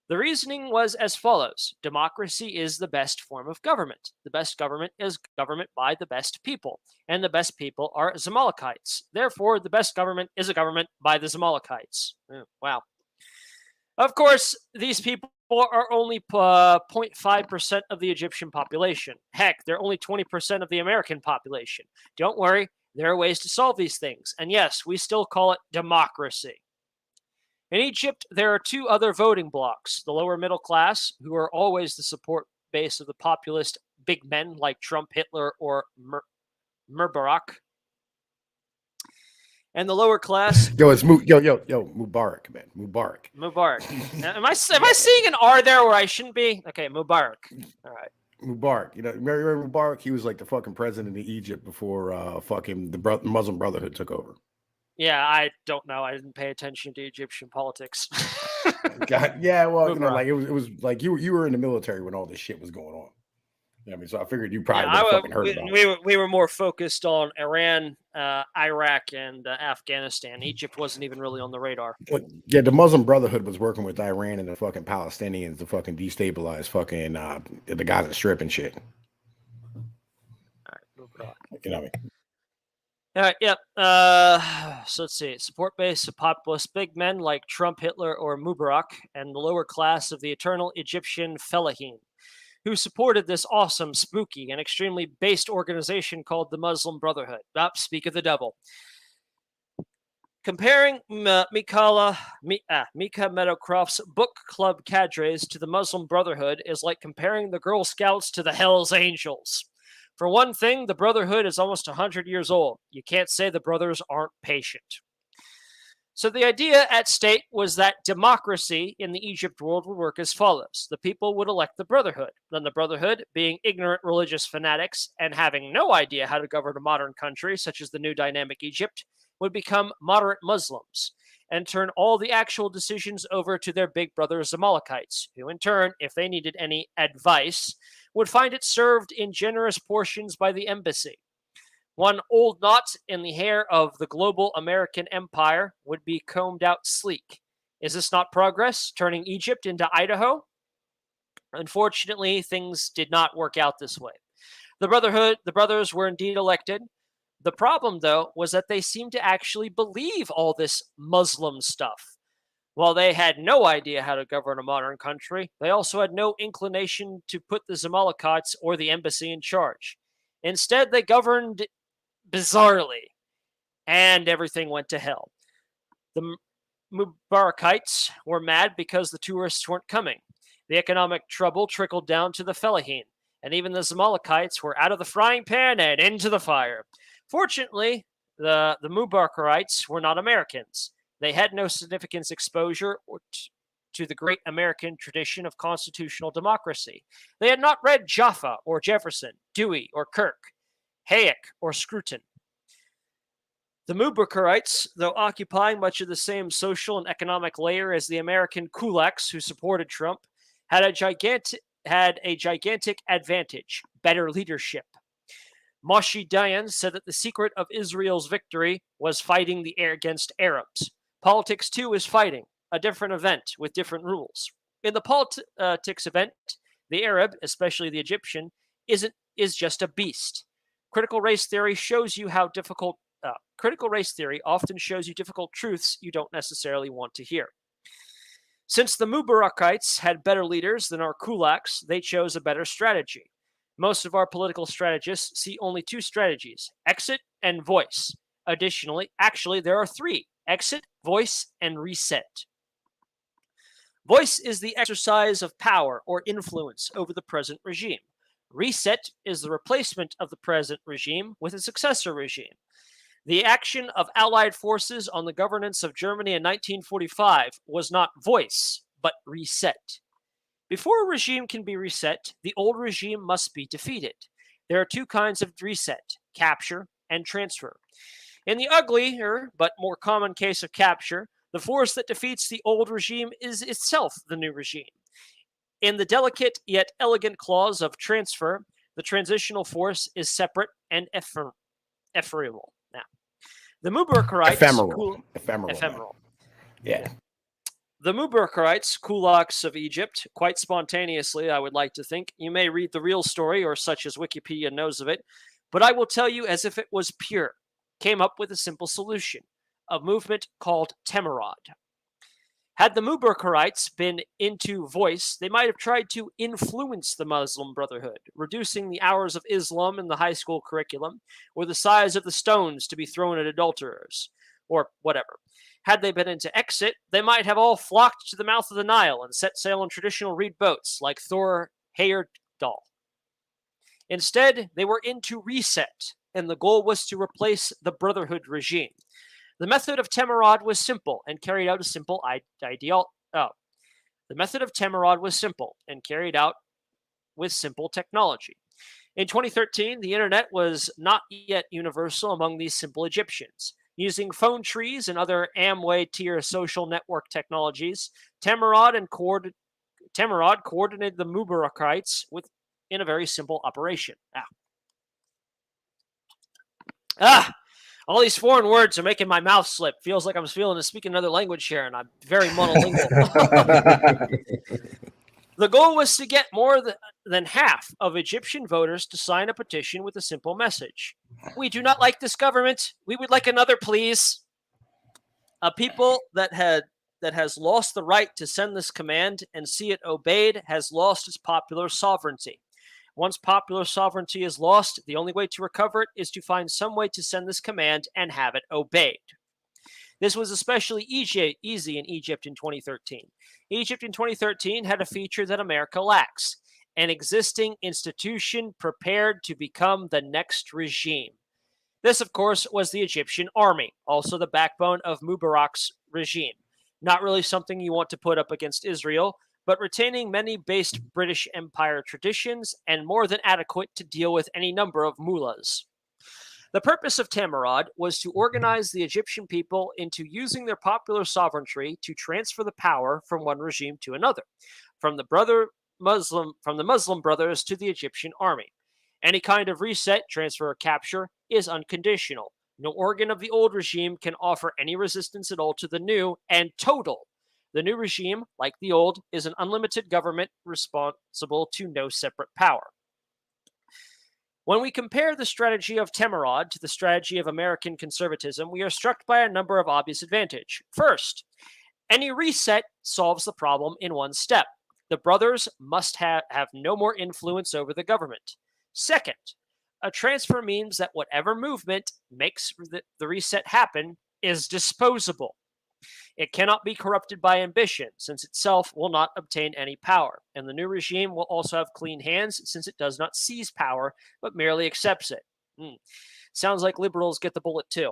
The reasoning was as follows. Democracy is the best form of government. The best government is government by the best people, and the best people are Zamalekites. Therefore, the best government is a government by the Zamalekites. Wow. Of course, these people are only 0.5% of the Egyptian population. Heck, they're only 20% of the American population. Don't worry, there are ways to solve these things. And yes, we still call it democracy. In Egypt, there are two other voting blocs. The lower middle class, who are always the support base of the populist big men like Trump, Hitler, or Mubarak. And the lower class. It's Mubarak, man. Mubarak. Am I seeing an R there where I shouldn't be? Okay, Mubarak. All right. Mubarak. You know, remember Mubarak? He was like the fucking president of Egypt before fucking the Muslim Brotherhood took over. Yeah, I don't know. I didn't pay attention to Egyptian politics. God, yeah, well, Mubarak. You know, like it was like you were in the military when all this shit was going on. I mean, so I figured you probably fucking heard about it. We were more focused on Iran, Iraq, and Afghanistan. Egypt wasn't even really on the radar. Well, yeah, the Muslim Brotherhood was working with Iran and the fucking Palestinians to fucking destabilize fucking the guys that strip and shit. All right, you know what I mean? All right, yep. So let's see. Support base of populist big men like Trump, Hitler, or Mubarak, and the lower class of the eternal Egyptian fellaheen, who supported this awesome, spooky, and extremely based organization called the Muslim Brotherhood. Speak of the devil. Comparing Mika Meadowcroft's book club cadres to the Muslim Brotherhood is like comparing the Girl Scouts to the Hells Angels. For one thing, the Brotherhood is almost 100 years old. You can't say the brothers aren't patient. So the idea at stake was that democracy in the Egypt world would work as follows. The people would elect the Brotherhood. Then the Brotherhood, being ignorant religious fanatics and having no idea how to govern a modern country, such as the new dynamic Egypt, would become moderate Muslims and turn all the actual decisions over to their big brothers, the Amalekites, who in turn, if they needed any advice, would find it served in generous portions by the embassy. One old knot in the hair of the global American empire would be combed out sleek. Is this not progress, turning Egypt into Idaho? Unfortunately, things did not work out this way. The brothers were indeed elected. The problem, though, was that they seemed to actually believe all this Muslim stuff. While they had no idea how to govern a modern country, they also had no inclination to put the Zamalekites or the embassy in charge. Instead, they governed bizarrely, and everything went to hell. The Mubarakites were mad because the tourists weren't coming. The economic trouble trickled down to the Fellahin, and even the Zamalakites were out of the frying pan and into the fire. Fortunately, the Mubarakarites were not Americans. They had no significant exposure to the great American tradition of constitutional democracy. They had not read Jaffa or Jefferson, Dewey or Kirk, Hayek or Scruton. The Mubarakarites, though occupying much of the same social and economic layer as the American kulaks who supported Trump, had a gigantic advantage: better leadership. Moshe Dayan said that the secret of Israel's victory was fighting against Arabs. Politics, too, is fighting, a different event with different rules. In the politics event, the Arab, especially the Egyptian, is just a beast. Critical race theory often shows you difficult truths you don't necessarily want to hear. Since the Mubarakites had better leaders than our kulaks, they chose a better strategy. Most of our political strategists see only two strategies: exit and voice. Additionally, there are three: exit, voice, and reset. Voice is the exercise of power or influence over the present regime. Reset is the replacement of the present regime with a successor regime. The action of Allied forces on the governance of Germany in 1945 was not voice, but reset. Before a regime can be reset, the old regime must be defeated. There are two kinds of reset: capture and transfer. In the uglier but more common case of capture, the force that defeats the old regime is itself the new regime. In the delicate yet elegant clause of transfer, the transitional force is separate and ephemeral. Now, the Mubarakarites... Ephemeral. Yeah. The Mubarakarites, kulaks of Egypt, quite spontaneously, I would like to think. You may read the real story, or such as Wikipedia knows of it, but I will tell you as if it was pure, came up with a simple solution: a movement called Temerad. Had the Mubarakarites been into voice, they might have tried to influence the Muslim Brotherhood, reducing the hours of Islam in the high school curriculum, or the size of the stones to be thrown at adulterers, or whatever. Had they been into exit, they might have all flocked to the mouth of the Nile and set sail on traditional reed boats like Thor Heyerdahl. Instead, they were into reset, and the goal was to replace the Brotherhood regime. The method of Temerad was simple and carried out with simple technology. In 2013, the internet was not yet universal among these simple Egyptians. Using phone trees and other Amway tier social network technologies, Temerad coordinated the Mubarakarites in a very simple operation. All these foreign words are making my mouth slip. Feels like I'm speaking another language here, and I'm very monolingual. The goal was to get more than half of Egyptian voters to sign a petition with a simple message: "We do not like this government. We would like another, please." A people that has lost the right to send this command and see it obeyed has lost its popular sovereignty. Once popular sovereignty is lost, the only way to recover it is to find some way to send this command and have it obeyed. This was especially easy in Egypt in 2013. Egypt in 2013 had a feature that America lacks: an existing institution prepared to become the next regime. This, of course, was the Egyptian army, also the backbone of Mubarak's regime. Not really something you want to put up against Israel, but retaining many based British Empire traditions and more than adequate to deal with any number of mullahs. The purpose of Temerad was to organize the Egyptian people into using their popular sovereignty to transfer the power from one regime to another, from the Muslim Brothers to the Egyptian army. Any kind of reset, transfer, or capture is unconditional. No organ of the old regime can offer any resistance at all to the new, and total. The new regime, like the old, is an unlimited government responsible to no separate power. When we compare the strategy of Temerad to the strategy of American conservatism, we are struck by a number of obvious advantages. First, any reset solves the problem in one step. The brothers must have no more influence over the government. Second, A transfer means that whatever movement makes the reset happen is disposable. It cannot be corrupted by ambition, since itself will not obtain any power. And the new regime will also have clean hands, since it does not seize power, but merely accepts it. Sounds like liberals get the bullet too.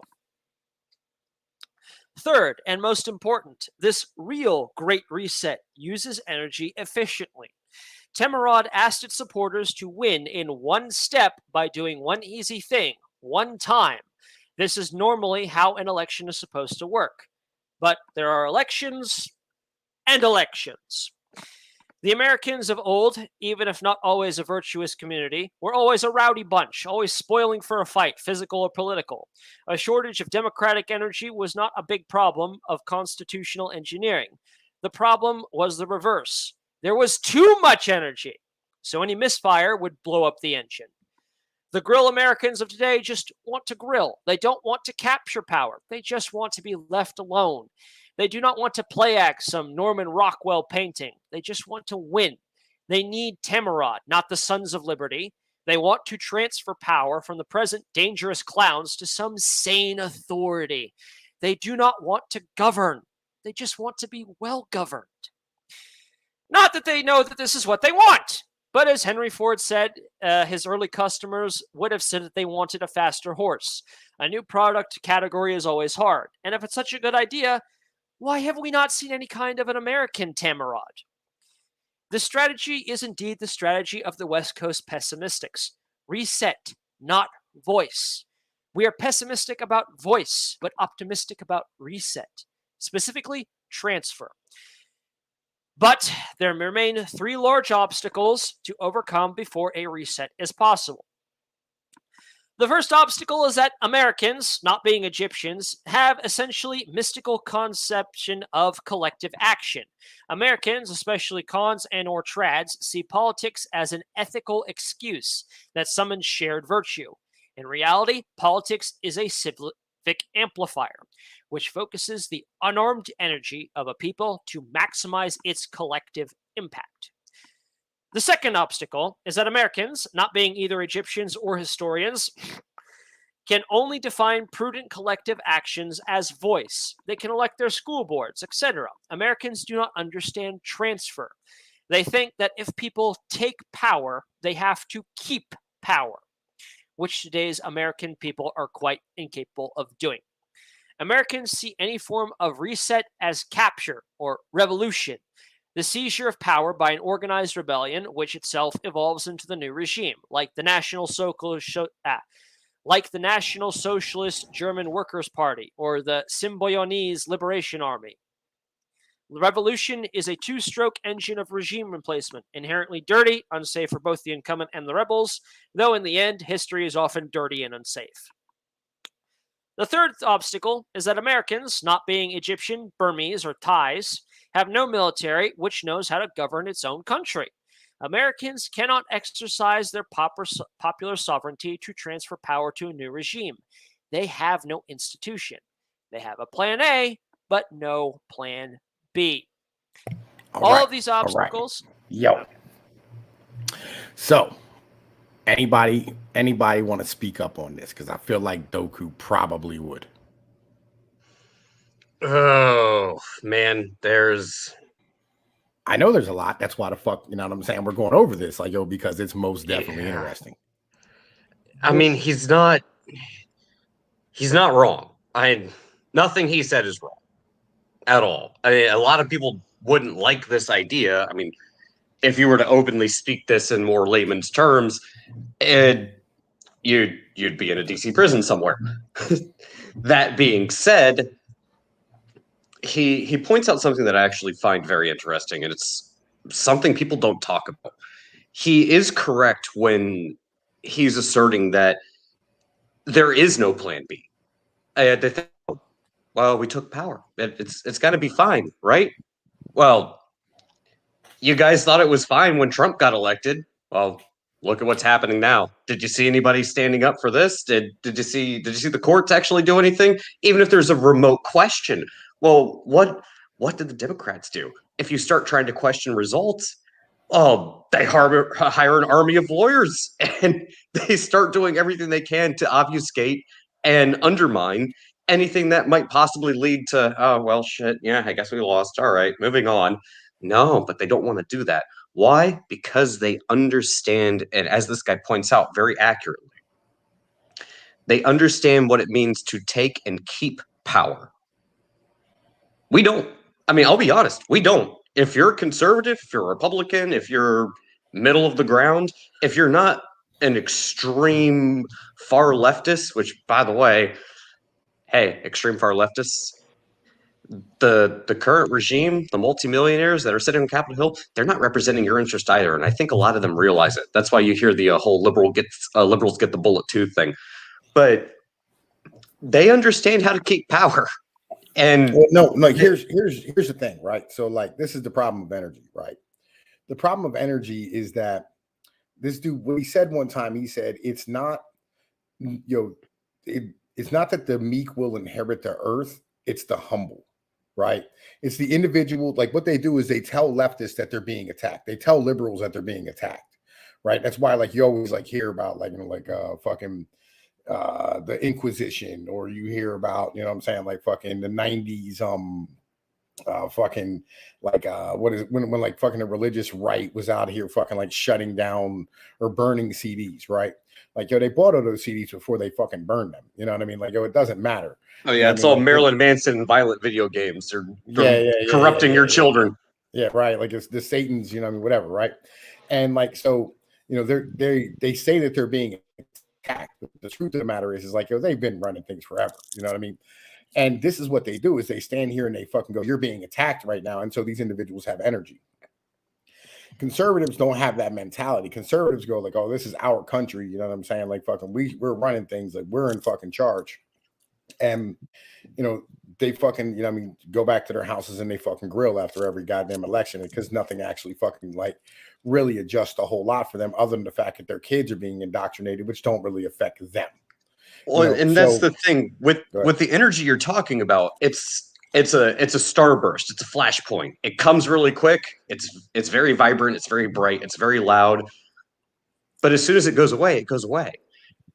Third, and most important, this real Great Reset uses energy efficiently. Temerod asked its supporters to win in one step by doing one easy thing, one time. This is normally how an election is supposed to work. But there are elections and elections. The Americans of old, even if not always a virtuous community, were always a rowdy bunch, always spoiling for a fight, physical or political. A shortage of democratic energy was not a big problem of constitutional engineering. The problem was the reverse. There was too much energy, so any misfire would blow up the engine. The grill Americans of today just want to grill. They don't want to capture power. They just want to be left alone. They do not want to play act some Norman Rockwell painting. They just want to win. They need Temerod, not the Sons of Liberty. They want to transfer power from the present dangerous clowns to some sane authority. They do not want to govern. They just want to be well governed. Not that they know that this is what they want. But as Henry Ford said, his early customers would have said that they wanted a faster horse. A new product category is always hard. And if it's such a good idea, why have we not seen any kind of an American Temerod? The strategy is indeed the strategy of the West Coast pessimistics. Reset, not voice. We are pessimistic about voice, but optimistic about reset. Specifically, transfer. But there remain 3 large obstacles to overcome before a reset is possible. The first obstacle is that Americans, not being Egyptians, have essentially mystical conception of collective action. Americans, especially cons and or trads, see politics as an ethical excuse that summons shared virtue. In reality, politics is a civic amplifier, which focuses the unarmed energy of a people to maximize its collective impact. The second obstacle is that Americans, not being either Egyptians or historians, can only define prudent collective actions as voice. They can elect their school boards, etc. Americans do not understand transfer. They think that if people take power, they have to keep power, which today's American people are quite incapable of doing. Americans see any form of reset as capture or revolution, the seizure of power by an organized rebellion, which itself evolves into the new regime, like the National Socialist German Workers' Party or the Symbionese Liberation Army. The revolution is a 2-stroke engine of regime replacement, inherently dirty, unsafe for both the incumbent and the rebels, though in the end, history is often dirty and unsafe. The third obstacle is that Americans, not being Egyptian, Burmese, or Thais, have no military which knows how to govern its own country. Americans cannot exercise their popular sovereignty to transfer power to a new regime. They have no institution. They have a plan A, but no plan B. All of these obstacles. Yo. So, anybody want to speak up on this? Because I feel like Doku probably would. Oh man, I know there's a lot. That's why the fuck, you know what I'm saying? We're going over this, like, yo, because it's most definitely interesting. I mean, he's not wrong. Nothing he said is wrong at all. A lot of people wouldn't like this idea. I mean, if you were to openly speak this in more layman's terms, you'd be in a DC prison somewhere. That being said, he points out something that I actually find very interesting, and it's something people don't talk about. He is correct when he's asserting that there is no plan B. They think, well, we took power. It's got to be fine, right? Well, you guys thought it was fine when Trump got elected. Well, look at what's happening now. Did you see anybody standing up for this? Did you see the courts actually do anything? Even if there's a remote question. Well, what did the Democrats do? If you start trying to question results, they hire an army of lawyers, and they start doing everything they can to obfuscate and undermine anything that might possibly lead to, oh, well, shit, yeah, I guess we lost. All right, moving on. No, but they don't want to do that. Why? Because they understand, and as this guy points out very accurately, they understand what it means to take and keep power. We don't. I mean, I'll be honest, we don't. If you're a conservative, if you're a Republican, if you're middle of the ground, if you're not an extreme far leftist, which, by the way, hey, extreme far leftists, the current regime, the multimillionaires that are sitting on Capitol Hill, they're not representing your interest either, and I think a lot of them realize it. That's why you hear the whole liberals get the bullet tooth thing. But they understand how to keep power. And here's the thing, right? So like this is the problem of energy, right? The problem of energy is that this dude, what he said one time, he said it's not, it's not that the meek will inherit the earth, it's the humble, right? It's the individual. Like what they do is they tell leftists that they're being attacked. They tell liberals that they're being attacked, right? That's why like you always like hear about like fucking the Inquisition, or you hear about, you know what I'm saying, like fucking the 90s, fucking like what is it, when like fucking the religious right was out here fucking like shutting down or burning CDs, right? Like they bought all those CDs before they fucking burned them. You know what I mean? Like it doesn't matter. Oh yeah, it's all like, Marilyn Manson violent video games. They're corrupting your children. Yeah, right. Like it's the Satan's, you know what I mean, whatever, right? And like so, they say that they're being attacked. But the truth of the matter is like they've been running things forever. You know what I mean? And this is what they do is they stand here and they fucking go, you're being attacked right now. And so these individuals have energy. Conservatives don't have that mentality. Conservatives go like, oh, this is our country. You know what I'm saying? Like fucking we're running things, like we're in fucking charge. And they fucking, go back to their houses and they fucking grill after every goddamn election because nothing actually fucking like really adjusts a whole lot for them other than the fact that their kids are being indoctrinated, which don't really affect them. Well, and that's the thing with the energy you're talking about. It's a starburst. It's a flashpoint. It comes really quick. It's very vibrant. It's very bright. It's very loud. But as soon as it goes away, it goes away.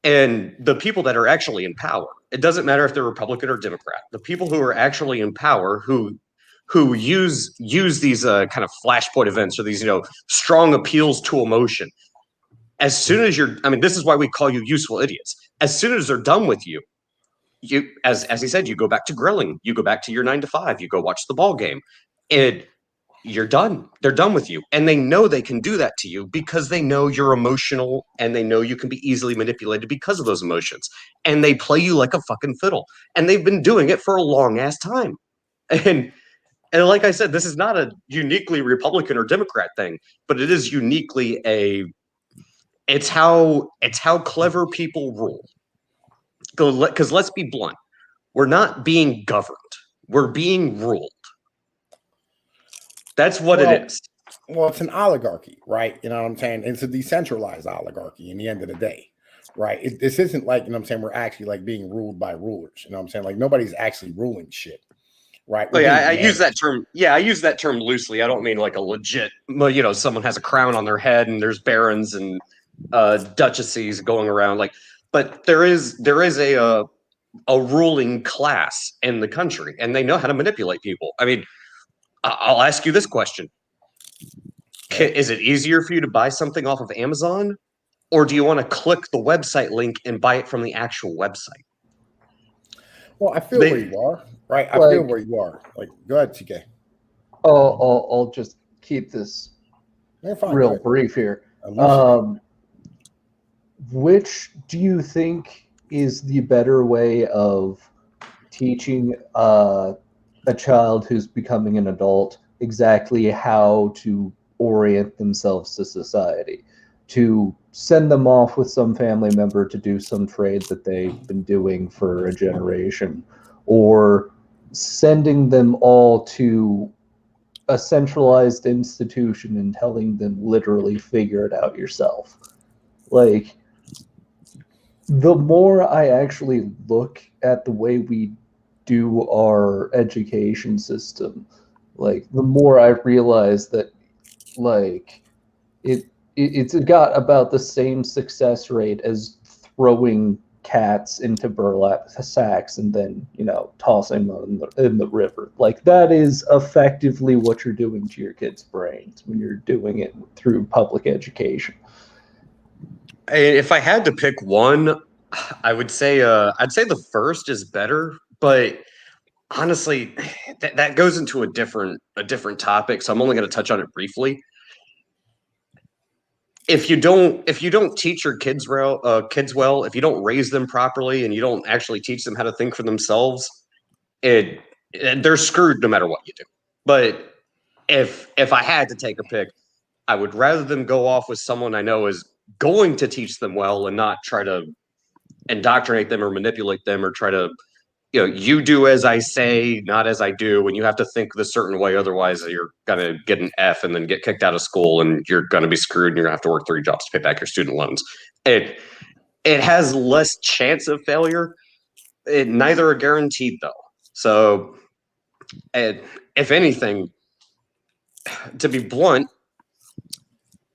And the people that are actually in power, it doesn't matter if they're Republican or Democrat. The people who are actually in power, who use these kind of flashpoint events or these strong appeals to emotion. As soon as this is why we call you useful idiots. As soon as they're done with you, as he said, you go back to grilling, you go back to your 9 to 5, you go watch the ball game, and you're done. They're done with you. And they know they can do that to you because they know you're emotional and they know you can be easily manipulated because of those emotions. And they play you like a fucking fiddle. And they've been doing it for a long ass time. And like I said, this is not a uniquely Republican or Democrat thing, but it is uniquely it's how clever people rule. Because let's be blunt, we're not being governed. We're being ruled. That's what it is. Well, it's an oligarchy, right? You know what I'm saying? It's a decentralized oligarchy in the end of the day, right? This isn't like, we're actually like being ruled by rulers. You know what I'm saying? Like nobody's actually ruling shit, right? Well, yeah, I use that term. Yeah, I use that term loosely. I don't mean like a legit, someone has a crown on their head and there's barons and duchesses going around. But there is a ruling class in the country, and they know how to manipulate people. I mean, I'll ask you this question. Is it easier for you to buy something off of Amazon, or do you want to click the website link and buy it from the actual website? Well, I feel where you are, right? I feel where you are. Like, go ahead, TK. I'll just keep this real brief here. Which do you think is the better way of teaching a child who's becoming an adult exactly how to orient themselves to society? To send them off with some family member to do some trade that they've been doing for a generation, or sending them all to a centralized institution and telling them literally figure it out yourself? Like, the more I actually look at the way we do our education system, like, the more I realize that, like, it's got about the same success rate as throwing cats into burlap sacks and then, tossing them in the river. Like, that is effectively what you're doing to your kids' brains when you're doing it through public education. If I had to pick one, I would say I'd say the first is better, but honestly, that goes into a different topic, so I'm only going to touch on it briefly. If you don't teach your kids well, if you don't raise them properly and you don't actually teach them how to think for themselves, they're screwed no matter what you do. But if I had to take a pick, I would rather them go off with someone I know is going to teach them well and not try to indoctrinate them or manipulate them or try to, you do as I say, not as I do, and you have to think the certain way, otherwise you're gonna get an F and then get kicked out of school and you're gonna be screwed and you're gonna have to work 3 jobs to pay back your student loans. It has less chance of failure. Neither are guaranteed though. So if anything, to be blunt,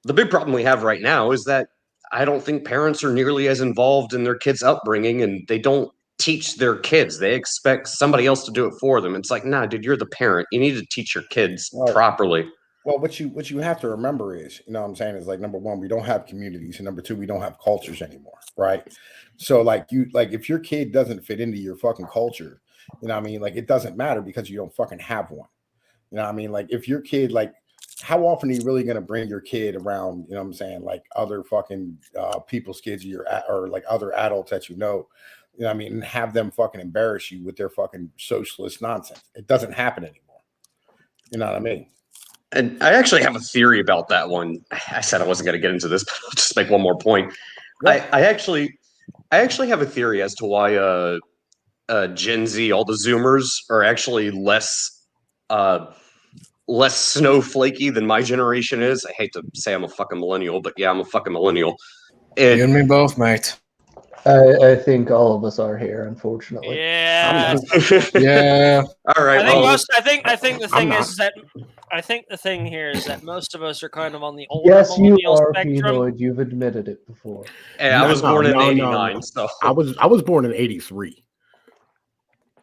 the big problem we have right now is that I don't think parents are nearly as involved in their kids' upbringing, and they don't teach their kids. They expect somebody else to do it for them. It's like, nah, dude, you're the parent. You need to teach your kids properly. Well, what you have to remember is, what I'm saying, is like, number one, we don't have communities, and number two, we don't have cultures anymore, right? So if your kid doesn't fit into your fucking culture, it doesn't matter because you don't fucking have one. If your kid, how often are you really going to bring your kid around, other fucking people's kids or other adults that and have them fucking embarrass you with their fucking socialist nonsense? It doesn't happen anymore. You know what I mean? And I actually have a theory about that one. I said I wasn't going to get into this, but I'll just make one more point. Yeah. I actually have a theory as to why Gen Z, all the Zoomers, are actually less snowflakey than my generation is. I hate to say I'm a fucking millennial, but yeah, I'm a fucking millennial. You and me both, mate. I think all of us are here, unfortunately. Yeah. Yeah. All right. I think the thing is that I think the thing here is that most of us are kind of on the older yes, you are, spectrum. Pinoid. You've admitted it before. Yeah, I was born in '89, so I was born in '83.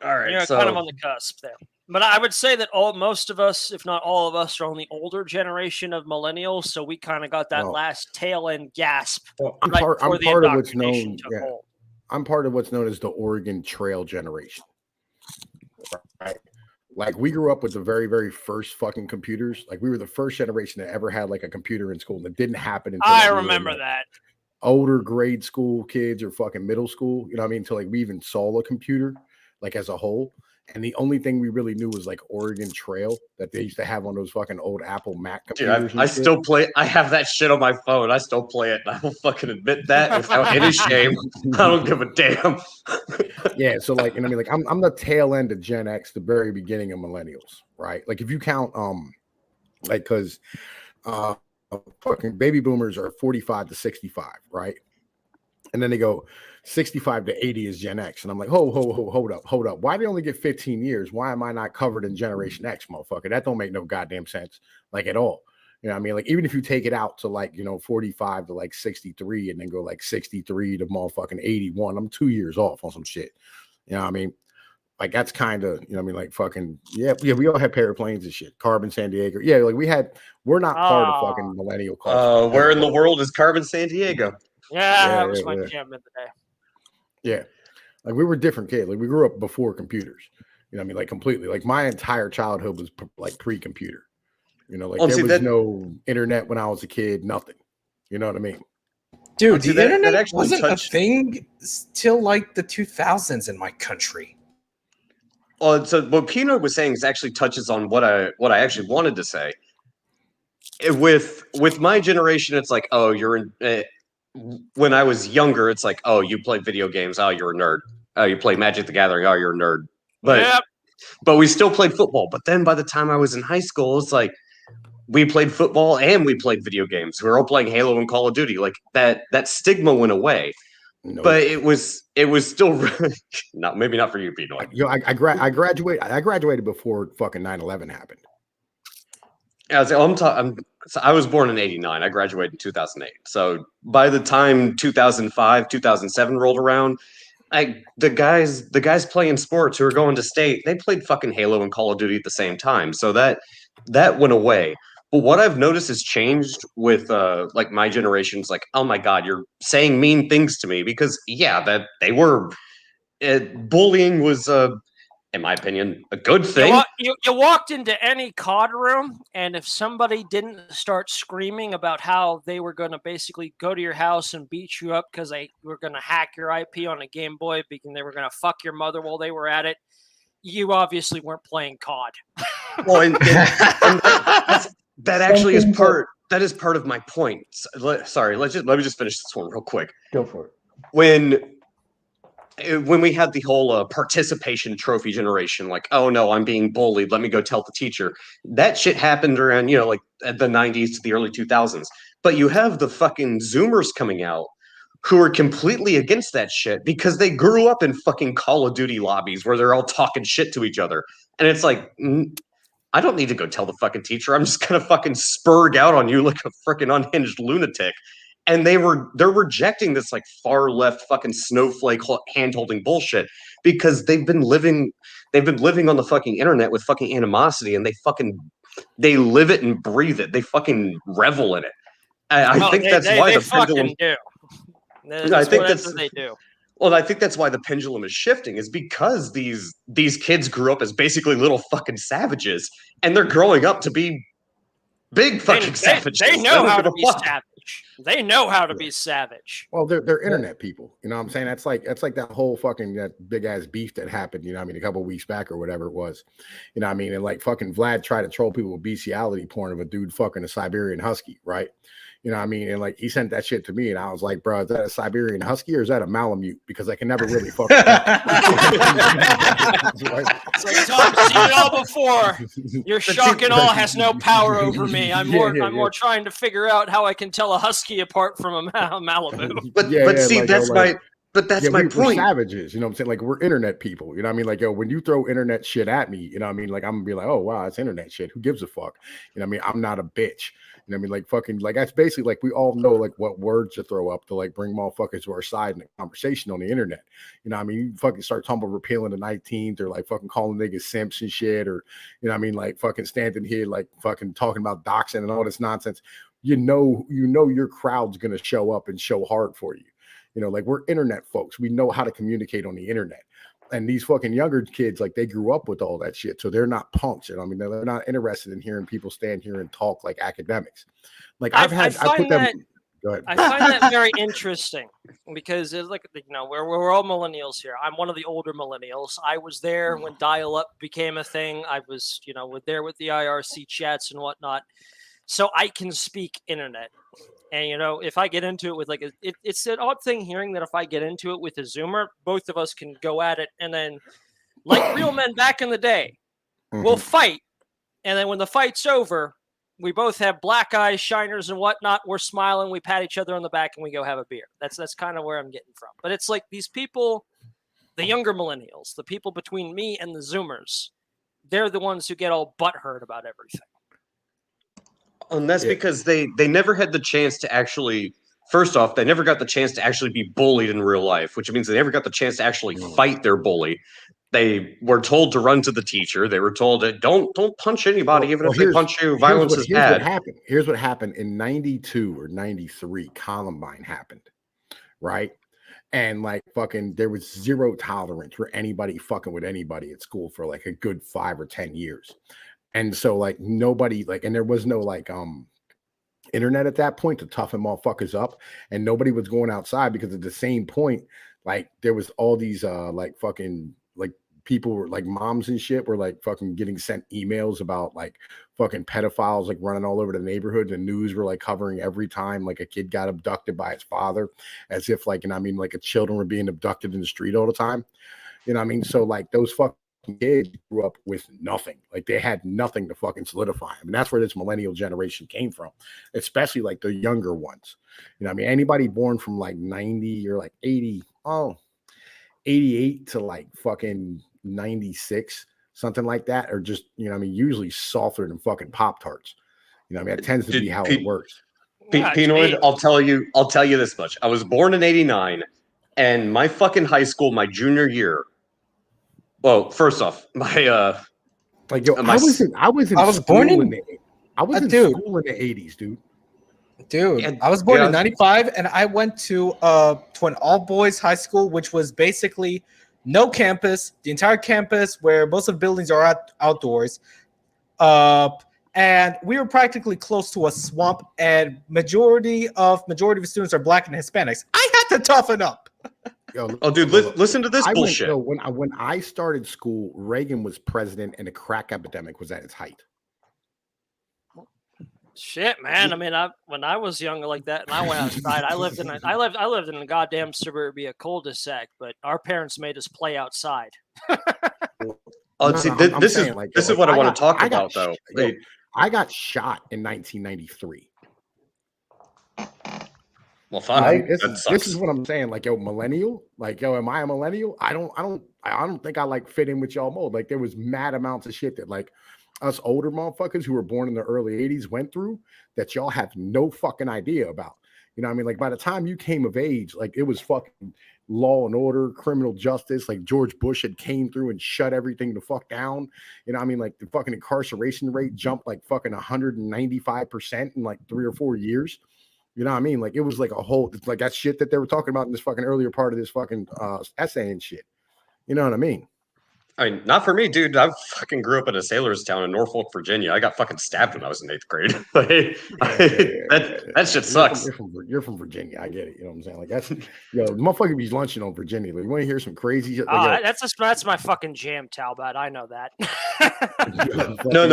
All right, you're kind of on the cusp there. But I would say that most of us, if not all of us, are on the older generation of millennials. So we kind of got that last tail end gasp. Well, I'm part of what's known. Yeah, I'm part of what's known as the Oregon Trail generation. Right. Like, we grew up with the very, very first fucking computers. Like, we were the first generation that ever had like a computer in school. And it didn't happen until I remember that. Older grade school kids or fucking middle school. You know what I mean? Until we even saw a computer like as a whole. And the only thing we really knew was like Oregon Trail that they used to have on those fucking old Apple Mac computers. Dude, I still play. I have that shit on my phone. I still play it. I will fucking admit that without any shame. I don't give a damn. Yeah, so I'm the tail end of Gen X, the very beginning of millennials, right? Like, if you count because fucking baby boomers are 45 to 65, right? And then they go 65 to 80 is Gen X. And I'm like, hold up. Why do they only get 15 years? Why am I not covered in Generation X, motherfucker? That don't make no goddamn sense, at all. You know what I mean? Like, even if you take it out to 45 to 63 and then go 63 to motherfucking 81, I'm 2 years off on some shit. You know what I mean? Like, that's kind of, fucking, yeah, we all had airplanes and shit. Carbon San Diego. Yeah, we're not part of fucking millennial culture. Where in the world is Carbon San Diego? Yeah, that was my jam of the day. Yeah. We were different kids. We grew up before computers. You know what I mean? Completely. My entire childhood was pre-computer. There was no internet when I was a kid, nothing. You know what I mean? Dude, the internet wasn't a thing till the 2000s in my country. Well, so what Pino was saying actually touches on what I actually wanted to say. With my generation, it's like, oh, you're in. When I was younger, it's like, oh, you play video games. Oh, you're a nerd. Oh, you play Magic the Gathering. Oh, you're a nerd. But we still played football. But then by the time I was in high school, it's like we played football and we played video games. We were all playing Halo and Call of Duty. That stigma went away. No. But it was still maybe not for you, Pino. I graduated before fucking 9/11 happened. So I was born in '89. I graduated in 2008. So by the time 2005, 2007 rolled around, the guys playing sports who are going to state, they played fucking Halo and Call of Duty at the same time. So that went away. But what I've noticed has changed with like my generation's like, oh my god, you're saying mean things to me, because yeah, that they were bullying was in my opinion, a good thing. You walked into any COD room, and if somebody didn't start screaming about how they were going to basically go to your house and beat you up because they were going to hack your IP on a Game Boy, because they were going to fuck your mother while they were at it, you obviously weren't playing COD. Well, and that actually is part. That is part of my point. Sorry, let me just finish this one real quick. Go for it. When we had the whole participation trophy generation, like, oh no, I'm being bullied, let me go tell the teacher. That shit happened around, like the 90s to the early 2000s. But you have the fucking Zoomers coming out who are completely against that shit because they grew up in fucking Call of Duty lobbies where they're all talking shit to each other. And it's like, I don't need to go tell the fucking teacher. I'm just gonna fucking spurg out on you like a freaking unhinged lunatic. And they're rejecting this like far left fucking snowflake hand holding bullshit because they've been living on the fucking internet with fucking animosity, and they live it and breathe it. They fucking revel in it. I think that's why the pendulum. I think that's what they do. Well, I think that's why the pendulum is shifting, is because these kids grew up as basically little fucking savages, and they're growing up to be big fucking savages. They know how to be savage. They know how to be savage. Well, they're internet people. You know what I'm saying? That's like that whole fucking that big ass beef that happened, a couple of weeks back or whatever it was. You know what I mean? And like fucking Vlad tried to troll people with bestiality porn of a dude fucking a Siberian husky, right? You know what I mean? And like he sent that shit to me, and I was like, bro, is that a Siberian husky or is that a Malamute? Because I can never really fuck with It's like, Tom, I've seen it all before. Your shock and awe has no power over me. I'm more trying to figure out how I can tell a husky apart from a Malibu. But see, like, that's my point. We're savages, you know what I'm saying? Like, we're internet people, you know what I mean? Like, when you throw internet shit at me, you know what I mean? Like, I'm gonna be like, oh wow, it's internet shit. Who gives a fuck? You know what I mean? I'm not a bitch. You know what I mean? Like, fucking, like, that's basically like we all know like what words to throw up to like bring motherfuckers to our side in the conversation on the internet. You know what I mean? You fucking start tumble repealing the 19th, or like fucking calling niggas simps and shit, or you know what I mean? Like fucking standing here like fucking talking about doxing and all this nonsense. You know your crowd's gonna show up and show hard for you. You know, like, we're internet folks. We know how to communicate on the internet. And these fucking younger kids, like, they grew up with all that shit. So they're not punks. You know, I mean, they're not interested in hearing people stand here and talk like academics. Like, I put them. Go ahead. I find that very interesting because it's like, we're all millennials here. I'm one of the older millennials. I was there when dial-up became a thing. I was, there with the IRC chats and whatnot. So I can speak internet. And, if I get into it with it's an odd thing hearing that if I get into it with a Zoomer, both of us can go at it. And then like real men back in the day, we'll fight. And then when the fight's over, we both have black eyes, shiners and whatnot. We're smiling. We pat each other on the back and we go have a beer. That's kind of where I'm getting from. But it's like these people, the younger millennials, the people between me and the Zoomers, they're the ones who get all butthurt about everything. And that's because they never had the chance to actually, first off, they never got the chance to actually be bullied in real life, which means they never got the chance to actually fight their bully. They were told to run to the teacher. They were told that don't punch anybody, even if they punch you. Violence is bad. Here's what happened in 92 or 93. Columbine happened, right? And like fucking, there was zero tolerance for anybody fucking with anybody at school for like a good 5 or 10 years. And so like nobody and there was no internet at that point to toughen motherfuckers up, and nobody was going outside because at the same point, like there was all these fucking people were like moms and shit were like fucking getting sent emails about like fucking pedophiles like running all over the neighborhood. The news were like covering every time like a kid got abducted by his father, as if like, children were being abducted in the street all the time. You know what I mean? So like those fucking kids grew up with nothing. Like they had nothing to fucking solidify. I mean, that's where this millennial generation came from, especially like the younger ones. You know what I mean? Anybody born from like 90 or like 88 to like fucking 96, something like that, or just, usually softer than fucking Pop-Tarts. You know, I mean, that tends to be how it works. Pinoid, I'll tell you this much. I was born in '89, and my fucking high school, my junior year. Well, first off, I was born in the 80s, dude. Dude, I was born in '95, and I went to an all boys high school, which was basically no campus, the entire campus where most of the buildings are outdoors. And we were practically close to a swamp, and majority of the students are black and Hispanics. I had to toughen up. Dude, listen to this bullshit. When I started school, Reagan was president, and the crack epidemic was at its height. Shit, man. I mean, when I was younger like that, and I went outside, I lived in a goddamn suburbia cul-de-sac, but our parents made us play outside. This is what I want to talk about, though. I got shot in 1993. Well, fine. This is what I'm saying. Like, millennial. Like, am I a millennial? I don't think I like fit in with y'all mold. Like, there was mad amounts of shit that like us older motherfuckers who were born in the early 80s went through that y'all have no fucking idea about. You know what I mean? Like, by the time you came of age, like, it was fucking law and order, criminal justice. Like, George Bush had came through and shut everything the fuck down. You know what I mean? Like, the fucking incarceration rate jumped like fucking 195% in like 3 or 4 years. You know what I mean? Like, it was like a whole, it's like that shit that they were talking about in this fucking earlier part of this fucking essay and shit. You know what I mean? I mean, not for me, dude. I fucking grew up in a sailor's town in Norfolk, Virginia. I got fucking stabbed when I was in 8th grade. That shit sucks. You're from Virginia. I get it. You know what I'm saying? Like, that's, motherfucker be lunching on Virginia. Like, you want to hear some crazy shit? Like, that's my fucking jam, Talbot. I know that. No.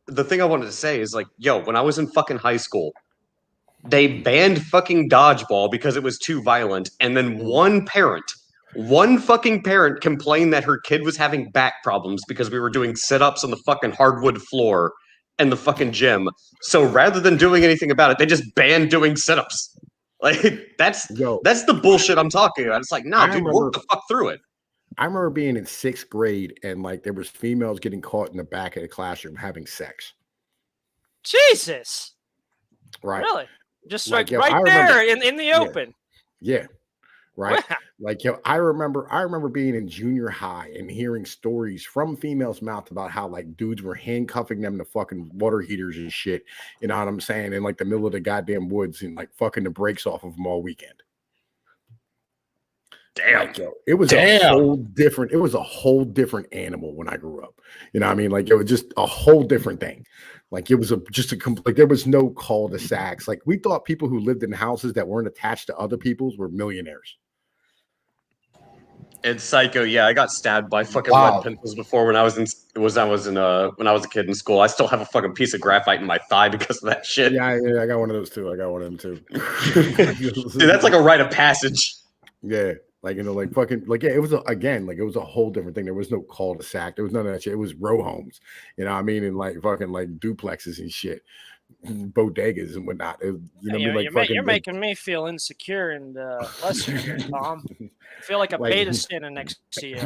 The thing I wanted to say is like, when I was in fucking high school, they banned fucking dodgeball because it was too violent, and then one fucking parent complained that her kid was having back problems because we were doing sit-ups on the fucking hardwood floor and the fucking gym. So rather than doing anything about it, they just banned doing sit-ups. Like, that's the bullshit I'm talking about. It's like, dude, work the fuck through it. I remember being in 6th grade and like there was females getting caught in the back of the classroom having sex. Jesus. Right. Really? Just like right there in the open. Yeah. Right. Wow. Like, I remember being in junior high and hearing stories from females' mouth about how like dudes were handcuffing them to fucking water heaters and shit. You know what I'm saying? In like the middle of the goddamn woods and like fucking the brakes off of them all weekend. Damn. Like, it was a whole different animal when I grew up. You know what I mean? Like, it was just a whole different thing. Like, it was there was no cul-de-sacs. Like, we thought people who lived in houses that weren't attached to other people's were millionaires. It's psycho. Yeah, I got stabbed by fucking lead pencils before when I was a kid in school. I still have a fucking piece of graphite in my thigh because of that shit. Yeah, I got one of those too. I got one of them too. Dude, that's like a rite of passage. Yeah. Like, like fucking, like, it was it was a whole different thing. There was no cul-de-sac. There was none of that shit. It was row homes, you know what I mean? And like fucking like duplexes and shit, bodegas and whatnot. You're making me feel insecure and lesser here, Tom. I feel like a beta standing next to you.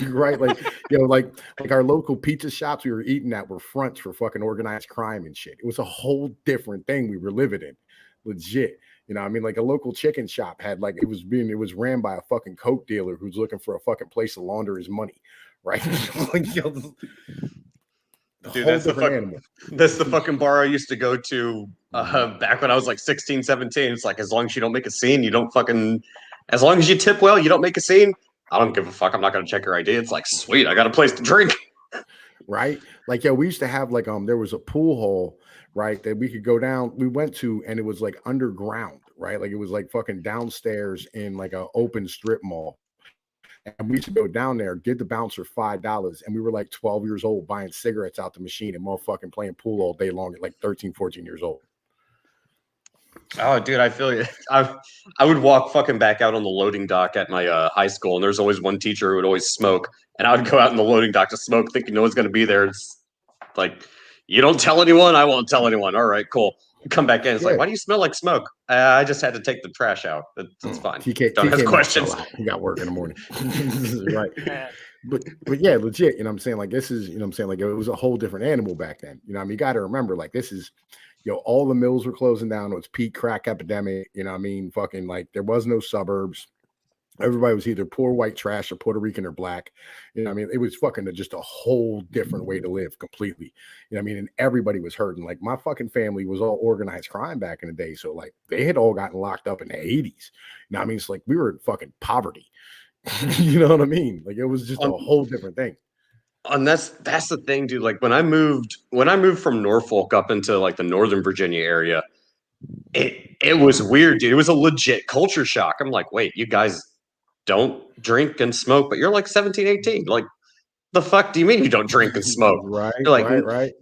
Right. Like, like our local pizza shops we were eating at were fronts for fucking organized crime and shit. It was a whole different thing we were living in. Legit. You know, I mean, like a local chicken shop had like it was ran by a fucking coke dealer who's looking for a fucking place to launder his money, right? Dude, that's the fucking bar I used to go to back when I was like 16, 17. It's like, as long as you don't make a scene, as long as you tip well, you don't make a scene. I don't give a fuck. I'm not gonna check your ID. It's like, sweet, I got a place to drink. Right? Like, we used to have like there was a pool hall, right, that we could go down. We went to, and it was like underground, right? Like, it was like fucking downstairs in like an open strip mall. And we used to go down there, give the bouncer $5, and we were like 12 years old buying cigarettes out the machine and motherfucking playing pool all day long at like 13, 14 years old. Oh, dude, I feel you. I would walk fucking back out on the loading dock at my high school, and there's always one teacher who would always smoke, and I would go out in the loading dock to smoke, thinking no one's going to be there. It's like, you don't tell anyone, I won't tell anyone. All right, cool. come back in. It's like, why do you smell like smoke? I just had to take the trash out. That's fine. Don't have questions. He got work in the morning. Right. But yeah, legit, you know what I'm saying? Like, this is, you know what I'm saying? Like, it was a whole different animal back then. You know what I mean? You got to remember, like, this is, all the mills were closing down. It was peak crack epidemic. You know what I mean? Fucking, like, there was no suburbs. Everybody was either poor white trash or Puerto Rican or black. You know what I mean? It was fucking just a whole different way to live completely. You know what I mean? And everybody was hurting. Like, my fucking family was all organized crime back in the day. So, like, they had all gotten locked up in the 80s. You know what I mean? It's like we were in fucking poverty. You know what I mean? Like, it was just a whole different thing. And that's the thing, dude. Like, when I moved from Norfolk up into like the Northern Virginia area, it was weird, dude. It was a legit culture shock. I'm like, wait, you guys don't drink and smoke, but you're like 17, 18. Like, the fuck do you mean you don't drink and smoke? Right, right.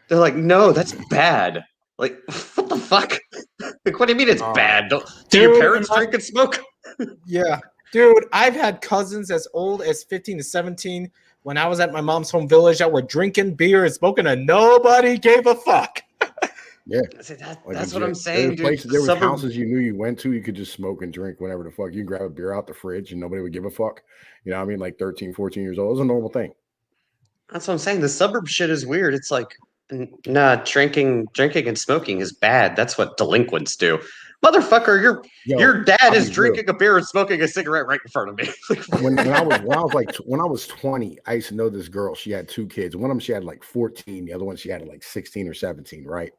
They're like, no, that's bad. Like, what the fuck? Like, what do you mean it's bad? Do your parents drink and smoke? Yeah. Dude, I've had cousins as old as 15 to 17 when I was at my mom's home village that were drinking beer and smoking and nobody gave a fuck. Yeah. That's what I'm saying, dude. There was houses you knew you went to, you could just smoke and drink whenever the fuck. You grab a beer out the fridge and nobody would give a fuck. You know what I mean? Like 13, 14 years old. It was a normal thing. That's what I'm saying. The suburb shit is weird. It's like, nah, drinking and smoking is bad. That's what delinquents do. Motherfucker, your dad is drinking a beer and smoking a cigarette right in front of me. when I was 20, I used to know this girl. She had 2 kids. One of them she had like 14. The other one she had like 16 or 17, right?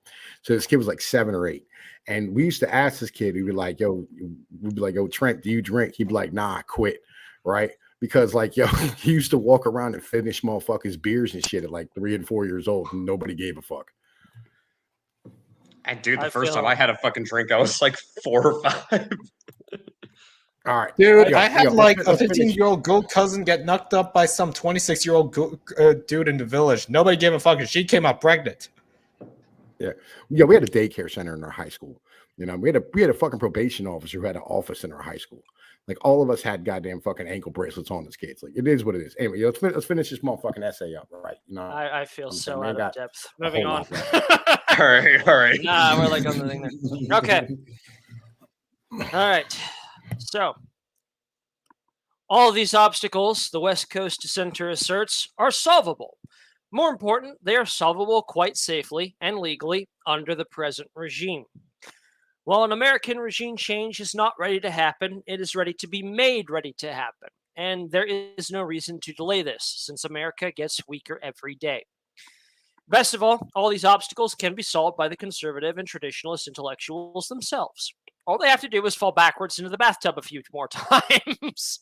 So this kid was like 7 or 8. And we used to ask this kid, we'd be like, yo, Trent, do you drink? He'd be like, nah, I quit, right? Because like, he used to walk around and finish motherfuckers' beers and shit at like 3 and 4 years old, and nobody gave a fuck. Dude, the first time I had a fucking drink, I was like 4 or 5. All right, dude. I had like a 15-year-old goat cousin get knocked up by some 26-year-old dude in the village. Nobody gave a fuck, and she came out pregnant. Yeah, we had a daycare center in our high school. You know, we had a fucking probation officer who had an office in our high school. Like, all of us had goddamn fucking ankle bracelets on as kids. Like, it is what it is. Anyway, let's finish this motherfucking essay up, right? You know, I feel so out of depth. Moving on. All right. Nah, we're like on the thing there. Okay. All right. So, all of these obstacles, the West Coast dissenter asserts, are solvable. More important, they are solvable quite safely and legally under the present regime. While an American regime change is not ready to happen, it is ready to be made ready to happen. And there is no reason to delay this, since America gets weaker every day. Best of all these obstacles can be solved by the conservative and traditionalist intellectuals themselves. All they have to do is fall backwards into the bathtub a few more times.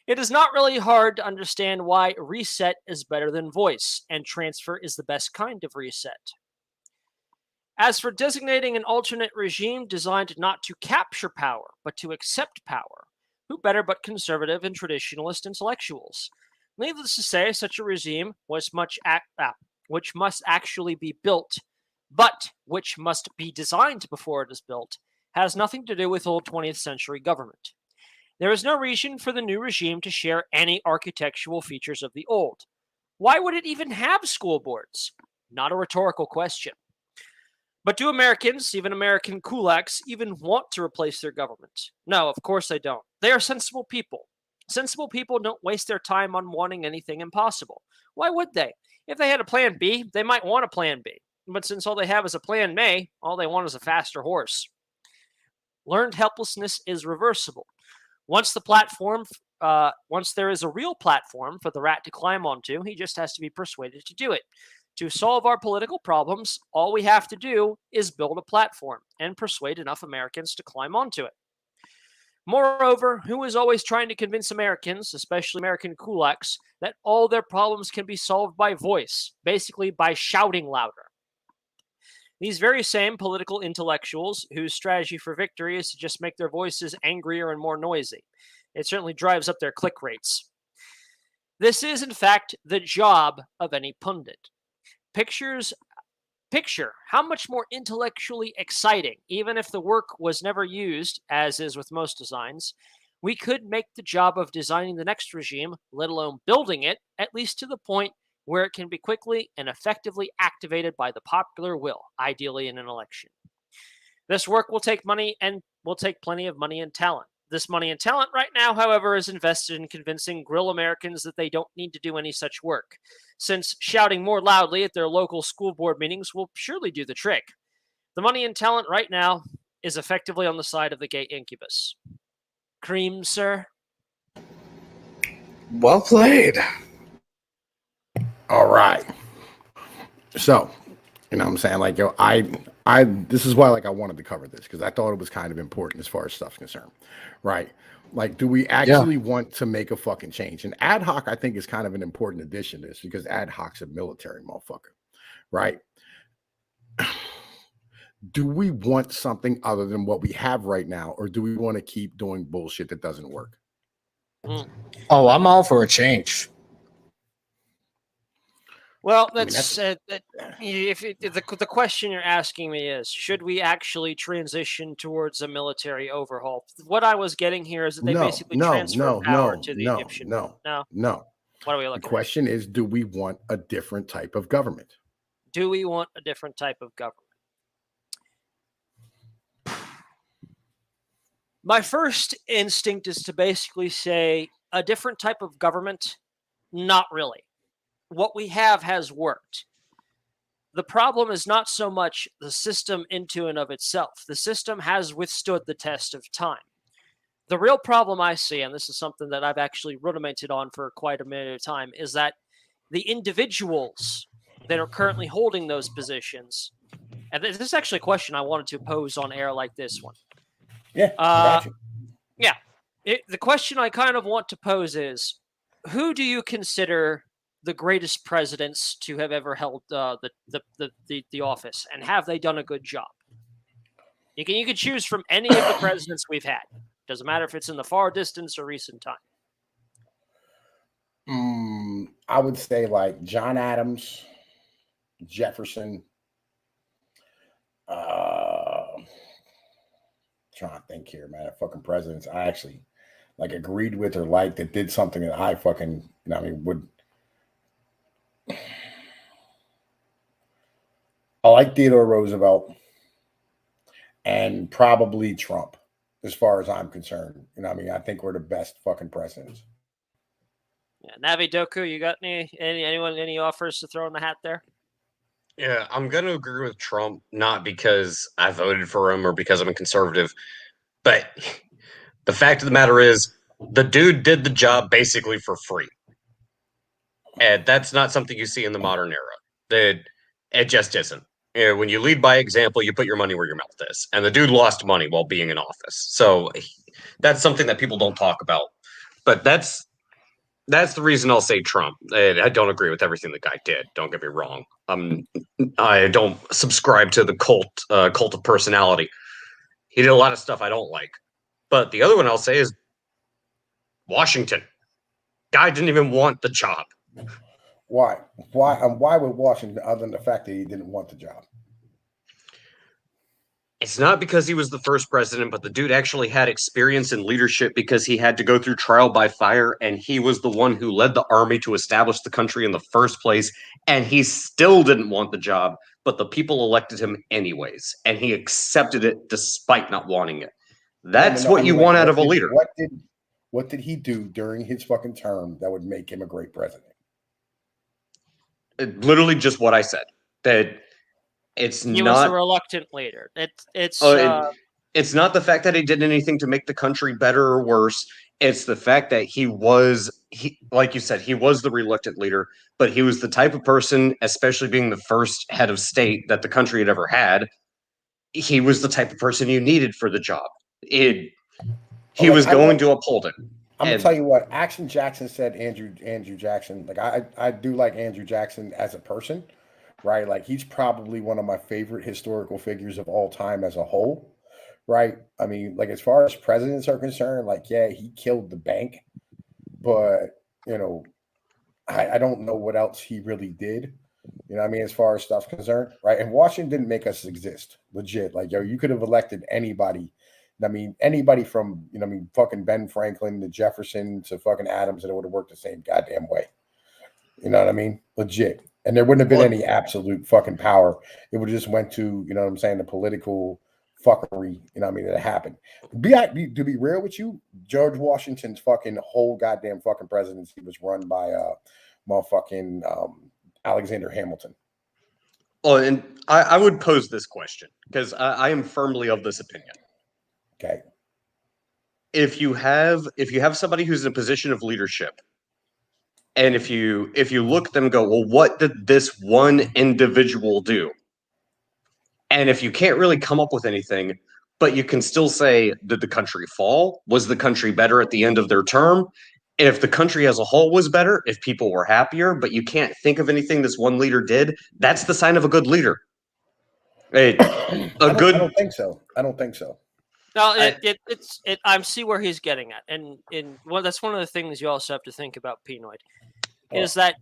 It is not really hard to understand why reset is better than voice, and transfer is the best kind of reset. As for designating an alternate regime designed not to capture power, but to accept power, who better but conservative and traditionalist intellectuals? Needless to say, such a regime which must actually be built, but which must be designed before it is built, has nothing to do with old 20th century government. There is no reason for the new regime to share any architectural features of the old. Why would it even have school boards? Not a rhetorical question. But do Americans, even American kulaks, even want to replace their government? No, of course they don't. They are sensible people. Sensible people don't waste their time on wanting anything impossible. Why would they? If they had a plan B, they might want a plan B. But since all they have is a plan A, all they want is a faster horse. Learned helplessness is reversible. Once there is a real platform for the rat to climb onto, he just has to be persuaded to do it. To solve our political problems, all we have to do is build a platform and persuade enough Americans to climb onto it. Moreover, who is always trying to convince Americans, especially American kulaks, that all their problems can be solved by voice, basically by shouting louder? These very same political intellectuals whose strategy for victory is to just make their voices angrier and more noisy. It certainly drives up their click rates. This is, in fact, the job of any pundit. Picture how much more intellectually exciting, even if the work was never used, as is with most designs, we could make the job of designing the next regime, let alone building it, at least to the point where it can be quickly and effectively activated by the popular will, ideally in an election. This work will take money and will take plenty of money and talent. This money and talent right now, however, is invested in convincing grill Americans that they don't need to do any such work, since shouting more loudly at their local school board meetings will surely do the trick. The money and talent right now is effectively on the side of the gay incubus. Cream, sir? Well played. All right. So, you know what I'm saying? Like, yo, this is why, like, I wanted to cover this, because I thought it was kind of important as far as stuff's concerned, right? Like, do we actually want to make a fucking change? And ad hoc, I think, is kind of an important addition to this, because ad hoc's a military motherfucker, right? Do we want something other than what we have right now, or do we want to keep doing bullshit that doesn't work? Oh, I'm all for a change. Well, the question you're asking me is, should we actually transition towards a military overhaul? What I was getting here is that they basically transfer power to the Egyptian. No. What are we looking at? The question is, do we want a different type of government? Do we want a different type of government? My first instinct is to basically say a different type of government. Not really. What we have has worked. The problem is not so much the system into and of itself. The system has withstood the test of time. The real problem I see, and this is something that I've actually rudimented on for quite a minute of time, is that the individuals that are currently holding those positions, and this is actually a question I wanted to pose on air like this one. Yeah, the question I kind of want to pose is, who do you consider the greatest presidents to have ever held the office, and have they done a good job? You can choose from any of the presidents we've had. Doesn't matter if it's in the far distance or recent time. I would say like John Adams, Jefferson. Trying to think here, man. Fucking presidents I actually like agreed with or liked that did something that I fucking, would. I like Theodore Roosevelt and probably Trump, as far as I'm concerned. I think we're the best fucking presidents. Yeah, Navi Doku, you got any offers to throw in the hat there? Yeah, I'm going to agree with Trump, not because I voted for him or because I'm a conservative, but the fact of the matter is the dude did the job basically for free. And that's not something you see in the modern era. It just isn't. When you lead by example, you put your money where your mouth is. And the dude lost money while being in office. So that's something that people don't talk about. But that's the reason I'll say Trump. I don't agree with everything the guy did. Don't get me wrong. I don't subscribe to the cult of personality. He did a lot of stuff I don't like. But the other one I'll say is Washington. Guy didn't even want the job. Why? Why would Washington, other than the fact that he didn't want the job? It's not because he was the first president, but the dude actually had experience in leadership because he had to go through trial by fire, and he was the one who led the army to establish the country in the first place, and he still didn't want the job, but the people elected him anyways, and he accepted it despite not wanting it. That's what you want out of a leader. What did he do during his fucking term that would make him a great president? Literally just what I said. That he was a reluctant leader. It's not the fact that he did anything to make the country better or worse. It's the fact that he like you said, he was the reluctant leader, but he was the type of person, especially being the first head of state that the country had ever had. He was the type of person you needed for the job. He was going to uphold it. I'm gonna tell you what Action Jackson said. Andrew Jackson. Like I do like Andrew Jackson as a person, right? Like he's probably one of my favorite historical figures of all time as a whole, right? I mean, like as far as presidents are concerned, like yeah, he killed the bank, but I don't know what else he really did. As far as stuff's concerned, right? And Washington didn't make us exist, legit. Like you could have elected anybody. Anybody from, fucking Ben Franklin to Jefferson to fucking Adams, and it would have worked the same goddamn way. You know what I mean? Legit. And there wouldn't have been any absolute fucking power. It would have just went to, the political fuckery, that happened. To be real with you, George Washington's fucking whole goddamn fucking presidency was run by motherfucking Alexander Hamilton. Oh, and I would pose this question because I am firmly of this opinion. Okay. If you have somebody who's in a position of leadership, and if you look at them and go, well, what did this one individual do? And if you can't really come up with anything, but you can still say, did the country fall? Was the country better at the end of their term? If the country as a whole was better, if people were happier, but you can't think of anything this one leader did, that's the sign of a good leader. I don't think so. I don't think so. No, I see where he's getting at, and that's one of the things you also have to think about Pinoid, is that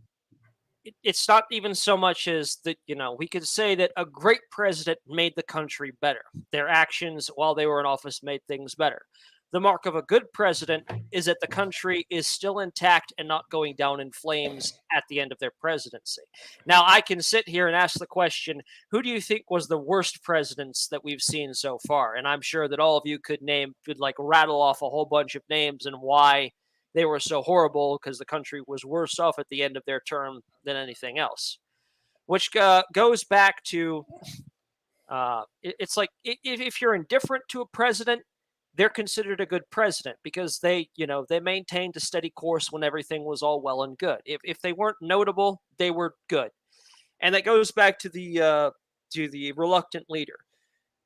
it's not even so much as that, we could say that a great president made the country better. Their actions while they were in office made things better. The mark of a good president is that the country is still intact and not going down in flames at the end of their presidency. Now, I can sit here and ask the question, who do you think was the worst presidents that we've seen so far? And I'm sure that all of you could rattle off a whole bunch of names and why they were so horrible, because the country was worse off at the end of their term than anything else. Which goes back to, it's like if you're indifferent to a president, they're considered a good president because they maintained a steady course when everything was all well and good. If they weren't notable, they were good. And that goes back to the reluctant leader.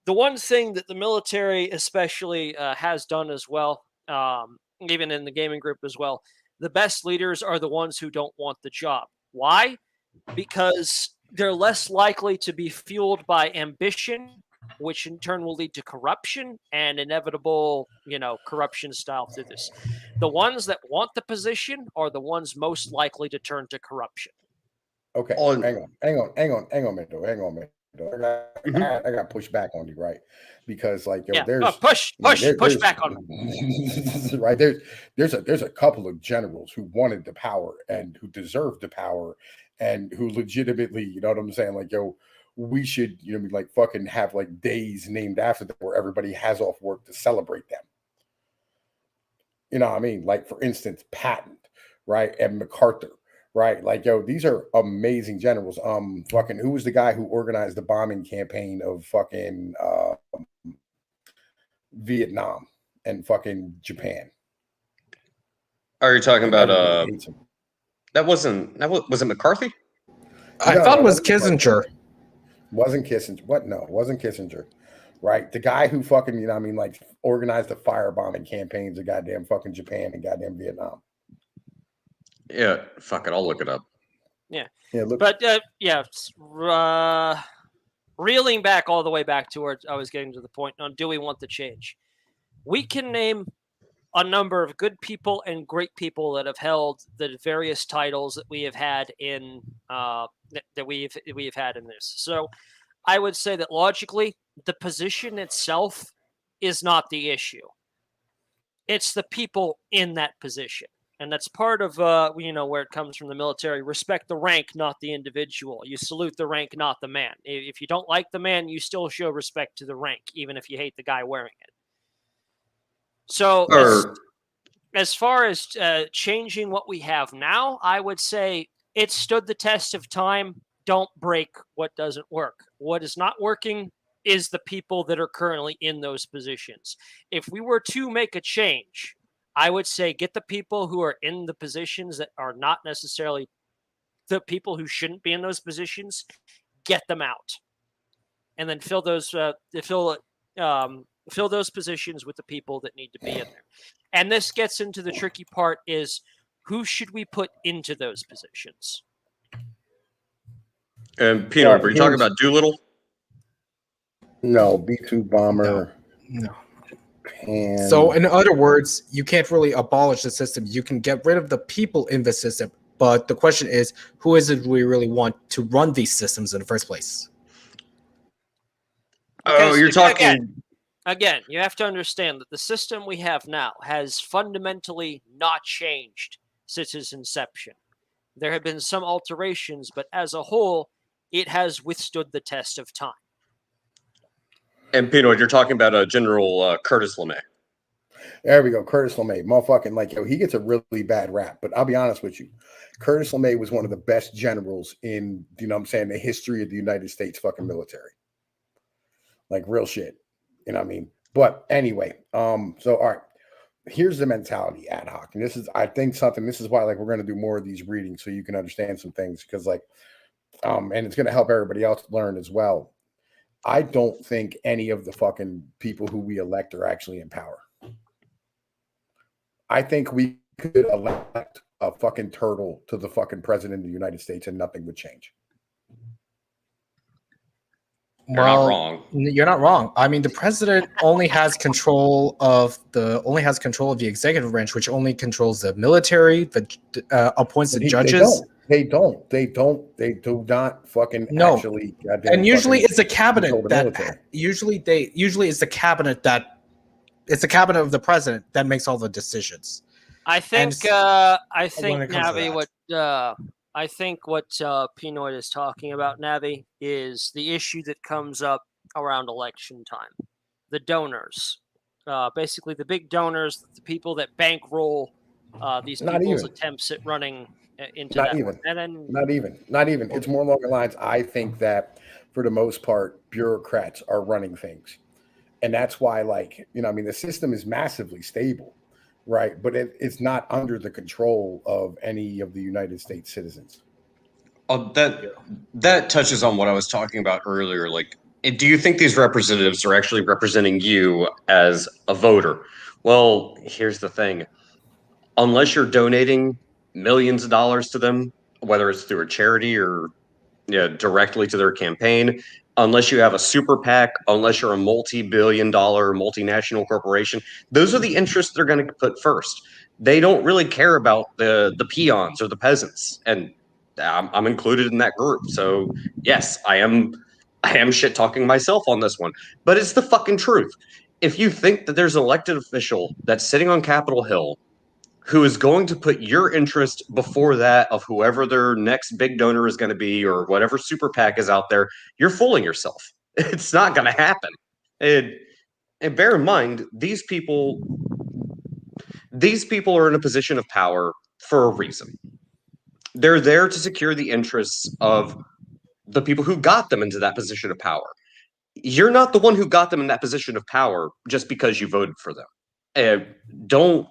The one thing that the military especially has done as well, even in the gaming group as well, the best leaders are the ones who don't want the job. Why? Because they're less likely to be fueled by ambition, which in turn will lead to corruption and inevitable, corruption style through this. The ones that want the position are the ones most likely to turn to corruption. Okay, hang on a minute. I got to push back on you, right? Because there's push back on me. Right, there's a couple of generals who wanted the power and who deserved the power and who legitimately, you know what I'm saying, we should, fucking have days named after them where everybody has off work to celebrate them. You know what I mean? For instance, Patton, right? And MacArthur, right? These are amazing generals. Who was the guy who organized the bombing campaign of fucking Vietnam and fucking Japan? Are you talking about was it McCarthy? I thought it was Kissinger. Wasn't Kissinger? What? No, it wasn't Kissinger. Right, the guy who fucking organized the firebombing campaigns of goddamn fucking Japan and goddamn Vietnam. Yeah, fuck it, I'll look it up. Yeah. Reeling back all the way back to where I was getting to the point on, do we want the change? We can name a number of good people and great people that have held the various titles that we have had in that we've had in this. So I would say that logically, the position itself is not the issue. It's the people in that position. And that's part of, where it comes from the military. Respect the rank, not the individual. You salute the rank, not the man. If you don't like the man, you still show respect to the rank, even if you hate the guy wearing it. So as far as changing what we have now, I would say it stood the test of time. Don't break what doesn't work. What is not working is the people that are currently in those positions. If we were to make a change, I would say get the people who are in the positions that are not necessarily the people who shouldn't be in those positions, get them out, and then fill those positions with the people that need to be in there. And this gets into the tricky part: is who should we put into those positions? And Pino, were you talking about Doolittle? No, B-2 bomber. No. And so, in other words, you can't really abolish the system. You can get rid of the people in the system, but the question is, who is it we really want to run these systems in the first place? Oh, you're talking... Again, you have to understand that the system we have now has fundamentally not changed since its inception. There have been some alterations, but as a whole, it has withstood the test of time. And Pino, you're talking about General Curtis LeMay. There we go, Curtis LeMay, motherfucking like he gets a really bad rap. But I'll be honest with you, Curtis LeMay was one of the best generals in the history of the United States fucking military. Like real shit, you know what I mean? But anyway, so all right, here's the mentality ad hoc, and this is this is why like we're gonna do more of these readings so you can understand some things because like, and it's gonna help everybody else learn as well. I don't think any of the fucking people who we elect are actually in power. I think we could elect a fucking turtle to the fucking president of the United States and nothing would change. You're not wrong. You're not wrong. I mean, the president only has control of the executive branch, which only controls the military, appoints the judges. They do not fucking actually. And usually it's the cabinet it's the cabinet it's the cabinet of the president that makes all the decisions. I think Navi, what Pinoy is talking about, Navi, is the issue that comes up around election time. The donors, basically the big donors, the people that bankroll these people's attempts at running into that. Not even. It's more along the lines. I think that for the most part, bureaucrats are running things, and that's why, like, the system is massively stable, right? But it's not under the control of any of the United States citizens. Oh, that touches on what I was talking about earlier. Like, do you think these representatives are actually representing you as a voter? Well, here's the thing. Unless you're donating millions of dollars to them, whether it's through a charity or directly to their campaign, unless you have a super PAC, unless you're a multi-billion-dollar multinational corporation, those are the interests they're going to put first. They don't really care about the peons or the peasants, and I'm included in that group. So yes, I am shit talking myself on this one, but it's the fucking truth. If you think that there's an elected official that's sitting on Capitol Hill who is going to put your interest before that of whoever their next big donor is going to be or whatever super PAC is out there, you're fooling yourself. It's not going to happen. And bear in mind, these people are in a position of power for a reason. They're there to secure the interests of the people who got them into that position of power. You're not the one who got them in that position of power just because you voted for them. Don't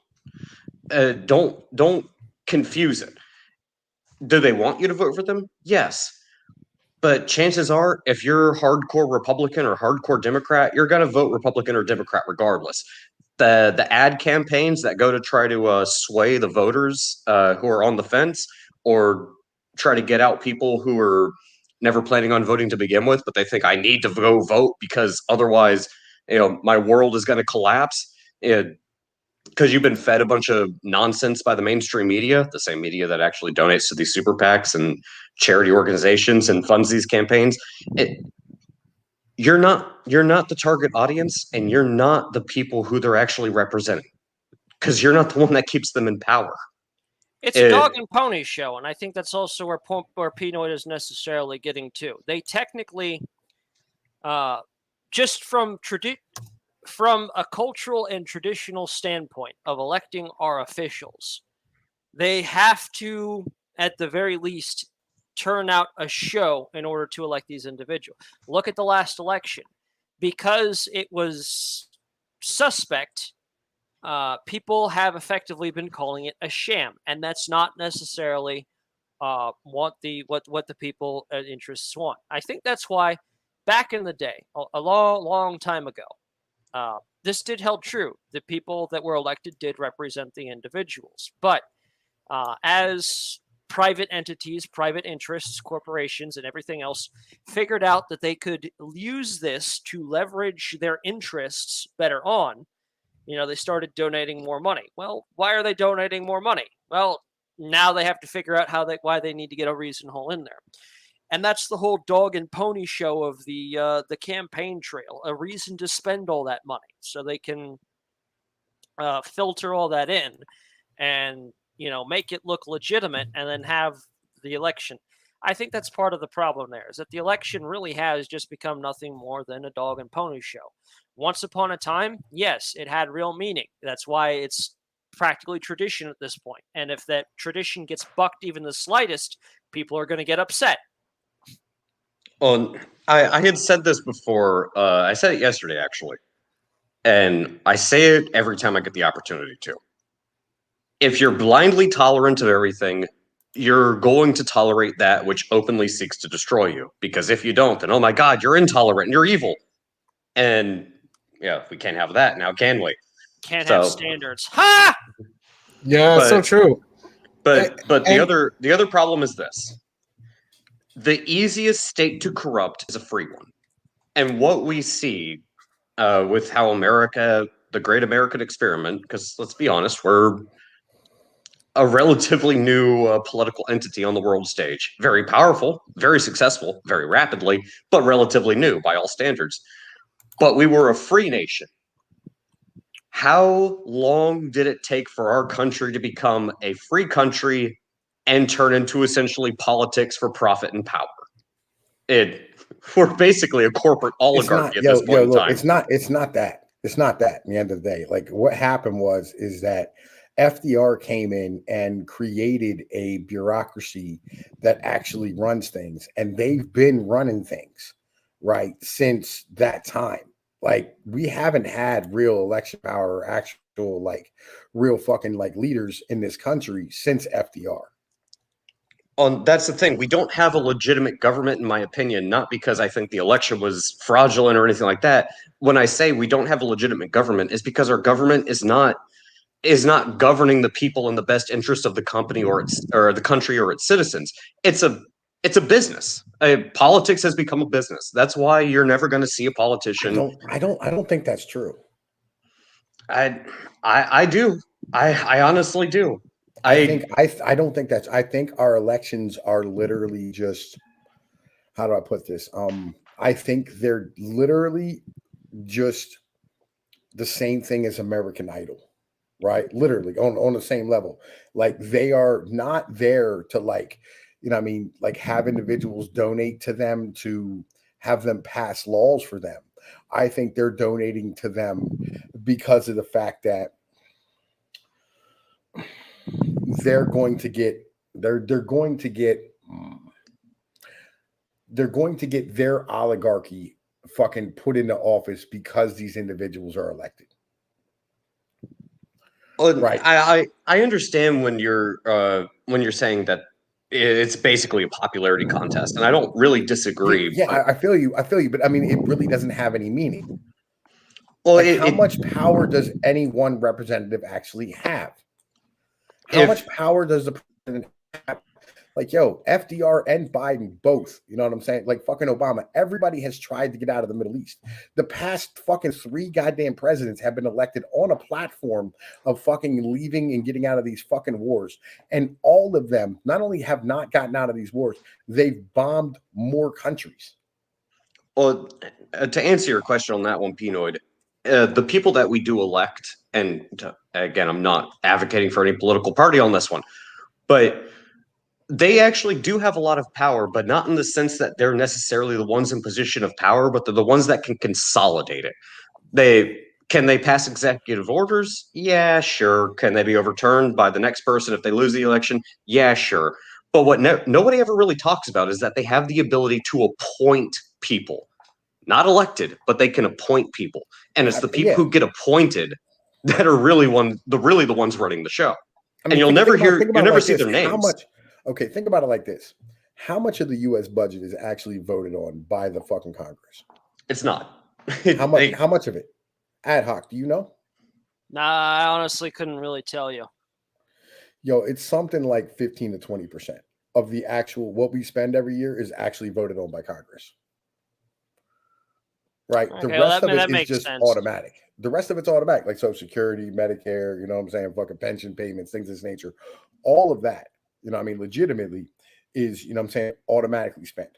confuse it. Do they want you to vote for them? Yes. But chances are, if you're hardcore Republican or hardcore Democrat, you're going to vote Republican or Democrat regardless. The ad campaigns that go to try to sway the voters who are on the fence or try to get out people who are never planning on voting to begin with, but they think I need to go vote because otherwise, my world is going to collapse. Because you've been fed a bunch of nonsense by the mainstream media, the same media that actually donates to these super PACs and charity organizations and funds these campaigns. You're not the target audience, and you're not the people who they're actually representing, because you're not the one that keeps them in power. It's a dog and pony show, and I think that's also where Pinoy is necessarily getting to. They technically, just from a cultural and traditional standpoint of electing our officials, they have to, at the very least, turn out a show in order to elect these individuals. Look at the last election. Because it was suspect, people have effectively been calling it a sham, and that's not necessarily what the people interests want. I think that's why back in the day, a long time ago, this did hold true. The people that were elected did represent the individuals. But as private entities, private interests, corporations, and everything else figured out that they could use this to leverage their interests better on, they started donating more money. Well, why are they donating more money? Well, now they have to figure out why they need to get a reason hole in there. And that's the whole dog and pony show of the campaign trail, a reason to spend all that money so they can filter all that in and, make it look legitimate and then have the election. I think that's part of the problem there, is that the election really has just become nothing more than a dog and pony show. Once upon a time, yes, it had real meaning. That's why it's practically tradition at this point. And if that tradition gets bucked even the slightest, people are going to get upset. Well, I had said this before. I said it yesterday, actually. And I say it every time I get the opportunity to. If you're blindly tolerant of everything, you're going to tolerate that which openly seeks to destroy you. Because if you don't, then, oh my God, you're intolerant and you're evil. And yeah, we can't have that now, can we? Can't have standards. Ha! Yeah, so true. But the other problem is this. The easiest state to corrupt is a free one. And what we see with how America, the great American experiment, because let's be honest, we're a relatively new political entity on the world stage. Very powerful, very successful, very rapidly, but relatively new by all standards. But we were a free nation. How long did it take for our country to become a free country and turn into essentially politics for profit and power? We're basically a corporate oligarchy at this point in time. It's not that. It's not that. At the end of the day, like what happened is that FDR came in and created a bureaucracy that actually runs things, and they've been running things right since that time. Like we haven't had real election power or actual like real fucking like leaders in this country since FDR. That's the thing. We don't have a legitimate government, in my opinion, not because I think the election was fraudulent or anything like that. When I say we don't have a legitimate government, is because our government is not governing the people in the best interest of the company or the country or its citizens. It's a business. Politics has become a business. That's why you're never going to see a politician. I don't think that's true. I do. I honestly do. I don't think that's. I think our elections are literally just. How do I put this? I think they're literally just the same thing as American Idol, right? Literally on the same level. Like they are not there to like, you know what I mean, like have individuals donate to them to have them pass laws for them. I think they're donating to them because of the fact that they're going to get their oligarchy fucking put into office because these individuals are elected. Right. I understand when you're saying that it's basically a popularity contest, and I don't really disagree. Yeah, I feel you, but I mean, it really doesn't have any meaning. Well, like, how much power does any one representative actually have? How much power does the president have? Like, yo, FDR and Biden both, you know what I'm saying? Like fucking Obama, everybody has tried to get out of the Middle East. The past fucking 3 goddamn presidents have been elected on a platform of fucking leaving and getting out of these fucking wars. And all of them not only have not gotten out of these wars, they've bombed more countries. Well, to answer your question on that one, Pinoid, the people that we do elect, and again, I'm not advocating for any political party on this one, but they actually do have a lot of power, but not in the sense that they're necessarily the ones in position of power, but they're the ones that can consolidate it. Can they pass executive orders? Yeah, sure. Can they be overturned by the next person if they lose the election? Yeah, sure. But what nobody ever really talks about is that they have the ability to appoint people, not elected, but they can appoint people, and it's the people who get appointed that are really the ones running the show. I mean, and you'll never see their names. Okay, think about it like this. How much of the U.S. budget is actually voted on by the fucking Congress? It's not. How much of it? Ad hoc, do you know? Nah, I honestly couldn't really tell you. Yo, it's something like 15 to 20% of the actual, what we spend every year is actually voted on by Congress. Right? Okay, the rest of it is just sense. automatic. The rest of it's automatic, like Social Security, Medicare, you know what I'm saying? Fucking pension payments, things of this nature. All of that, you know what I mean, legitimately is, you know what I'm saying, automatically spent.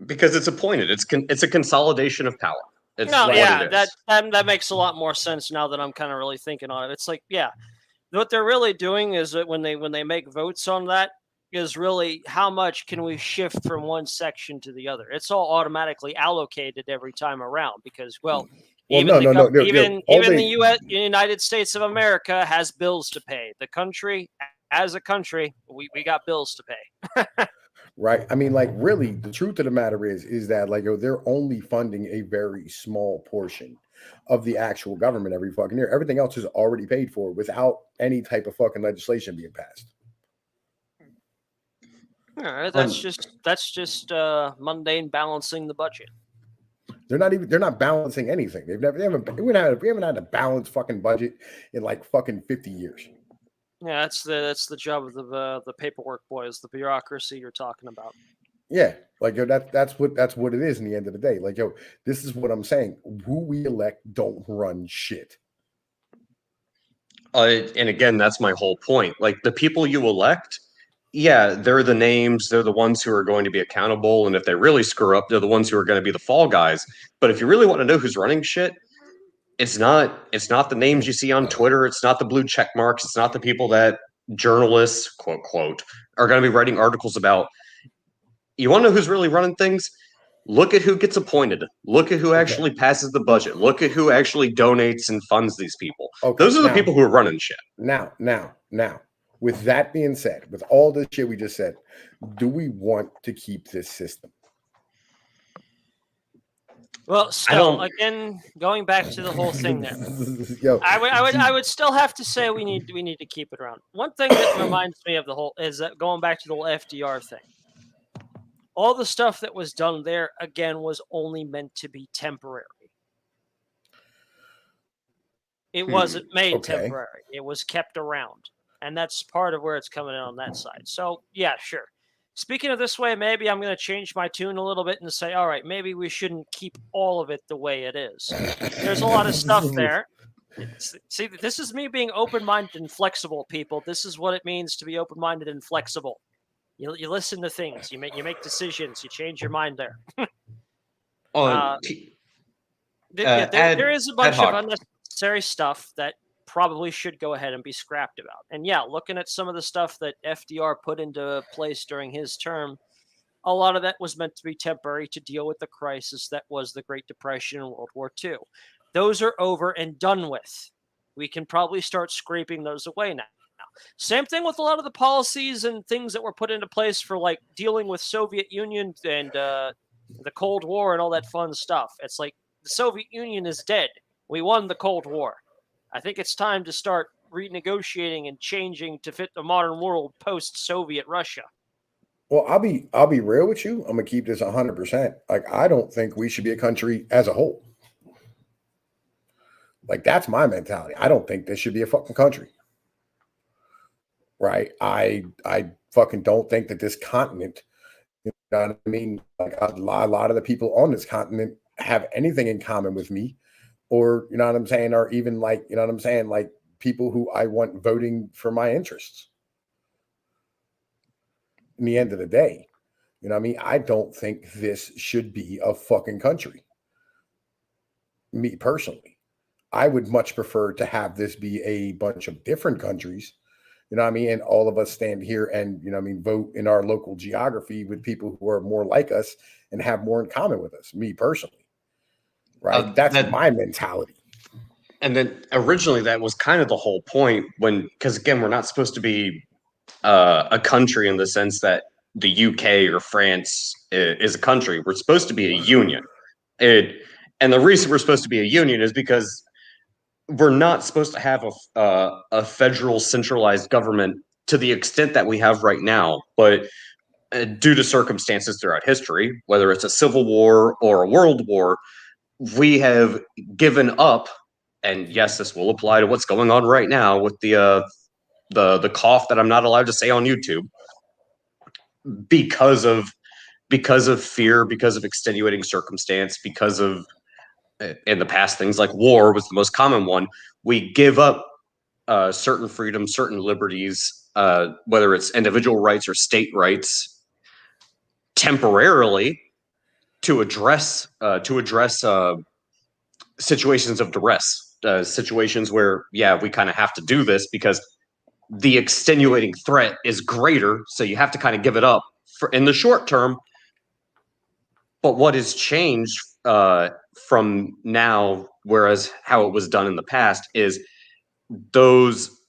Because it's appointed. It's a consolidation of power. That makes a lot more sense now that I'm kind of really thinking on it. It's like, yeah, what they're really doing is that when they make votes on that, is really how much can we shift from one section to the other. It's all automatically allocated every time around because, even the U.S. United States of America has bills to pay. The country, as a country, we got bills to pay. Right. I mean, like, really, the truth of the matter is that, like, they're only funding a very small portion of the actual government every fucking year. Everything else is already paid for without any type of fucking legislation being passed. All right, that's just mundane balancing the budget. They're not balancing anything. We haven't had a balanced fucking budget in like fucking 50 years. Yeah, that's the job of the paperwork boys, the bureaucracy you're talking about. Yeah, like, that's what it is in the end of the day. Like, this is what I'm saying. Who we elect don't run shit. And again, that's my whole point. Like, the people you elect, yeah, they're the names. They're the ones who are going to be accountable. And if they really screw up, they're the ones who are going to be the fall guys. But if you really want to know who's running shit, it's not the names you see on Twitter. It's not the blue check marks. It's not the people that journalists, quote, are going to be writing articles about. You want to know who's really running things? Look at who gets appointed. Look at who actually passes the budget. Look at who actually donates and funds these people. Those are the people who are running shit. Now, with that being said, with all this shit we just said, do we want to keep this system? Well, still, again, going back to the whole thing there, I would still have to say we need to keep it around. One thing that reminds me of the whole is that going back to the whole FDR thing. All the stuff that was done there, again, was only meant to be temporary. It wasn't made temporary. It was kept around. And that's part of where it's coming in on that side. So, yeah, sure. Speaking of this way, maybe I'm going to change my tune a little bit and say, all right, maybe we shouldn't keep all of it the way it is. There's a lot of stuff there. See, this is me being open-minded and flexible, people. This is what it means to be open-minded and flexible. You listen to things. You make decisions. You change your mind there. There is a bunch of unnecessary stuff that probably should go ahead and be scrapped about. And yeah, looking at some of the stuff that FDR put into place during his term, a lot of that was meant to be temporary to deal with the crisis that was the Great Depression and World War II. Those are over and done with. We can probably start scraping those away now. Same thing with a lot of the policies and things that were put into place for like dealing with Soviet Union and the Cold War and all that fun stuff. It's like the Soviet Union is dead. We won the Cold War. I think it's time to start renegotiating and changing to fit the modern world post-Soviet Russia. Well, I'll be real with you. I'm gonna keep this 100%. Like, I don't think we should be a country as a whole. Like, that's my mentality. I don't think this should be a fucking country. Right? I fucking don't think that this continent, you know what I mean? Like, a lot of the people on this continent have anything in common with me, or, you know what I'm saying, or even like, you know what I'm saying, like people who I want voting for my interests. In the end of the day, you know what I mean? I don't think this should be a fucking country. Me personally, I would much prefer to have this be a bunch of different countries. You know what I mean? And all of us stand here and, you know what I mean, vote in our local geography with people who are more like us and have more in common with us, me personally. Right? That's my mentality. And then originally that was kind of the whole point because again, we're not supposed to be a country in the sense that the UK or France is a country. We're supposed to be a union. And the reason we're supposed to be a union is because we're not supposed to have a federal centralized government to the extent that we have right now. But due to circumstances throughout history, whether it's a civil war or a world war, we have given up. And yes, this will apply to what's going on right now with the cough that I'm not allowed to say on YouTube because of fear, because of extenuating circumstance, because of in the past things like war was the most common one. We give up certain freedoms, certain liberties, whether it's individual rights or state rights, temporarily to address situations of duress. Situations where, yeah, we kind of have to do this because the extenuating threat is greater, so you have to kind of give it up in the short term. But what has changed from now, whereas how it was done in the past, is those,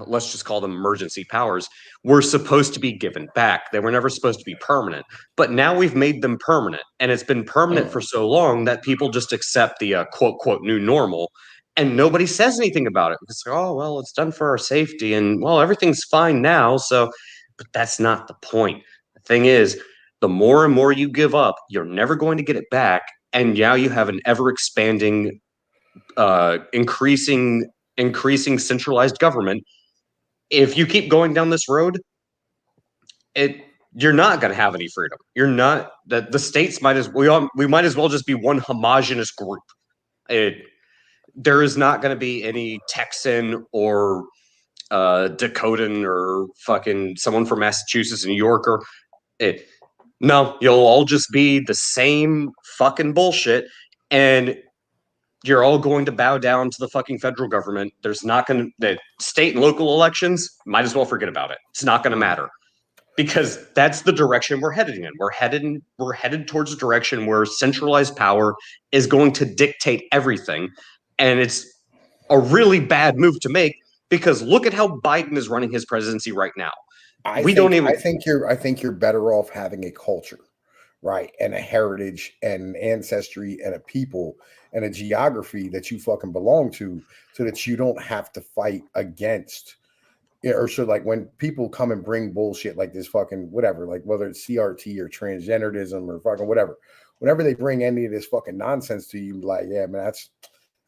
let's just call them emergency powers, were supposed to be given back. They were never supposed to be permanent. But now we've made them permanent. And it's been permanent for so long that people just accept the quote, quote, new normal. And nobody says anything about it. It's like, oh, well, it's done for our safety. And, well, everything's fine now. So, but that's not the point. The thing is, the more and more you give up, you're never going to get it back. And now you have an ever expanding, increasing centralized government. If you keep going down this road, you're not going to have any freedom. You're not, the states we might as well just be one homogenous group. There is not going to be any Texan or Dakotan or fucking someone from Massachusetts, New York, or no, you'll all just be the same fucking bullshit, and you're all going to bow down to the fucking federal government. There's not going to, the state and local elections, might as well forget about it. It's not going to matter, because that's the direction we're headed in. We're headed towards a direction where centralized power is going to dictate everything. And it's a really bad move to make, because look at how Biden is running his presidency right now. I think you're better off having a culture, right? And a heritage and ancestry and a people and a geography that you fucking belong to, so that you don't have to fight against, or so like when people come and bring bullshit like this fucking whatever, like whether it's CRT or transgenderism or fucking whatever, whenever they bring any of this fucking nonsense to you, like, yeah, man,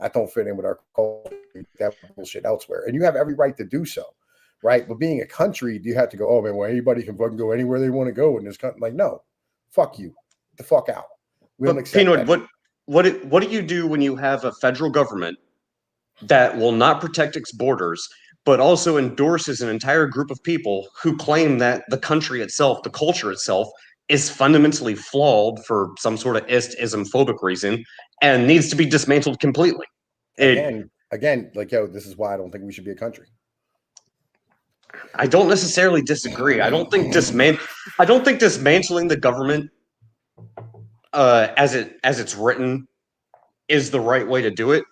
that don't fit in with our culture, that bullshit elsewhere. And you have every right to do so, right? But being a country, you have to go, oh man, well, anybody can fucking go anywhere they want to go in this country. Like, no, fuck you. Get the fuck out. We don't accept that. What do you do when you have a federal government that will not protect its borders, but also endorses an entire group of people who claim that the country itself, the culture itself, is fundamentally flawed for some sort of Islamophobic reason and needs to be dismantled completely? Again, like, yo, this is why I don't think we should be a country. I don't necessarily disagree. I don't think dismantling the government as it's written is the right way to do it.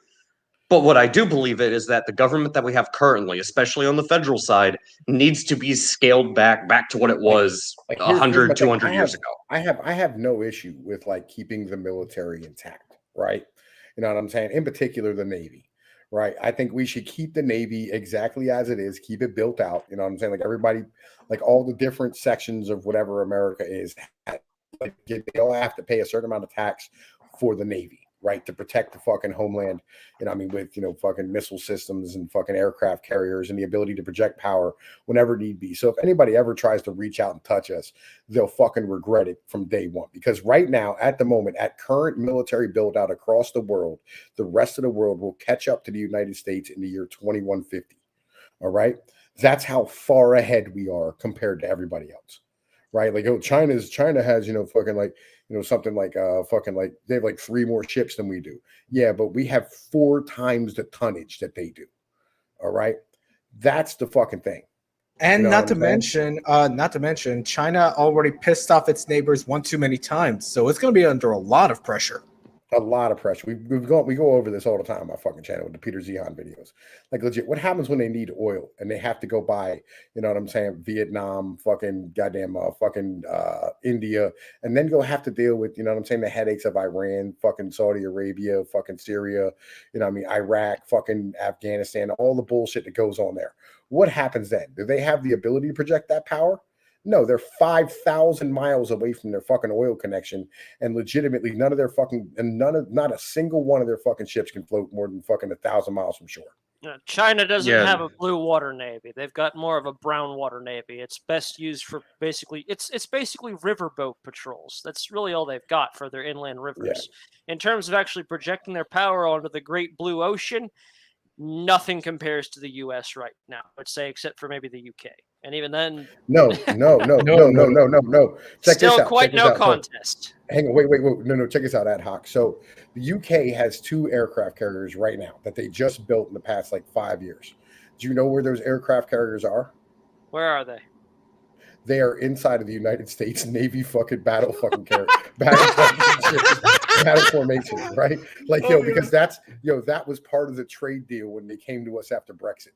But what I do believe is that the government that we have currently, especially on the federal side, needs to be scaled back to what it was 100, 200 years ago. I have no issue with like keeping the military intact, right? You know what I'm saying? In particular, the Navy, right? I think we should keep the Navy exactly as it is, keep it built out. You know what I'm saying? Like everybody, like all the different sections of whatever America is, like they all have to pay a certain amount of tax for the Navy, right, to protect the fucking homeland. You know, I mean, with, you know, fucking missile systems and fucking aircraft carriers and the ability to project power whenever need be. So if anybody ever tries to reach out and touch us, they'll fucking regret it from day one. Because right now, at the moment, at current military build out across the world, the rest of the world will catch up to the United States in the year 2150. All right. That's how far ahead we are compared to everybody else. Right. Like, oh, China has, you know, fucking like, you know, something like fucking like they have like 3 more ships than we do. Yeah, but we have 4 times the tonnage that they do. All right. That's the fucking thing. And you know not to mention, China already pissed off its neighbors one too many times. So it's going to be under a lot of pressure. A lot of pressure. We go over this all the time on my fucking channel with the Peter Zehan videos. Like, legit, what happens when they need oil and they have to go buy, you know what I'm saying, Vietnam, fucking goddamn India, and then go have to deal with, you know what I'm saying, the headaches of Iran, fucking Saudi Arabia, fucking Syria, you know what I mean, Iraq, fucking Afghanistan, all the bullshit that goes on there. What happens then? Do they have the ability to project that power? No, they're 5,000 miles away from their fucking oil connection, and legitimately not a single one of their fucking ships can float more than fucking 1,000 miles from shore. China doesn't have a blue water navy. They've got more of a brown water navy. It's best used for basically riverboat patrols. That's really all they've got for their inland rivers. Yeah. In terms of actually projecting their power onto the Great Blue Ocean, nothing compares to the U.S. right now, I'd say, except for maybe the UK. And even then, no. Check still this out. Quite no contest. Hang on, wait. No, check this out, ad hoc. So the UK has 2 aircraft carriers right now that they just built in the past like 5 years. Do you know where those aircraft carriers are? Where are they? They are inside of the United States Navy fucking battle battle formation, right? Like, because that's, that was part of the trade deal when they came to us after Brexit.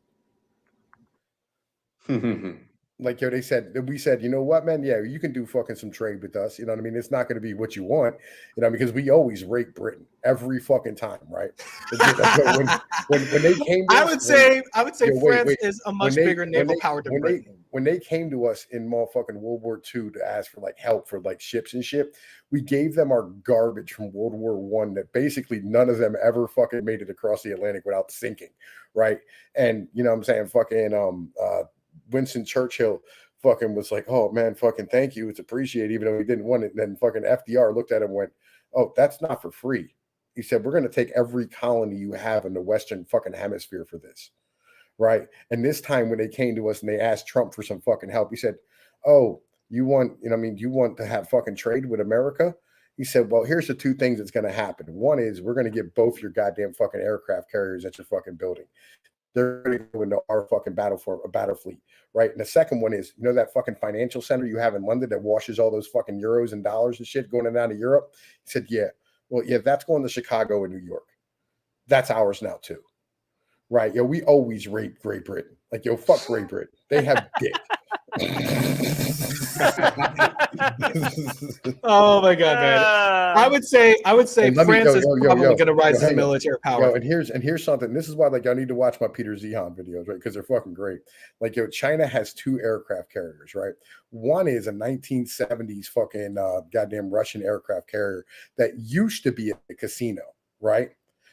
Like, they said, we said, you know what, man? Yeah, you can do fucking some trade with us. You know what I mean? It's not going to be what you want, because we always rate Britain every fucking time, right? when they came to I would say France is a much bigger naval power than Britain. When they came to us in motherfucking World War II to ask for like help for like ships and shit, we gave them our garbage from World War I that basically none of them ever fucking made it across the Atlantic without sinking, right? And you know what I'm saying? Fucking Winston Churchill fucking was like, oh man, fucking thank you, it's appreciated, even though he didn't want it. And then fucking FDR looked at him and went, oh, that's not for free. He said, we're going to take every colony you have in the Western fucking hemisphere for this. Right. And this time when they came to us and they asked Trump for some fucking help, he said, oh, you want to have fucking trade with America? He said, well, here's the two things that's going to happen. One is we're going to get both your goddamn fucking aircraft carriers at your fucking building. They're going to go into our fucking battle fleet, right? And the second one is, that fucking financial center you have in London that washes all those fucking euros and dollars and shit going in and out of Europe? He said, yeah. Well, yeah, that's going to Chicago and New York. That's ours now too. Right? We always rate Great Britain. Like, fuck Great Britain. They have dick. Oh my god, man! I would say France is probably going to rise as a military power. And here's something. This is why I need to watch my Peter Zehan videos, right? Because they're fucking great. Like, China has 2 aircraft carriers, right? One is a 1970s fucking goddamn Russian aircraft carrier that used to be a casino, right?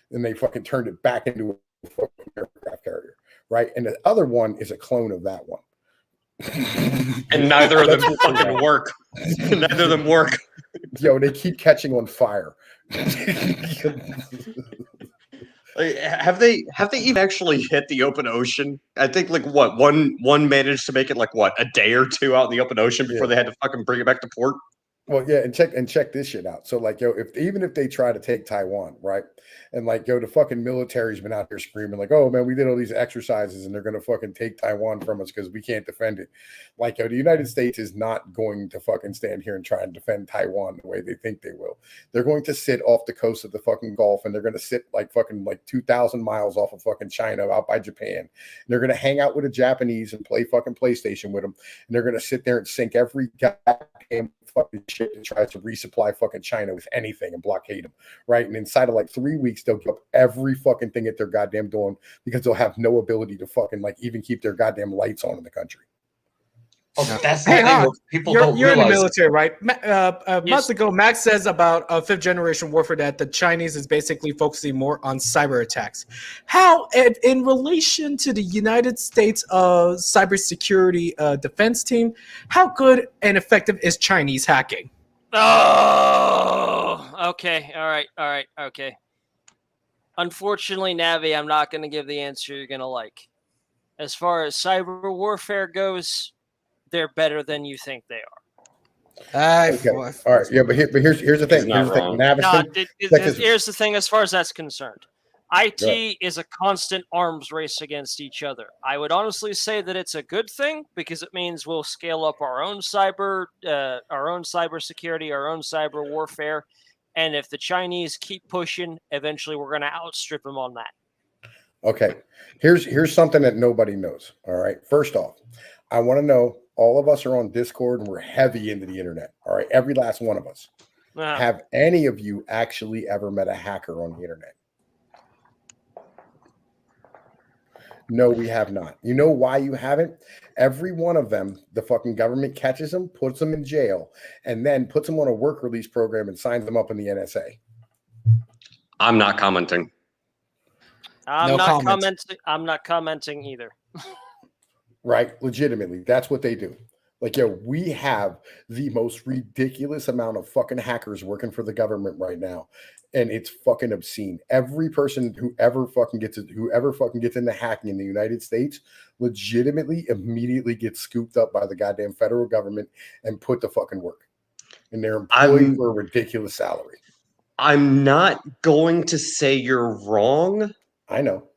And they fucking turned it back into a fucking aircraft carrier, right? And the other one is a clone of that one. And neither of them fucking work. Neither of them work. They keep catching on fire. Like, have they even actually hit the open ocean? I think one managed to make it a day or two out in the open ocean before they had to fucking bring it back to port. Well, yeah, and check this shit out. So, if they try to take Taiwan, right, and the fucking military's been out here screaming oh man, we did all these exercises and they're gonna fucking take Taiwan from us because we can't defend it. The United States is not going to fucking stand here and try and defend Taiwan the way they think they will. They're going to sit off the coast of the fucking Gulf, and they're gonna sit 2,000 miles off of fucking China, out by Japan. And they're gonna hang out with the Japanese and play fucking PlayStation with them, and they're gonna sit there and sink every goddamn fucking shit that tries to resupply fucking China with anything and blockade them, right? And inside of 3 weeks, they'll give up every fucking thing that they're goddamn doing because they'll have no ability to fucking even keep their goddamn lights on in the country. Oh, that's the thing. People don't you're realize. In the military, right? Months ago, Max says about 5th generation warfare that the Chinese is basically focusing more on cyber attacks. How, in relation to the United States cybersecurity defense team, how good and effective is Chinese hacking? Oh, okay. All right. Okay. Unfortunately, Navi, I'm not going to give the answer you're going to like. As far as cyber warfare goes, they're better than you think they are. Okay. All right. Yeah, but here's the thing. Here's the thing as far as that's concerned. IT is a constant arms race against each other. I would honestly say that it's a good thing because it means we'll scale up our own cyber security, our own cyber warfare. And if the Chinese keep pushing, eventually we're going to outstrip them on that. Okay. Here's something that nobody knows. All right. First off, I want to know, all of us are on Discord and we're heavy into the internet. All right. Every last one of us. Have any of you actually ever met a hacker on the internet? No, we have not. You know why you haven't? Every one of them, the fucking government catches them, puts them in jail, and then puts them on a work release program and signs them up in the NSA. I'm not commenting. I'm not commenting either. Right? Legitimately. That's what they do. We have the most ridiculous amount of fucking hackers working for the government right now. And it's fucking obscene. Every person who ever fucking gets into hacking in the United States legitimately immediately gets scooped up by the goddamn federal government and put to fucking work. And they're employed for a ridiculous salary. I'm not going to say you're wrong. I know.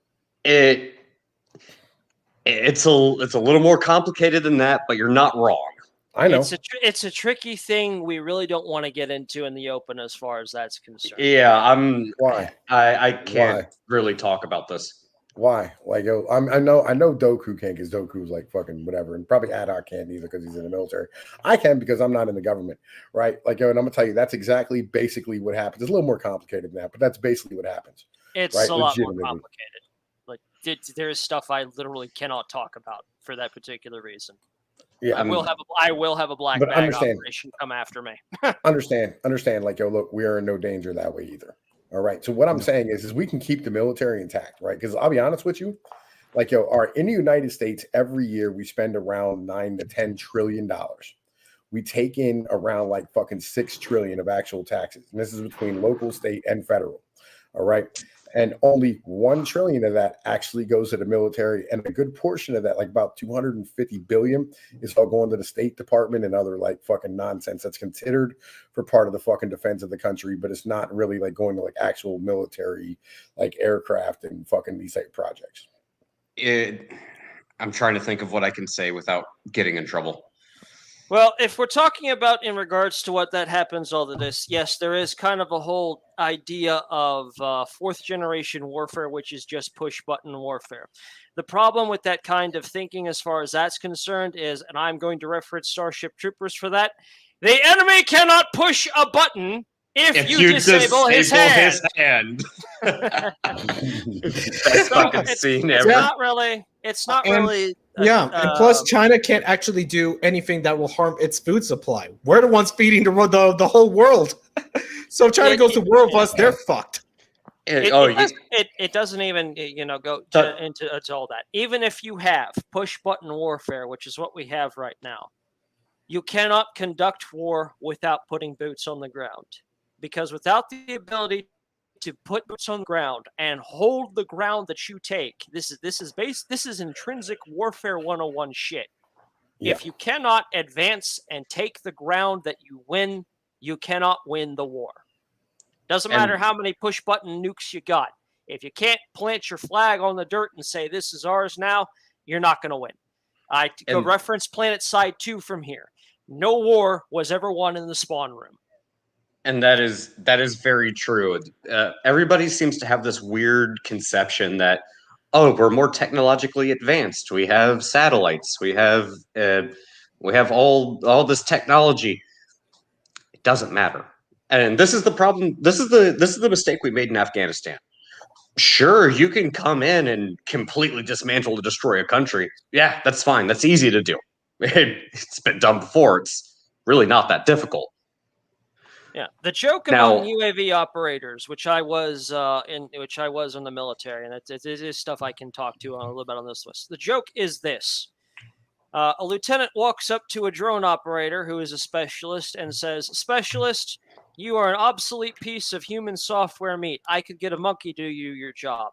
It's a little more complicated than that, but you're not wrong. I know. It's a tricky thing we really don't want to get into in the open as far as that's concerned. Yeah, Why? I can't really talk about this. Why? Like, I know Doku can't because Doku's like fucking whatever, and probably Adar can't either because he's in the military. I can because I'm not in the government, right? Like, and I'm gonna tell you that's basically what happens. It's a little more complicated than that, but that's basically what happens. It's a lot more complicated. Like, there's stuff I literally cannot talk about for that particular reason. Yeah, I will have a black bag operation come after me. understand. Like, look, we are in no danger that way either. All right. So what I'm saying is we can keep the military intact, right? Because I'll be honest with you, like, in the United States, every year we spend around $9 to $10 trillion. We take in around like fucking 6 trillion of actual taxes, and this is between local, state, and federal. All right. And only 1 trillion of that actually goes to the military. And a good portion of that, like about 250 billion, is all going to the State Department and other like fucking nonsense that's considered for part of the fucking defense of the country, but it's not really like going to like actual military, like aircraft and fucking these type projects. I'm trying to think of what I can say without getting in trouble. Well, if we're talking about in regards to what that happens, all of this, yes, there is kind of a whole idea of fourth generation warfare, which is just push button warfare. The problem with that kind of thinking, as far as that's concerned, is, and I'm going to reference Starship Troopers for that, the enemy cannot push a button if you disable his hand. Best fucking scene ever. It's not really. And plus China can't actually do anything that will harm its food supply. We're the ones feeding the whole world. So if China goes to war with us, they're fucked. It doesn't even go into all that. Even if you have push button warfare, which is what we have right now, you cannot conduct war without putting boots on the ground, because without the ability to put boots on the ground and hold the ground that you take, this is intrinsic warfare 101 shit. Yeah. If you cannot advance and take the ground that you win, you cannot win the war. Doesn't matter how many push button nukes you got. If you can't plant your flag on the dirt and say this is ours now, you're not going to win. I go reference Planet Side 2 from here. No war was ever won in the spawn room. And that is very true. Everybody seems to have this weird conception that, we're more technologically advanced. We have satellites. We have all this technology. It doesn't matter. And this is the problem. This is the mistake we made in Afghanistan. Sure, you can come in and completely dismantle and destroy a country. Yeah, that's fine. That's easy to do. It's been done before. It's really not that difficult. Yeah, the joke among UAV operators, which I was in the military, and it is stuff I can talk to a little bit on this list. The joke is this: a lieutenant walks up to a drone operator who is a specialist and says, "Specialist, you are an obsolete piece of human software meat. I could get a monkey to do your job."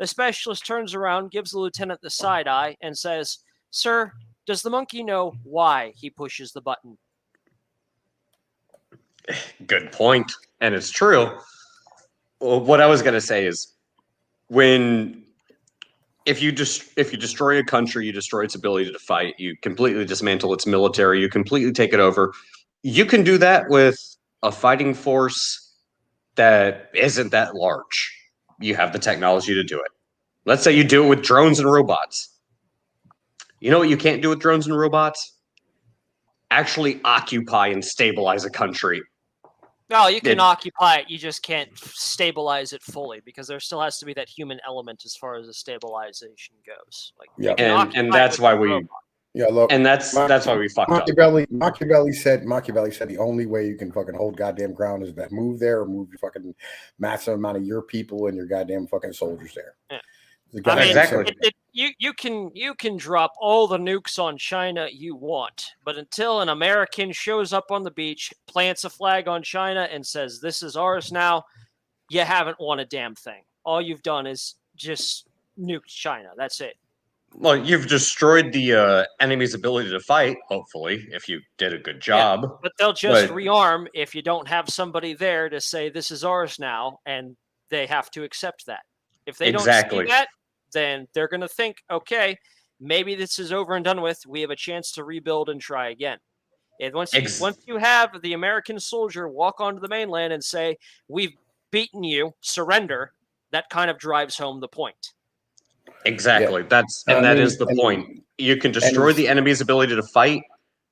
The specialist turns around, gives the lieutenant the side eye, and says, "Sir, does the monkey know why he pushes the button?" Good point, and it's true. Well, what I was going to say is, if you destroy a country, you destroy its ability to fight. You completely dismantle its military. You completely take it over. You can do that with a fighting force that isn't that large. You have the technology to do it. Let's say you do it with drones and robots. You know what you can't do with drones and robots? Actually occupy and stabilize a country. No, you can occupy it. You just can't stabilize it fully, because there still has to be that human element as far as the stabilization goes. And that's why we. Yeah, look, and that's why we fucked up. Machiavelli said the only way you can fucking hold goddamn ground is that move there or move your fucking massive amount of your people and your goddamn fucking soldiers there. Yeah. Exactly. You can drop all the nukes on China you want, but until an American shows up on the beach, plants a flag on China, and says this is ours now, you haven't won a damn thing. All you've done is just nuked China. That's it. Well, you've destroyed the enemy's ability to fight, hopefully, if you did a good job. Yeah, but they'll just rearm if you don't have somebody there to say this is ours now, and they have to accept that. If they don't see that, then they're going to think, okay, maybe this is over and done with. We have a chance to rebuild and try again. And once you have the American soldier walk onto the mainland and say, we've beaten you, surrender, that kind of drives home the point. Exactly. That is the point. You can destroy the enemy's ability to fight,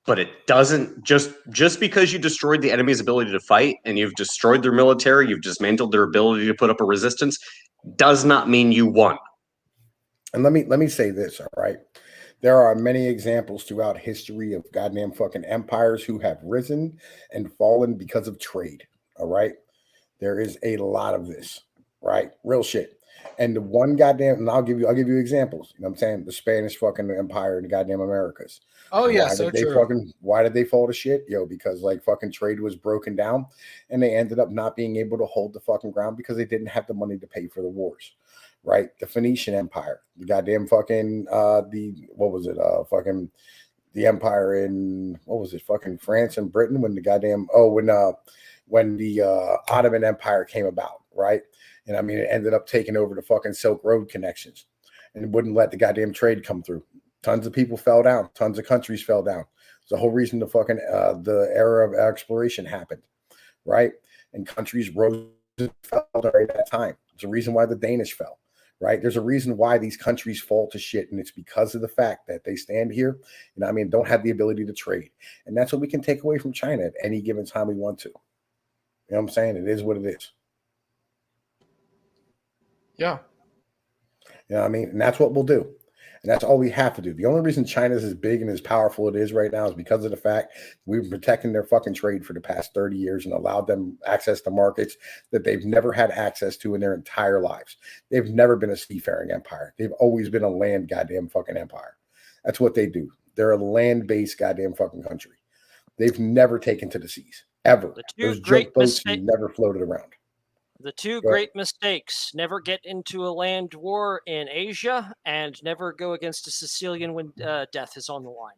but it doesn't just because you destroyed the enemy's ability to fight and you've destroyed their military, you've dismantled their ability to put up a resistance, does not mean you won. And let me say this, all right? There are many examples throughout history of goddamn fucking empires who have risen and fallen because of trade, all right? There is a lot of this, right? Real shit. And the one goddamn, and I'll give you examples. You know what I'm saying? The Spanish fucking Empire and the goddamn Americas. Oh yeah, so true. Why did they fall to shit? Yo, because like fucking trade was broken down and they ended up not being able to hold the fucking ground because they didn't have the money to pay for the wars. Right? The Phoenician Empire, the goddamn fucking fucking the empire in fucking France and Britain when the goddamn when the Ottoman Empire came about, right? And I mean, it ended up taking over the fucking Silk Road connections and wouldn't let the goddamn trade come through. Tons of people fell down. Tons of countries fell down. It's the whole reason the fucking the era of exploration happened, right? And countries rose and fell during that time. It's a reason why the Danish fell, right? There's a reason why these countries fall to shit, and it's because of the fact that they stand here, and I mean, don't have the ability to trade. And that's what we can take away from China at any given time we want to. You know what I'm saying? It is what it is. Yeah. You know what I mean? And that's what we'll do. And that's all we have to do. The only reason China's as big and as powerful it is right now is because of the fact we've been protecting their fucking trade for the past 30 years and allowed them access to markets that they've never had access to in their entire lives. They've never been a seafaring empire. They've always been a land goddamn fucking empire. That's what they do. They're a land-based goddamn fucking country. They've never taken to the seas, ever. Those joke boats never floated around. The two great mistakes: never get into a land war in Asia and never go against a Sicilian when death is on the line.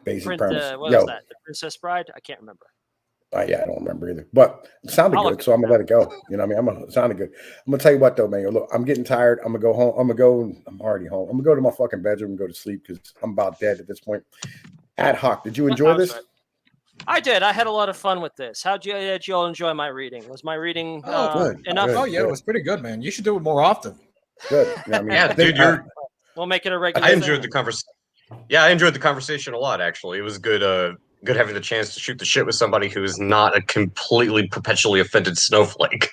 Basic premise. What was that? The Princess Bride? I can't remember. Yeah, I don't remember either. But it sounded good, so I'm gonna let it go. You know what I mean? It sounded good. I'm gonna tell you what though, man. Look, I'm getting tired. I'm gonna go home. I'm already home. I'm gonna go to my fucking bedroom and go to sleep because I'm about dead at this point. Ad hoc. Did you enjoy this? Right. I did. I had a lot of fun with this. Did you all enjoy my reading? Was my reading good, enough? Good, oh yeah, it was pretty good, man. You should do it more often. Good. You know what I mean? Yeah, dude, we'll make it a regular. I enjoyed the conversation. Yeah, I enjoyed the conversation a lot. Actually, it was good. Good having the chance to shoot the shit with somebody who is not a completely perpetually offended snowflake.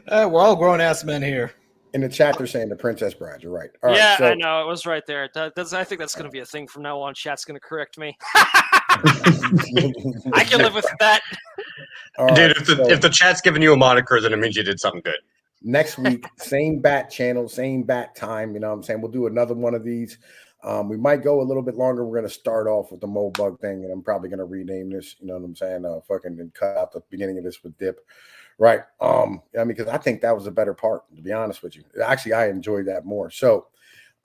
We're all grown ass men here. In the chat, they're saying the Princess Bride. You're right. All yeah, right, so, I know. It was right there. I think that's going to be a thing from now on. Chat's going to correct me. I can live with that. Dude, if the chat's giving you a moniker, then it means you did something good. Next week, same bat channel, same bat time. You know what I'm saying? We'll do another one of these. We might go a little bit longer. We're going to start off with the Moldbug thing, and I'm probably going to rename this. You know what I'm saying? And cut out the beginning of this with Dip. Right. I mean, because I think that was a better part, to be honest with you. Actually, I enjoyed that more. So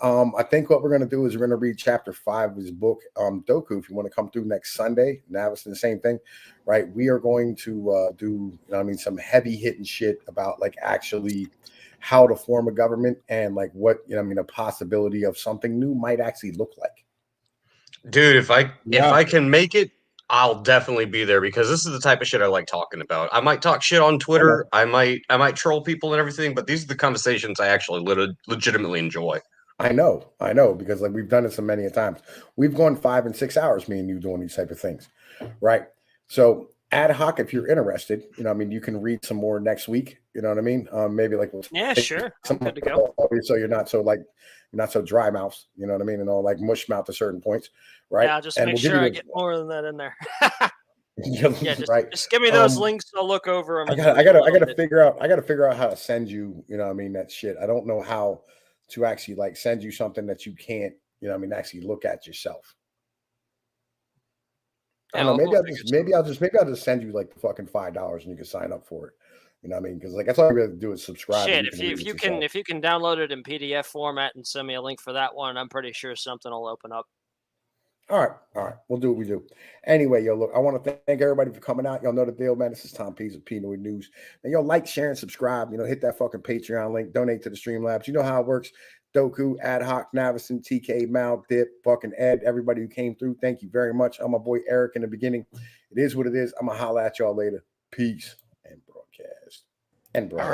I think what we're going to do is we're going to read chapter 5 of his book, Doku, if you want to come through next Sunday. Now it's the same thing, right? We are going to do, some heavy hitting shit about like actually how to form a government and like what, a possibility of something new might actually look like. Dude, if I can make it, I'll definitely be there because this is the type of shit I like talking about. I might talk shit on Twitter. I might troll people and everything, but these are the conversations I actually legitimately enjoy. I know, because like we've done it so many times. We've gone 5 and 6 hours, me and you, doing these type of things, right? So ad hoc, if you're interested, you can read some more next week. You know what I mean? Maybe like sure. I'm good to go. So you're not so dry mouth. You know what I mean? And all like mush mouth at certain points, right? Yeah, just make sure I get more than that in there. Right. Just give me those links. I'll look over them. I gotta figure out how to send you. That shit. I don't know how to actually like send you something that you can't. Actually look at yourself. I don't know. Maybe I'll just send you like the fucking $5 and you can sign up for it. You know what I mean? Because like that's all you really do is subscribe. Shit, if you can download it in PDF format and send me a link for that one, I'm pretty sure something will open up. All right. We'll do what we do. Anyway, yo, look, I want to thank everybody for coming out. Y'all know the deal, man. This is Tom Pease of Pinoy News. And yo, like, share, and subscribe. You know, hit that fucking Patreon link. Donate to the Streamlabs. You know how it works. Doku, Ad Hoc, Navison, TK, Mal, Dip, fucking Ed, everybody who came through. Thank you very much. I'm my boy Eric in the beginning. It is what it is. I'm going to holla at y'all later. Peace and broadcast. And broadcast.